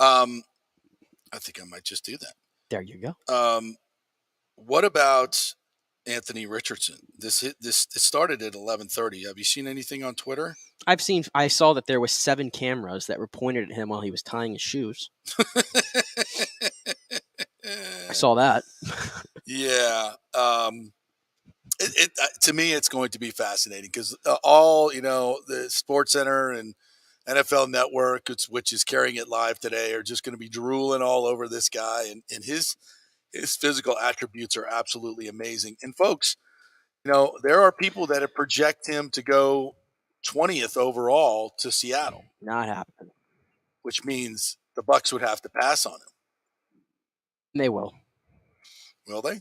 I think I might just do that. There you go. What about Anthony Richardson? This started at 11:30. Have you seen anything on Twitter? I saw that there was 7 cameras that were pointed at him while he was tying his shoes. I saw that. Yeah. To me, it's going to be fascinating because all, the Sports Center and NFL Network, which is carrying it live today, are just going to be drooling all over this guy. And his physical attributes are absolutely amazing. And folks, there are people that have project him to go 20th overall to Seattle. Not happening. Which means the Bucs would have to pass on him. They will. Will they?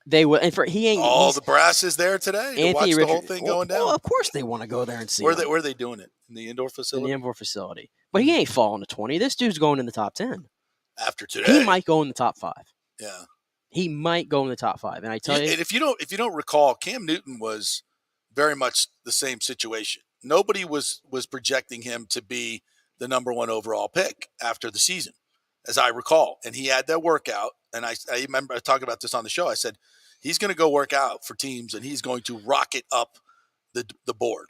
They will. And he ain't. All the brass is there today to watch the whole thing going down. Well, of course they want to go there and see. Where are they doing it? In the indoor facility? In the indoor facility. But he ain't falling to 20. This dude's going in the top 10. After today. He might go in the top 5. Yeah. He might go in the top 5. And I tell you. And if you don't recall, Cam Newton was very much the same situation. Nobody was projecting him to be the number 1 overall pick after the season, as I recall. And he had that workout. And I remember talking about this on the show. I said, he's going to go work out for teams and he's going to rocket up the board.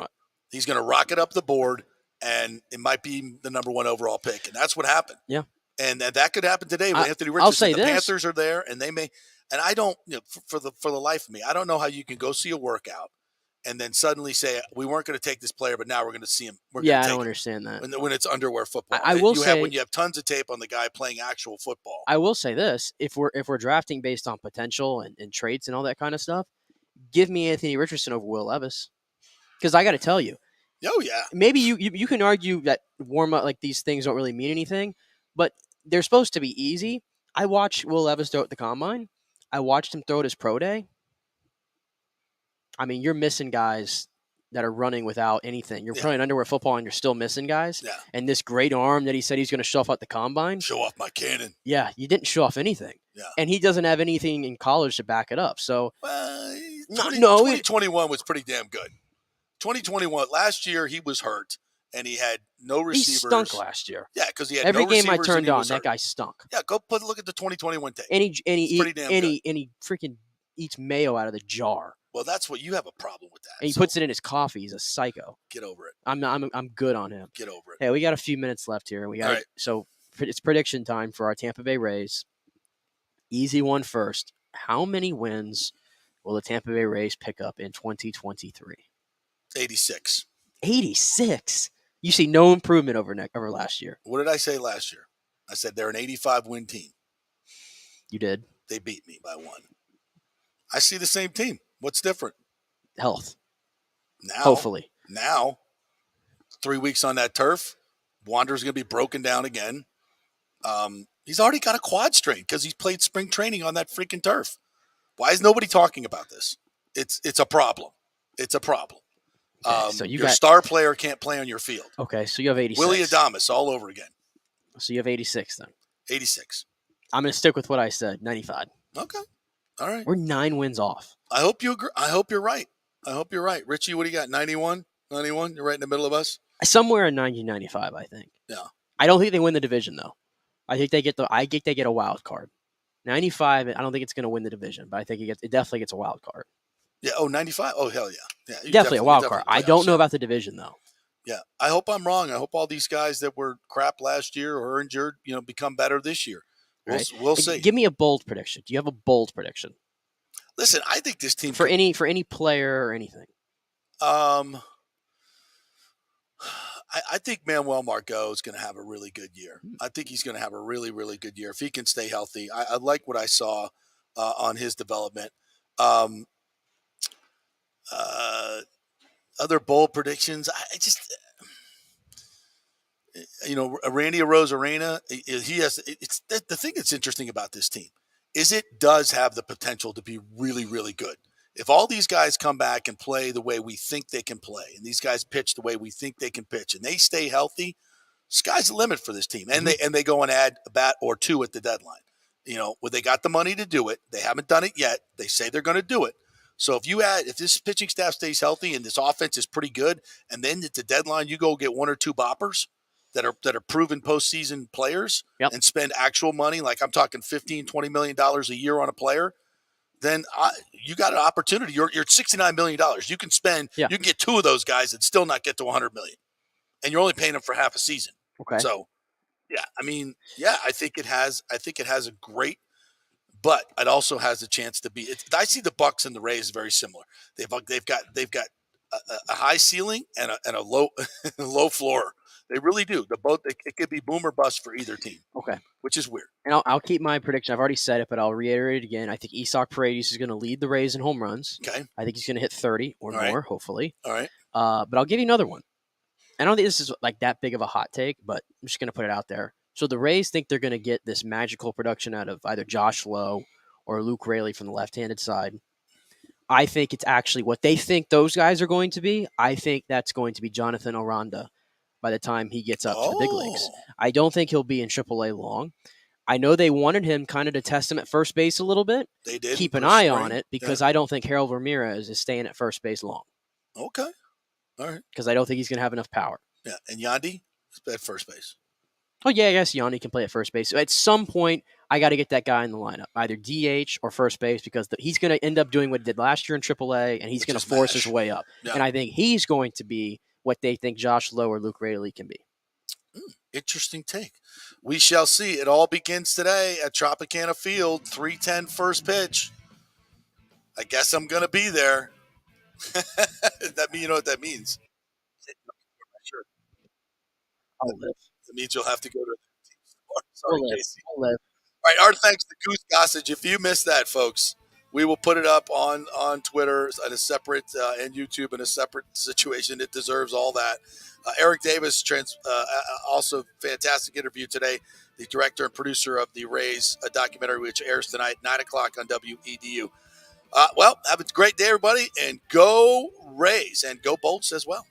He's going to rocket up the board and it might be the number 1 overall pick. And that's what happened. Yeah. And that could happen today with Anthony Richardson. I'll say the Panthers are there and they may, and I don't, for the life of me, I don't know how you can go see a workout and then suddenly say, we weren't going to take this player, but now we're going to see him. I don't understand that. When it's underwear football. When you have tons of tape on the guy playing actual football. I will say this, if we're drafting based on potential and traits and all that kind of stuff, give me Anthony Richardson over Will Levis. Because I got to tell you. Oh, yeah. Maybe you can argue that warm-up, like these things don't really mean anything, but they're supposed to be easy. I watched Will Levis throw at the Combine. I watched him throw at his pro day. I mean, you're missing guys that are running without anything. You're playing underwear football and you're still missing guys. Yeah. And this great arm that he said he's going to show off at the Combine. Show off my cannon. Yeah, you didn't show off anything. Yeah. And he doesn't have anything in college to back it up. So, 2021 was pretty damn good. 2021, last year he was hurt and he had no receivers. He stunk last year. Yeah, because he had every no game I receivers turned on, that hurt. guy stunk. Yeah, go look at the 2021 tape. And he freaking eats mayo out of the jar. Well, that's what you have a problem with that. And he puts it in his coffee. He's a psycho. Get over it. I'm good on him. Get over it. Hey, we got a few minutes left here. So it's prediction time for our Tampa Bay Rays. Easy one first. How many wins will the Tampa Bay Rays pick up in 2023? 86. 86. You see no improvement over last year. What did I say last year? I said they're an 85-win team. You did. They beat me by 1. I see the same team. What's different? Health. Now, hopefully. Now, 3 weeks on that turf, Wander's going to be broken down again. He's already got a quad strain because he's played spring training on that freaking turf. Why is nobody talking about this? It's a problem. It's a problem. So your star player can't play on your field. Okay, so you have 86. Willie Adames all over again. So you have 86 then. 86. I'm going to stick with what I said, 95. Okay. All right. We're 9 wins off. I hope you agree. I hope you're right. Richie, what do you got? 91? 91? You're right in the middle of us? Somewhere in 90, 95, I think. Yeah. I don't think they win the division, though. I think they get a wild card. 95, I don't think it's going to win the division, but I think it definitely gets a wild card. Yeah. Oh, 95? Oh, hell yeah. Yeah. Definitely a wild card. I don't know about the division, though. Yeah. I hope I'm wrong. I hope all these guys that were crap last year or injured, become better this year. We'll see. Give me a bold prediction. Do you have a bold prediction? Listen, I think this team for any player or anything. I think Manuel Margot is going to have a really good year. I think he's going to have a really, really good year if he can stay healthy. I like what I saw on his development. Other bold predictions, I just, Randy Arozarena, he has. It's the thing that's interesting about this team is it does have the potential to be really, really good. If all these guys come back and play the way we think they can play, and these guys pitch the way we think they can pitch, and they stay healthy, sky's the limit for this team. And they go and add a bat or two at the deadline. When they got the money to do it, they haven't done it yet. They say they're going to do it. So if this pitching staff stays healthy and this offense is pretty good, and then at the deadline you go get one or two boppers that are proven postseason players and spend actual money, like I'm talking $15, $20 million a year on a player, then you got an opportunity. You're at $69 million. You can spend, you can get two of those guys and still not get to $100 million. And you're only paying them for half a season. Okay. So, I think it has a great, but it also has a chance to be. I see the Bucks and the Rays very similar. They've got a high ceiling and a low low floor. They really do. It could be boom or bust for either team. Okay. Which is weird. And I'll keep my prediction. I've already said it, but I'll reiterate it again. I think Isak Paredes is going to lead the Rays in home runs. Okay. I think he's going to hit 30 or more, hopefully. All right. But I'll give you another one. I don't think this is like that big of a hot take, but I'm just going to put it out there. So the Rays think they're going to get this magical production out of either Josh Lowe or Luke Raley from the left-handed side. I think it's actually what they think those guys are going to be. I think that's going to be Jonathan Aranda by the time he gets up to the big leagues. I don't think he'll be in AAA long. I know they wanted him kind of to test him at first base a little bit. They did. Keep an eye on it because I don't think Harold Ramirez is staying at first base long. Okay. All right. Because I don't think he's going to have enough power. Yeah. And Yandy is at first base. Oh, yeah, I guess Yandy can play at first base. So at some point, I got to get that guy in the lineup, either DH or first base, because he's going to end up doing what he did last year in AAA, and he's going to force his way up. Yeah. And I think he's going to be what they think Josh Lowe or Luke Raley can be. Interesting take. We shall see. It all begins today at Tropicana Field, 3:10 first pitch. I guess I'm going to be there. You know what that means? I'll live. It means you'll have to go to the team store. Sorry, Casey. I'll live. All right, our thanks to Goose Gossage. If you missed that, folks, we will put it up on Twitter at a separate and YouTube in a separate situation. It deserves all that. Eric Davis, also fantastic interview today. The director and producer of the Rays documentary, which airs tonight, 9 o'clock on WEDU. Have a great day, everybody, and go Rays and go Bolts as well.